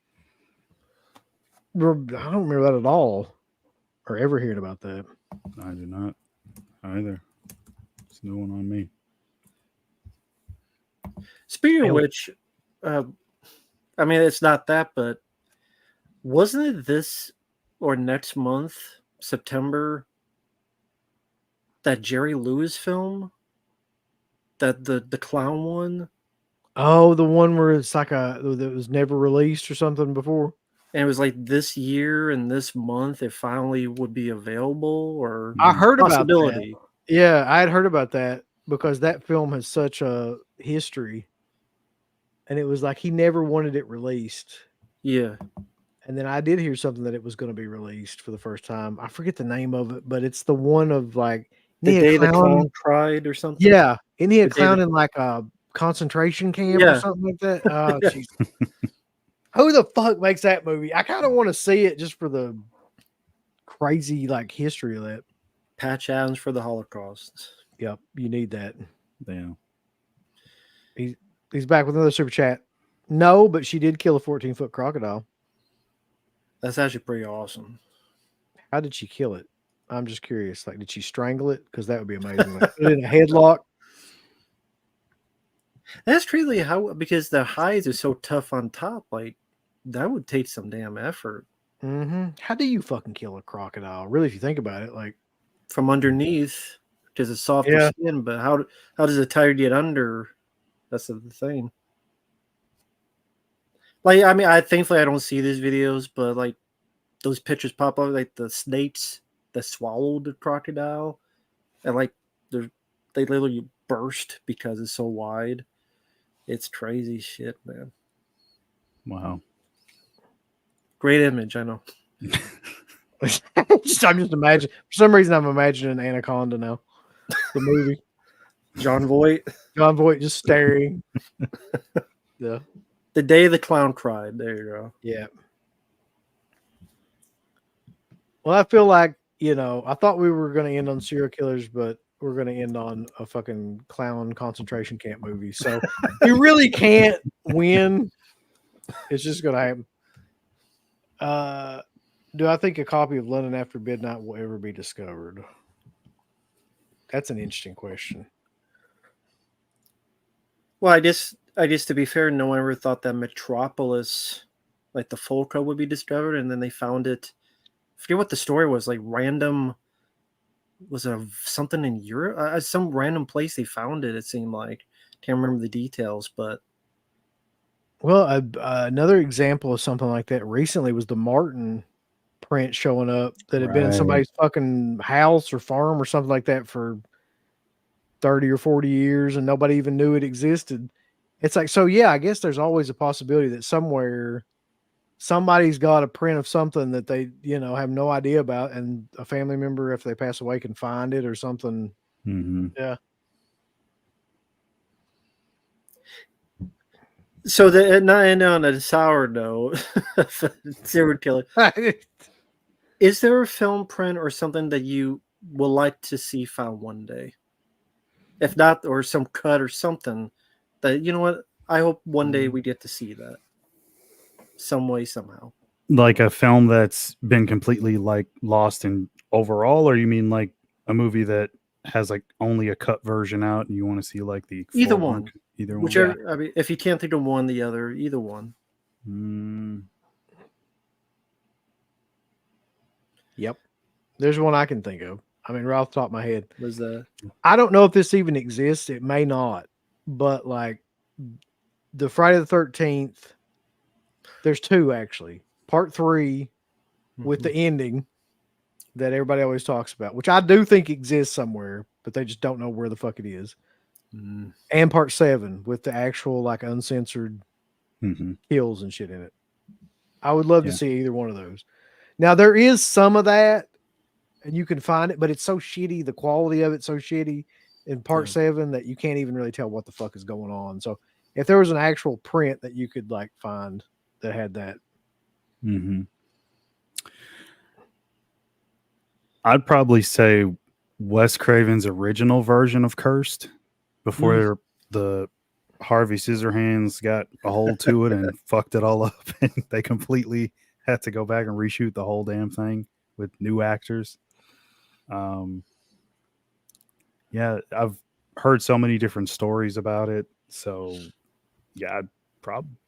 remember that at all, or ever hearing about that. I do not either. It's no one on me. Speaking of which, I mean, it's not that, but wasn't it this or next month, September, that Jerry Lewis film? That the clown one? Oh, the one where it's like that was never released or something before? And it was like this year and this month it finally would be available, or I heard about possibility. that. Yeah, I had heard about that because that film has such a history. And it was like he never wanted it released. Yeah. And then I did hear something that it was going to be released for the first time. I forget the name of it, but it's the one of like The Day the Clown Cried or something. Yeah. Isn't he a clown in like a concentration camp or something like that? Oh, jeez. Who the fuck makes that movie? I kind of want to see it just for the crazy like history of that. Patch Adams for the Holocaust. Yep, you need that. Yeah. He's back with another super chat. No, but she did kill a 14-foot crocodile. That's actually pretty awesome. How did she kill it? I'm just curious. Like, did she strangle it? Because that would be amazing. Like, put it in a headlock. That's really how, because the hides are so tough on top. Like, that would take some damn effort. Mm-hmm. How do you fucking kill a crocodile? Really, if you think about it, like from underneath, because it's softer skin. But how does the tiger get under? That's the thing. Like, I mean, thankfully I don't see these videos, but like those pictures pop up, like the snakes that swallowed the crocodile, and like they literally burst because it's so wide. It's crazy shit, man. Wow. Great image, I know. I'm just imagining. For some reason, I'm imagining Anaconda now. The movie. John Voight just staring. Yeah. The Day the Clown Cried. There you go. Yeah. Well, I feel like, I thought we were going to end on serial killers, but we're going to end on a fucking clown concentration camp movie. So you really can't win. It's just going to happen. Do I think a copy of London After Midnight will ever be discovered? That's an interesting question. Well, I guess to be fair, no one ever thought that Metropolis, like the Folka, would be discovered, and then they found it. I forget what the story was. Like random, was it something in Europe? Some random place they found it. It seemed like, can't remember the details, but. Well, another example of something like that recently was the Martin print showing up that had been in somebody's fucking house or farm or something like that for 30 or 40 years and nobody even knew it existed. It's like, so yeah, I guess there's always a possibility that somewhere somebody's got a print of something that they, have no idea about, and a family member, if they pass away, can find it or something. Mm-hmm. Yeah. So not on a sour note, serial killer. Is there a film print or something that you would like to see found one day? If not, or some cut or something that, you know what, I hope one day we get to see that some way, somehow. Like a film that's been completely like lost in overall, or you mean like a movie that has like only a cut version out and you want to see like the either one, whichever. Yeah. I mean, if you can't think of one, the other, either one. Yep. There's one I can think of. I mean, right off the top of my head. Was that? I don't know if this even exists. It may not, but like the Friday the 13th, there's two actually. Part 3 with the ending that everybody always talks about, which I do think exists somewhere, but they just don't know where the fuck it is. And Part 7 with the actual like uncensored kills and shit in it. I would love to see either one of those. Now there is some of that, and you can find it, but it's so shitty. The quality of it's so shitty in Part 7 that you can't even really tell what the fuck is going on. So if there was an actual print that you could like find that had that, I'd probably say Wes Craven's original version of Cursed before the Harvey Scissorhands got a hold to it and fucked it all up, and they completely had to go back and reshoot the whole damn thing with new actors. Yeah, I've heard so many different stories about it. So yeah,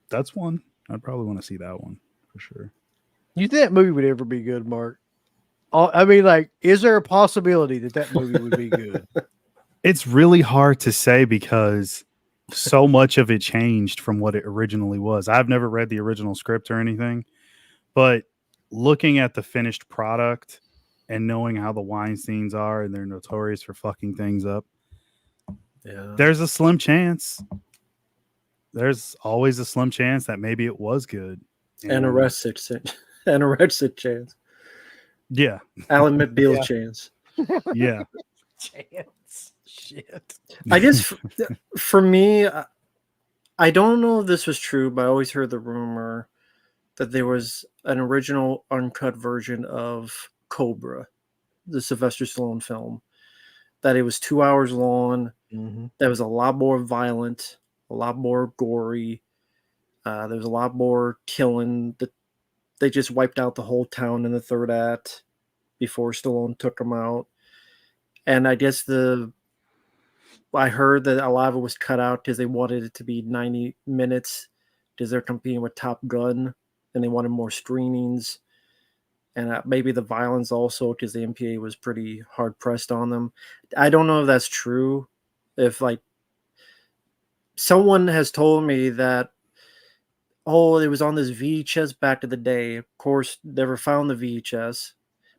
that's one. I'd probably want to see that one for sure. You think that movie would ever be good, Mark? I mean, like, is there a possibility that movie would be good? It's really hard to say because so much of it changed from what it originally was. I've never read the original script or anything, but looking at the finished product and knowing how the Weinsteins are and they're notorious for fucking things up, there's a slim chance. There's always a slim chance that maybe it was good. Anorexic chance. Yeah. Alan McBeal's chance. Yeah. Chance. Shit. I guess for me, I don't know if this was true, but I always heard the rumor that there was an original uncut version of Cobra, the Sylvester Stallone film, that it was 2 hours long. That was a lot more violent, a lot more gory. There was a lot more killing. They just wiped out the whole town in the third act before Stallone took them out. And I guess I heard that a lot of it was cut out because they wanted it to be 90 minutes because they're competing with Top Gun and they wanted more screenings. And maybe the violence also because the MPA was pretty hard pressed on them. I don't know if that's true. If like someone has told me that, oh, it was on this VHS back in the day. Of course, never found the VHS.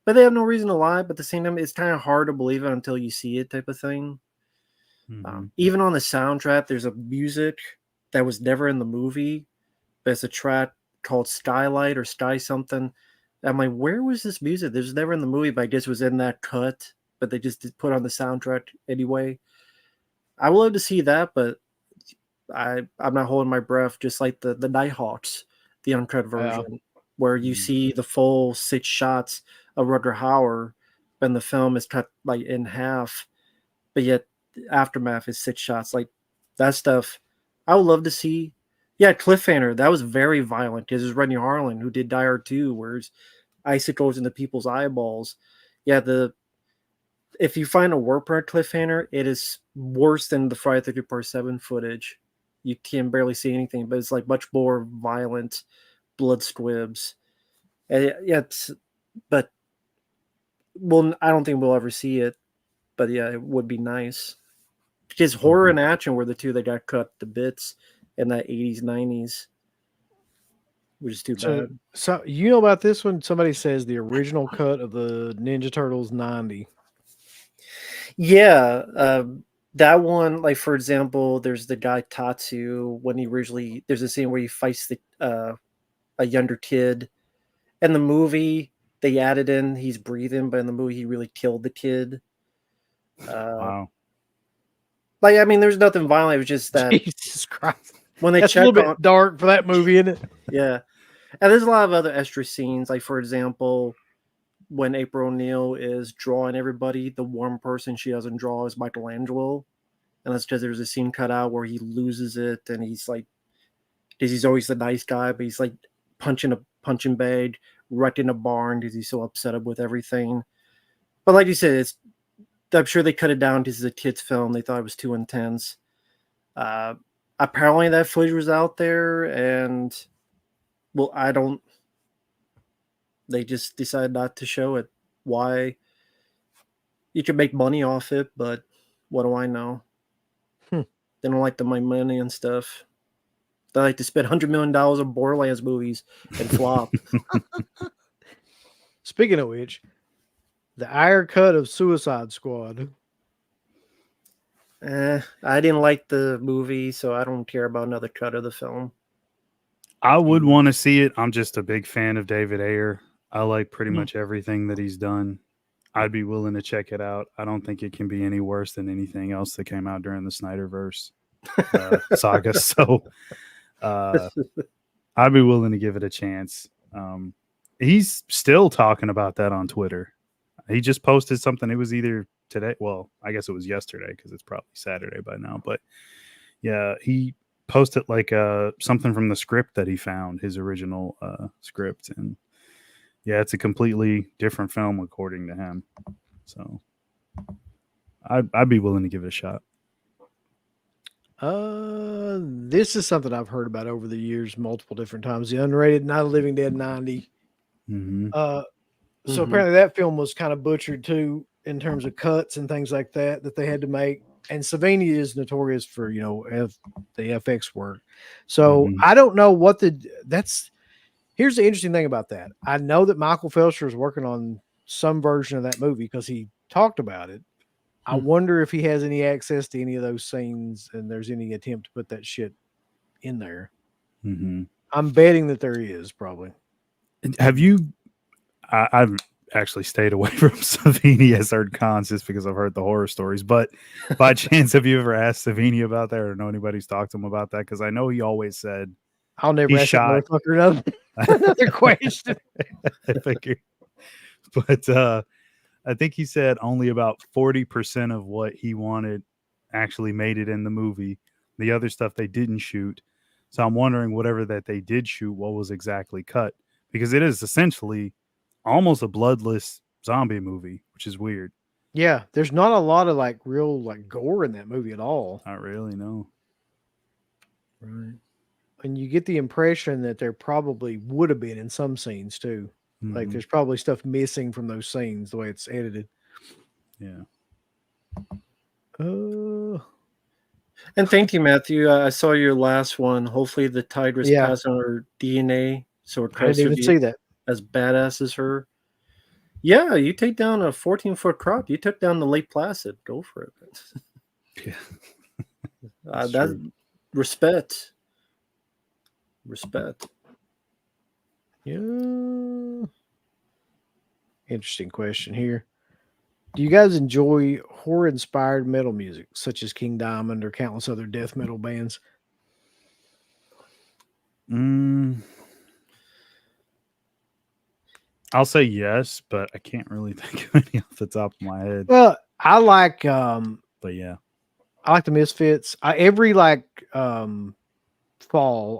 But they have no reason to lie. But at the same time, it's kind of hard to believe it until you see it type of thing. Even on the soundtrack, there's a music that was never in the movie. But it's a track called Skylight or Sky something. I'm like, where was this music? There's never in the movie, but I guess it was in that cut. But they just put on the soundtrack anyway. I would love to see that, but I'm not holding my breath, just like the Nighthawks, the uncut version, where you see the full 6 shots of Rutger Hauer, and the film is cut like in half, but yet the aftermath is 6 shots. Like that stuff, I would love to see. Yeah, Cliffhanger, that was very violent because it's Rennie Harlan who did Die Hard 2, where his icicles into people's eyeballs. Yeah, if you find a work print Cliffhanger, it is worse than the Friday 13th Part 7 footage. You can barely see anything, but it's like much more violent, blood squibs. But I don't think we'll ever see it. But yeah, it would be nice. Because horror and action were the two that got cut to bits in that 80s, 90s. Which is too bad. So you know about this one? Somebody says the original cut of the Ninja Turtles 90. Yeah, that one, like for example, there's the guy Tatsu when there's a scene where he fights a younger kid. In the movie, they added in he's breathing, but in the movie he really killed the kid. Wow. Like I mean, there's nothing violent. It was just that Jesus Christ. When they That's a little bit dark for that movie, isn't it? Yeah, and there's a lot of other extra scenes. Like for example, when April O'Neil is drawing everybody, the one person she doesn't draw is Michelangelo. And that's because there's a scene cut out where he loses it and he's like, because he's always the nice guy, but he's like punching a punching bag, wrecking a barn because he's so upset with everything. But like you said, I'm sure they cut it down because it's a kid's film. They thought it was too intense. Apparently that footage was out there and they just decided not to show it. Why? You could make money off it, but what do I know? They don't like to make money and stuff. They like to spend $100 million on Borderlands movies and flop. Speaking of which, the Iron cut of Suicide Squad. I didn't like the movie, so I don't care about another cut of the film. I would want to see it. I'm just a big fan of David Ayer. I like pretty much everything that he's done. I'd be willing to check it out. I don't think it can be any worse than anything else that came out during the Snyderverse saga. So I'd be willing to give it a chance. He's still talking about that on Twitter. He just posted something. It was either today. Well, I guess it was yesterday because it's probably Saturday by now. But yeah, he posted like something from the script that he found, his original script, and yeah, it's a completely different film according to him. So I'd be willing to give it a shot. This is something I've heard about over the years, multiple different times. The unrated Night of the Living Dead 90. Mm-hmm. So apparently that film was kind of butchered too in terms of cuts and things like that they had to make. And Savini is notorious for, you know, the FX work. So I don't know what here's the interesting thing about that. I know that Michael Felcher is working on some version of that movie because he talked about it. I wonder if he has any access to any of those scenes and there's any attempt to put that shit in there. Mm-hmm. I'm betting that there is probably. Have you? I've actually stayed away from Savini as heard cons just because I've heard the horror stories. But by chance, have you ever asked Savini about that or know anybody who's talked to him about that? Because I know he always said I'll never ask that motherfucker another question. I figured. But I think he said only about 40% of what he wanted actually made it in the movie. The other stuff they didn't shoot. So I'm wondering whatever that they did shoot, what was exactly cut? Because it is essentially almost a bloodless zombie movie, which is weird. Yeah, there's not a lot of like real like gore in that movie at all. Not really, no. Right. And you get the impression that there probably would have been in some scenes too. Mm-hmm. Like there's probably stuff missing from those scenes the way it's edited. Yeah. And thank you, Matthew. I saw your last one. Hopefully the Tigress passed on her DNA. So I didn't even see that. As badass as her. Yeah, you take down a 14-foot crop. You took down the Lake Placid. Go for it. Yeah. That's respect. Respect. Yeah. Interesting question here. Do you guys enjoy horror-inspired metal music, such as King Diamond or countless other death metal bands? I'll say yes, but I can't really think of any off the top of my head. Well, I like but yeah. I like the Misfits. Every fall,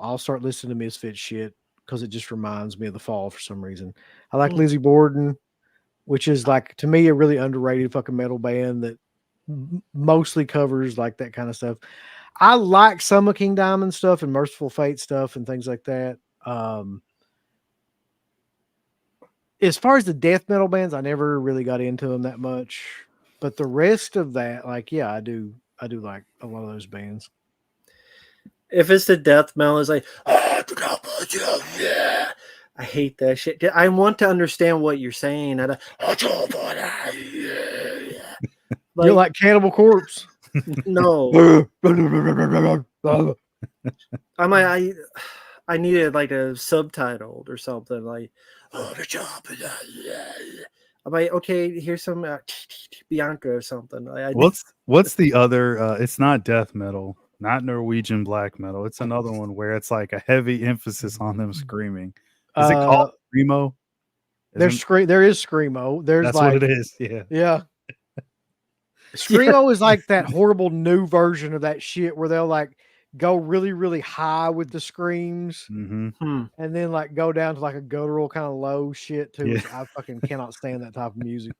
I'll start listening to Misfits shit because it just reminds me of the fall for some reason. I like Lizzie Borden, which is like to me a really underrated fucking metal band that mostly covers like that kind of stuff. I like some of King Diamond stuff and Merciful Fate stuff and things like that. As far as the death metal bands, I never really got into them that much, but the rest of that, like, yeah, I do like a lot of those bands. If it's the death metal, it's like, I hate that shit. I want to understand what you're saying. You're like Cannibal Corpse. No. I needed like a subtitled or something like, I'm like, okay, here's some Bianca or something. What's the other? It's not death metal, not Norwegian black metal. It's another one where it's like a heavy emphasis on them screaming. Is it called screamo? There is screamo. That's like, what it is. Yeah. Yeah. Screamo is like that horrible new version of that shit where they'll like go really, really high with the screams and then like go down to like a guttural kind of low shit too. Yeah. I fucking cannot stand that type of music.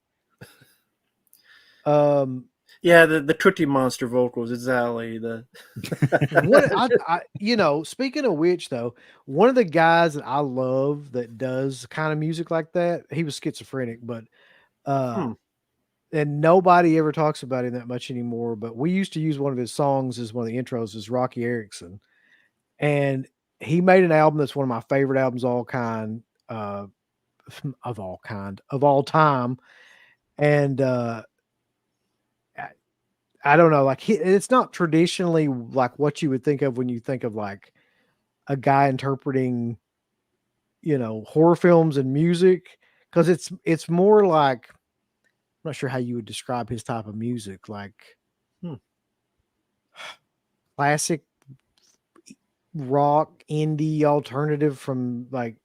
Yeah, the Cookie Monster vocals, exactly. Speaking of which though, one of the guys that I love that does kind of music like that, he was schizophrenic, but and nobody ever talks about him that much anymore. But we used to use one of his songs as one of the intros is Rocky Erickson. And he made an album that's one of my favorite albums of all time. And I don't know, like it's not traditionally like what you would think of when you think of like a guy interpreting, horror films and music. Cause it's more like, I'm not sure how you would describe his type of music, like classic rock, indie, alternative from like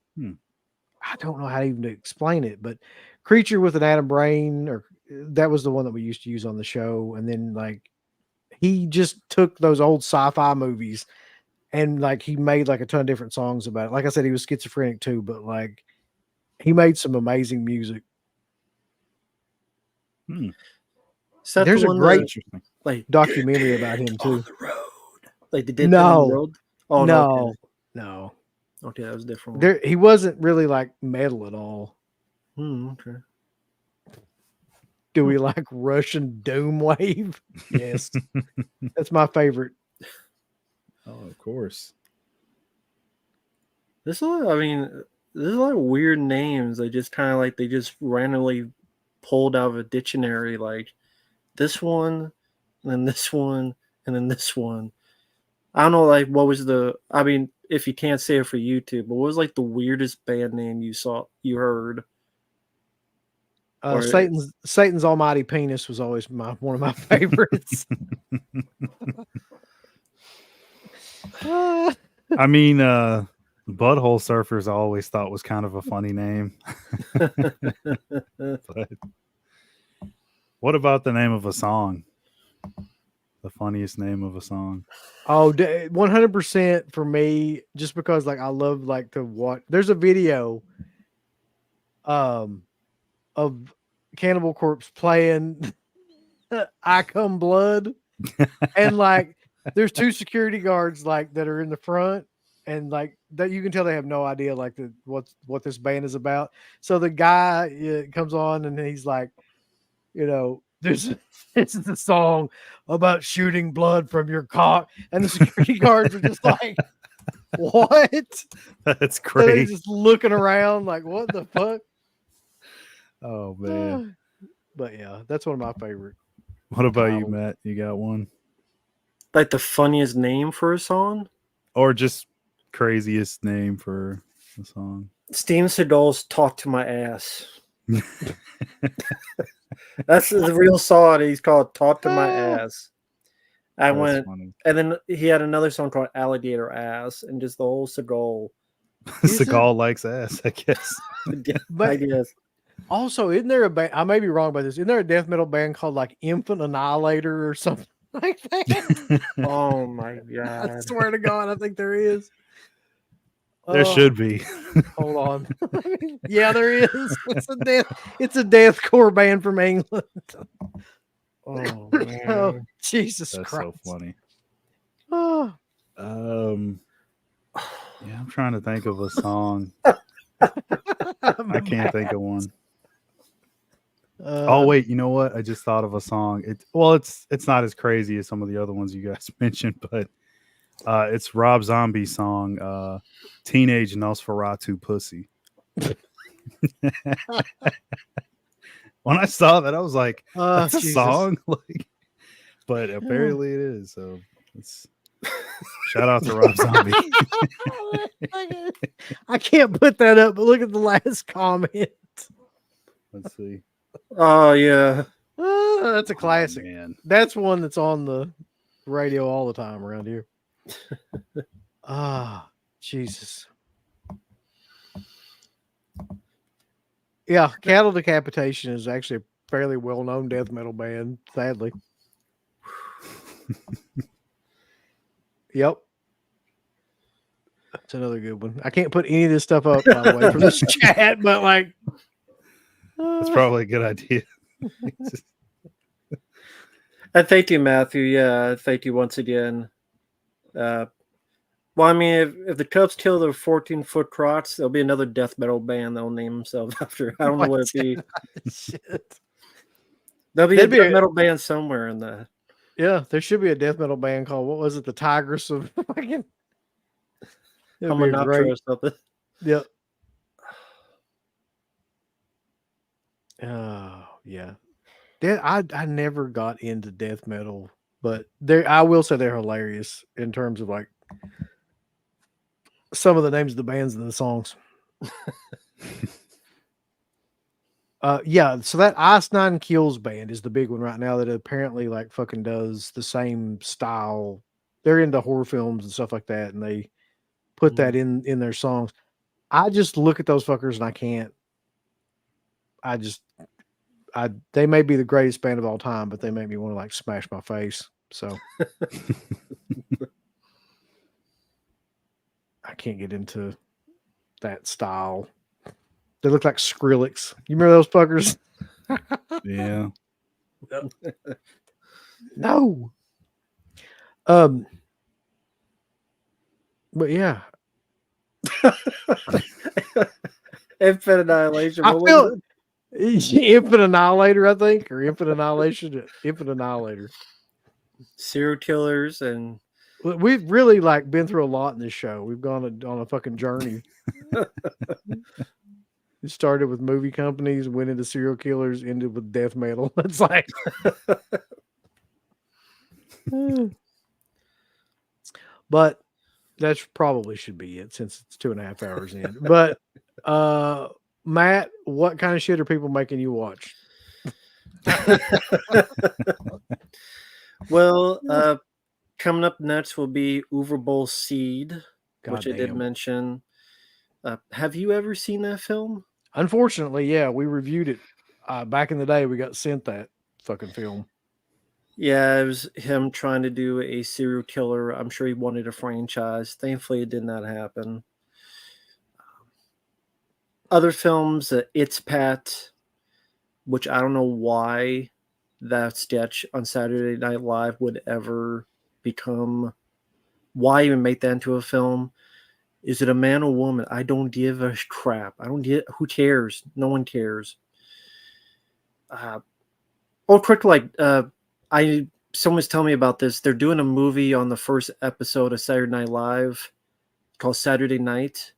I don't know how even to explain it, but Creature with an Atom Brain, or that was the one that we used to use on the show. And then like he just took those old sci-fi movies and like he made like a ton of different songs about it. Like I said, he was schizophrenic too, but like he made some amazing music. There's a great like documentary about him too. On the road, like the Deadpool on the road. Oh no. Okay, that was a different one. There, he wasn't really like metal at all. Okay. Do we like Russian Doom Wave? Yes, that's my favorite. Oh, of course. There's a lot of weird names. They just kind of like they just randomly pulled out of a dictionary, like this one, and then this one, and then this one. I don't know, like what was if you can't say it for YouTube, but what was like the weirdest band name you heard? Satan's Almighty Penis was always one of my favorites. I mean, Butthole Surfers I always thought was kind of a funny name. But what about the name of a song? The funniest name of a song? Oh, 100% for me, just because like I love like to watch. There's a video of Cannibal Corpse playing I Come Blood, and like there's two security guards like that are in the front, and like that you can tell they have no idea like what this band is about. So the guy comes on and he's like, this is the song about shooting blood from your cock, and the security guards are just like, what? That's So they're great. just looking around like, what the fuck? Oh man. But yeah, that's one of my favorite. What about you, Matt? You got one? Like the funniest name for a song? Or just craziest name for a song? Steven Seagal's Talk to My Ass. That's the real song. He's called Talk to My Ass. Funny. And then he had another song called Alligator Ass, and just the whole Seagal. Seagal likes ass, I guess. But also, isn't there a band? I may be wrong about this. Isn't there a death metal band called like Infant Annihilator or something like that? Oh my god! I swear to God, I think there is. There should be. Hold on. Yeah, there is. It's a deathcore band from England. Oh man! Oh, Jesus That's Christ! so funny. Oh. Yeah, I'm trying to think of a song. I can't think of one. Oh wait, you know what? I just thought of a song. It's not as crazy as some of the other ones you guys mentioned, but it's Rob Zombie's song, "Teenage Nosferatu Pussy." When I saw that, I was like, "That's a song!" Like, but apparently it is. So it's shout out to Rob Zombie. I can't put that up, but look at the last comment. Let's see. Oh yeah, that's a classic. Oh, man. That's one that's on the radio all the time around here. Jesus. Yeah, Cattle Decapitation is actually a fairly well-known death metal band, sadly. Yep. That's another good one. I can't put any of this stuff up, by the way, from this chat, but like... That's probably a good idea. And thank you, Matthew. Yeah, thank you once again. Well, I mean, if the Cubs kill their 14-foot crotch, there'll be another death metal band they'll name themselves after. I don't know what it'd be. Shit. There'll be a death metal band somewhere in that. Yeah, there should be a death metal band called, what was it, the Tigress of fucking... Hamanatra or something. Yep. Oh, yeah. I never got into death metal, but I will say they're hilarious in terms of like some of the names of the bands and the songs. Yeah, so that Ice Nine Kills band is the big one right now that apparently like fucking does the same style. They're into horror films and stuff like that, and they put that in their songs. I just look at those fuckers and I can't. They may be the greatest band of all time, but they make me want to like smash my face. So I can't get into that style. They look like Skrillex. You remember those fuckers? Yeah. No. But yeah, Infinite Annihilation. I What was feel it? Infinite Annihilator, I think, or Infinite Annihilation, Infinite Annihilator. Serial killers and We've really like been through a lot in this show. We've gone on a fucking journey. It started with movie companies, went into serial killers, ended with death metal. It's like, but that's probably should be it since it's 2.5 hours in. But Matt, what kind of shit are people making you watch? well, coming up next will be Uwe Seed, which I did Goddamn. mention. Have you ever seen that film? Unfortunately, yeah, we reviewed it back in the day. We got sent that fucking film. Yeah, it was him trying to do a serial killer. I'm sure he wanted a franchise. Thankfully, it did not happen. Other films, It's Pat, which I don't know why that sketch on Saturday Night Live would ever become. Why even make that into a film? Is it a man or woman? I don't give a crap. I don't get. Who cares? No one cares. Quick, someone's telling me about this. They're doing a movie on the first episode of Saturday Night Live called Saturday Night.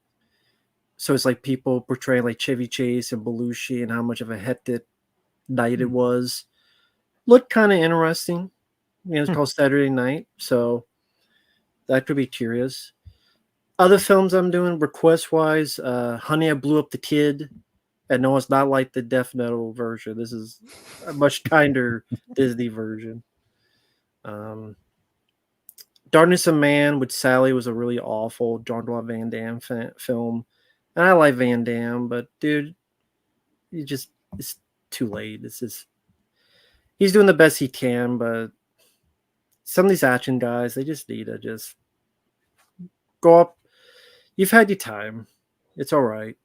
So it's like people portraying like Chevy Chase and Belushi and how much of a hectic night it was. Looked kind of interesting. It's called Saturday Night, so that could be curious. Other films I'm doing request-wise, Honey, I Blew Up the Kid. And no, it's not like the Death Metal version. This is a much kinder Disney version. Darkness of Man with Sally was a really awful Jean-Claude Van Damme film. And I like Van Damme, but dude, it's too late. He's doing the best he can, but some of these action guys, they just need to just go up. You've had your time. It's all right.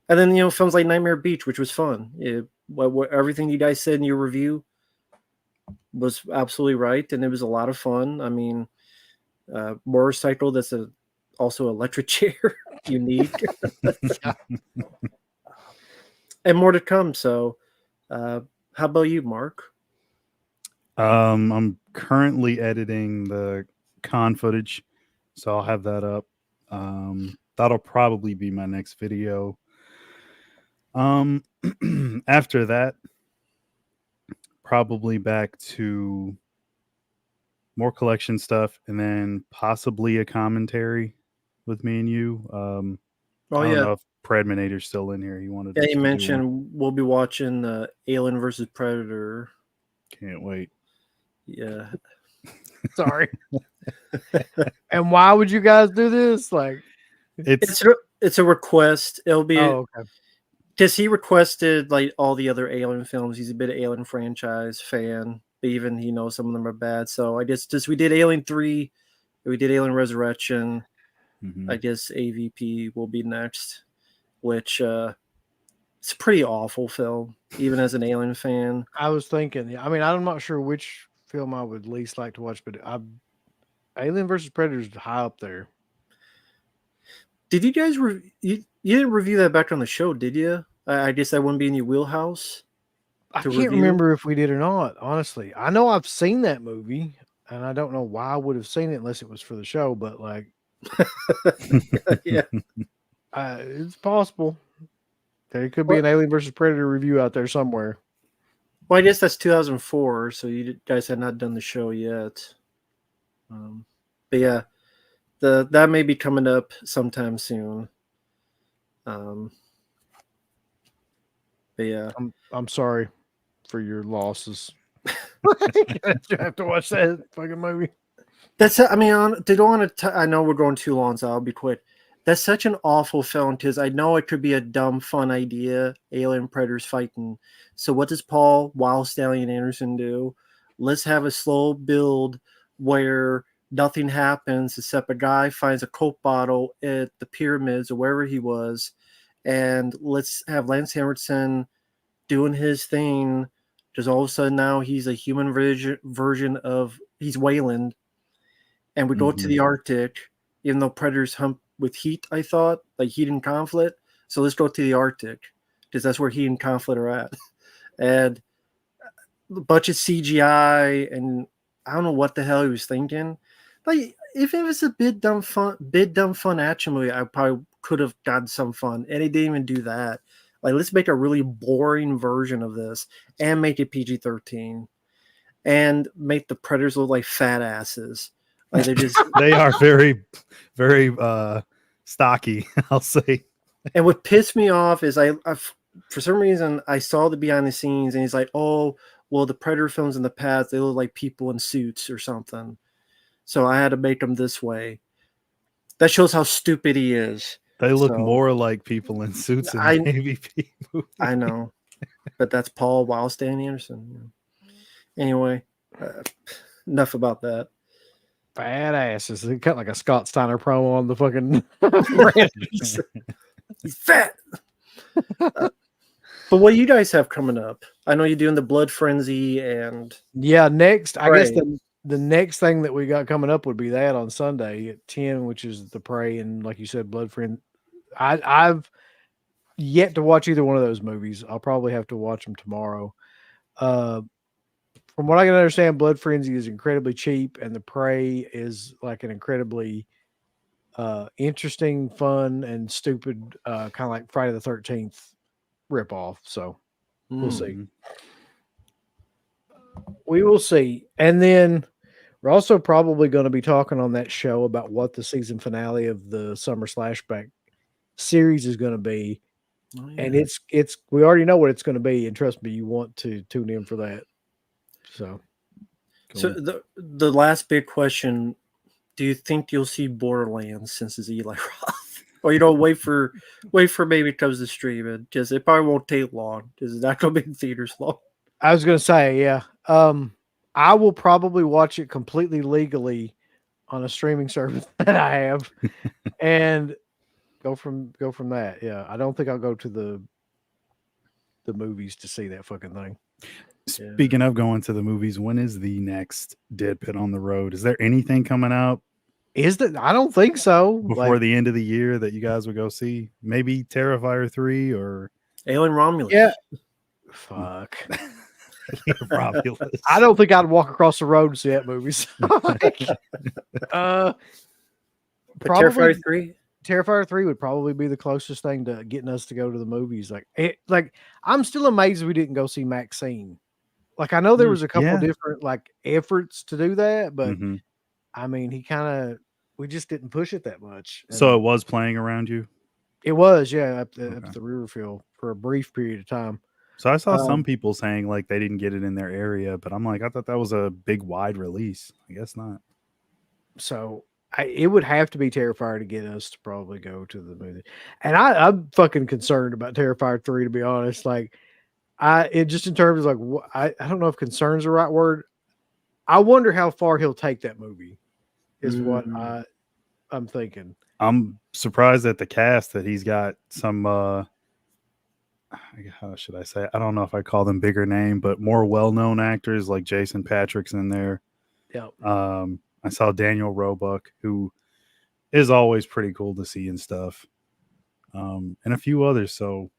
And then, films like Nightmare Beach, which was fun. Everything you guys said in your review was absolutely right, and it was a lot of fun. I mean, motorcycle that's also electric chair, unique. And more to come. So, how about you, Marq? I'm currently editing the con footage, so I'll have that up. That'll probably be my next video. After that, probably back to more collection stuff, and then possibly a commentary with me and you. I don't know if Predminator's still in here. He wanted. Yeah, you mentioned we'll be watching Alien versus Predator. Can't wait. Yeah. Sorry. And why would you guys do this? Like, it's a request. It'll be. Oh, okay. Because he requested like all the other Alien films. He's a bit of Alien franchise fan, but even he knows some of them are bad. So I guess we did Alien 3, we did Alien Resurrection. Mm-hmm. I guess AVP will be next, which it's a pretty awful film, even as an Alien fan. I was thinking, I mean, I'm not sure which film I would least like to watch, but Alien versus Predator is high up there. Did you guys you didn't review that back on the show, did you? I guess that wouldn't be in your wheelhouse. I can't remember if we did or not, honestly. I know I've seen that movie, and I don't know why I would have seen it unless it was for the show, but like, yeah, it's possible. There could be an Alien versus Predator review out there somewhere. Well, I guess that's 2004, so you guys had not done the show yet. But yeah. That may be coming up sometime soon. But yeah, I'm sorry for your losses. You have to watch that fucking movie. That's. I mean, I know we're going too long, so I'll be quick. That's such an awful film because I know it could be a dumb, fun idea. Alien predators fighting. So what does Paul Wild Stallion Anderson do? Let's have a slow build where nothing happens except a guy finds a Coke bottle at the pyramids or wherever he was, and let's have Lance Henriksen doing his thing. Just all of a sudden now he's a human version of he's Wayland, and we go to the Arctic, even though predators hunt with heat. I thought like heat and conflict. So let's go to the Arctic because that's where heat and conflict are at, and a bunch of CGI, and I don't know what the hell he was thinking. Like if it was a bit dumb fun action movie, I probably could have gotten some fun, and he didn't even do that. Like, let's make a really boring version of this and make it PG-13 and make the predators look like fat asses. Like they just they are very, very stocky, I'll say. And what pissed me off is I for some reason I saw the behind the scenes and he's like, oh, well, the Predator films in the past, they look like people in suits or something. So I had to make them this way. That shows how stupid he is. They look more like people in suits in the AVP movie. I know, but that's Paul Wild Stallion Anderson. Anyway, enough about that. Fat asses. They cut like a Scott Steiner promo on the fucking. He's fat. But what do you guys have coming up? I know you're doing the Blood Frenzy and next. Prey. I guess the next thing that we got coming up would be that on Sunday at 10, which is the Prey and like you said, Blood Frenzy. I've yet to watch either one of those movies. I'll probably have to watch them tomorrow. From what I can understand, Blood Frenzy is incredibly cheap, and the Prey is like an incredibly interesting, fun, and stupid, kind of like Friday the 13th ripoff. So we'll see. We will see. And then we're also probably going to be talking on that show about what the season finale of the Summer Slashback series is going to be. Oh, yeah. And it's we already know what it's going to be, and trust me, you want to tune in for that. So the last big question, do you think you'll see Borderlands since it's Eli Roth? Or you don't wait for maybe it comes to streaming, because it probably won't take long, because it's not going to be in theaters long. I was going to say, yeah. I will probably watch it completely legally on a streaming service that I have, and go from that. Yeah, I don't think I'll go to the movies to see that fucking thing. Speaking of going to the movies, when is the next Dead Pit on the road? Is there anything coming out? I don't think so. Before the end of the year that you guys would go see? Maybe Terrifier 3 or Alien Romulus. Yeah. Fuck. Romulus. I don't think I'd walk across the road to see that movie. Terrifier 3? Terrifier 3 would probably be the closest thing to getting us to go to the movies. Like I'm still amazed we didn't go see Maxine. Like I know there was a couple different like efforts to do that, but I mean we just didn't push it that much. So it was playing around you? It was, up the Riverfield for a brief period of time. So I saw some people saying like they didn't get it in their area, but I'm like, I thought that was a big wide release. I guess not. So it would have to be Terrifier to get us to probably go to the movie. And I'm fucking concerned about Terrifier 3, to be honest. Like it just in terms of like, I don't know if concern's the right word. I wonder how far he'll take that movie is what I'm thinking. I'm surprised at the cast that he's got some, how should I say? I don't know if I call them bigger name, but more well-known actors like Jason Patrick's in there. Yeah. I saw Daniel Roebuck, who is always pretty cool to see and stuff. And a few others. So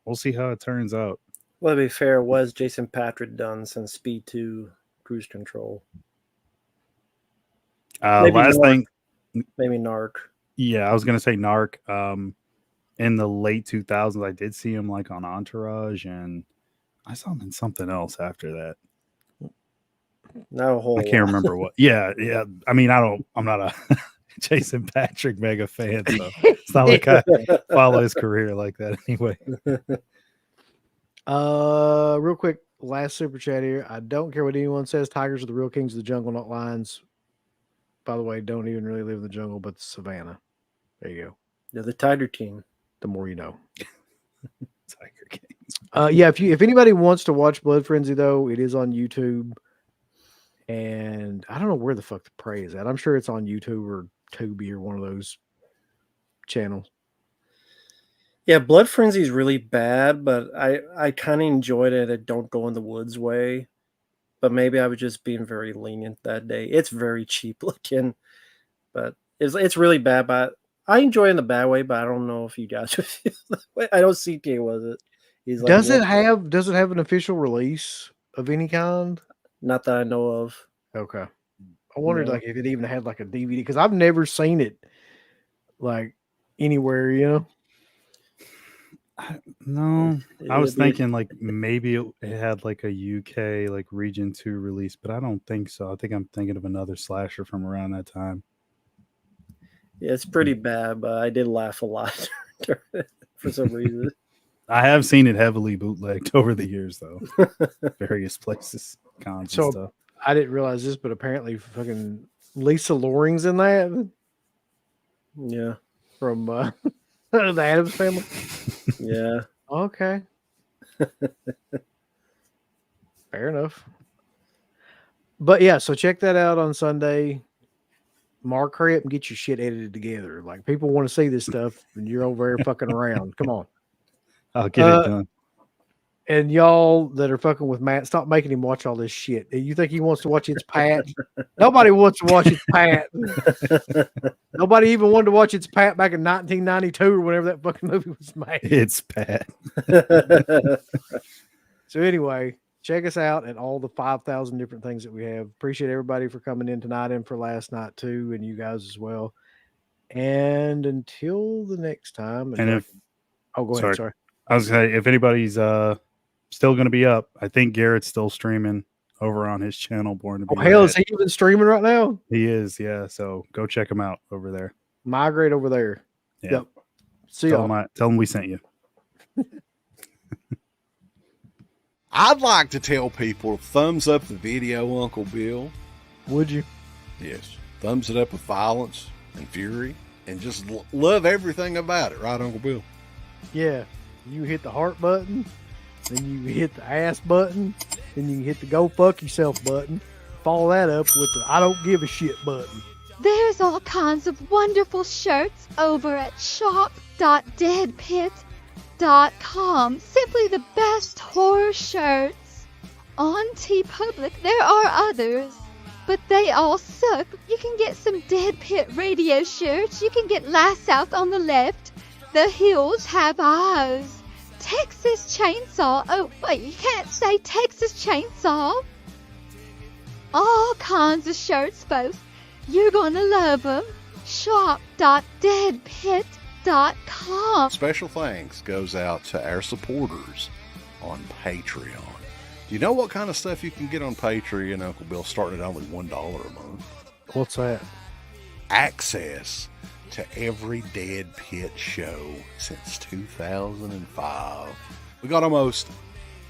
we'll see how it turns out. Well, to be fair, was Jason Patrick done since Speed 2 Cruise Control? Maybe Narc. Yeah, I was going to say Narc. In the late 2000s, I did see him like on Entourage, and I saw him in something else after that. Not a whole I can't remember what. Yeah. I mean, I'm not a Jason Patrick mega fan, so it's not like I follow his career like that anyway. Real quick, last super chat here. I don't care what anyone says. Tigers are the real kings of the jungle, not lions. By the way, don't even really live in the jungle, but the savannah. There you go. They're the Tiger team. The more you know. Tiger King. Yeah, if anybody wants to watch Blood Frenzy, though, it is on YouTube. And I don't know where the fuck the Prey is at. I'm sure it's on YouTube or Tubi or one of those channels. Yeah, Blood Frenzy is really bad, but I kind of enjoyed it at Don't Go in the Woods way. But maybe I was just being very lenient that day. It's very cheap looking, but it's really bad. But I enjoy it in the bad way, but I don't know if you guys would feel that way. I know CK was it. He's like, Does it have an official release of any kind? Not that I know of. Okay. I wondered like if it even had like a DVD because I've never seen it like anywhere, you know. No, I was thinking like maybe it had like a UK like Region 2 release, but I don't think so. I think I'm thinking of another slasher from around that time. Yeah, it's pretty bad, but I did laugh a lot for some reason. I have seen it heavily bootlegged over the years, though. Various places, cons and stuff. I didn't realize this, but apparently fucking Lisa Loring's in that. Yeah. From the Addams Family. Yeah. Okay. Fair enough. But yeah, so check that out on Sunday. Marq, hurry up and get your shit edited together. Like people want to see this stuff, and you're over there fucking around. Come on. I'll get it done. And y'all that are fucking with Matt, stop making him watch all this shit. You think he wants to watch It's Pat? Nobody wants to watch It's Pat. Nobody even wanted to watch It's Pat back in 1992 or whenever that fucking movie was made. It's Pat. So anyway, check us out at all the 5,000 different things that we have. Appreciate everybody for coming in tonight and for last night too, and you guys as well. And until the next time. And if go ahead. Sorry. I was going to say, if anybody's still going to be up, I think Garrett's still streaming over on his channel. Born to Be Hell, is he even streaming right now? He is, yeah. So go check him out over there. Migrate over there. Yeah. Yep. See y'all. Tell him we sent you. I'd like to tell people, thumbs up the video, Uncle Bill. Would you? Yes. Thumbs it up with violence and fury and just love everything about it, right, Uncle Bill? Yeah. You hit the heart button, then you hit the ass button, then you hit the go fuck yourself button. Follow that up with the I don't give a shit button. There's all kinds of wonderful shirts over at shop.deadpit.com. Simply the best horror shirts. On TeePublic, there are others, but they all suck. You can get some Dead Pit Radio shirts. You can get Last South on the Left. The Hills Have Eyes. Texas Chainsaw. Oh, wait, you can't say Texas Chainsaw. All kinds of shirts, folks. You're gonna love them. Shop.deadpit.com. Special thanks goes out to our supporters on Patreon. Do you know what kind of stuff you can get on Patreon, Uncle Bill, starting at only $1 a month? What's that? Access to every Dead Pit show since 2005. We got almost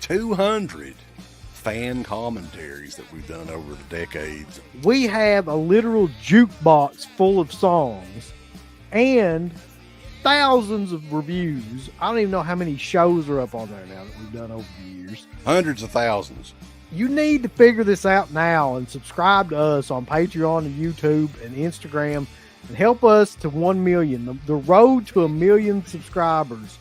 200 fan commentaries that we've done over the decades. We have a literal jukebox full of songs and thousands of reviews. I don't even know how many shows are up on there now that we've done over the years. Hundreds of thousands. You need to figure this out now and subscribe to us on Patreon and YouTube and Instagram and help us to 1 million. The road to 1 million subscribers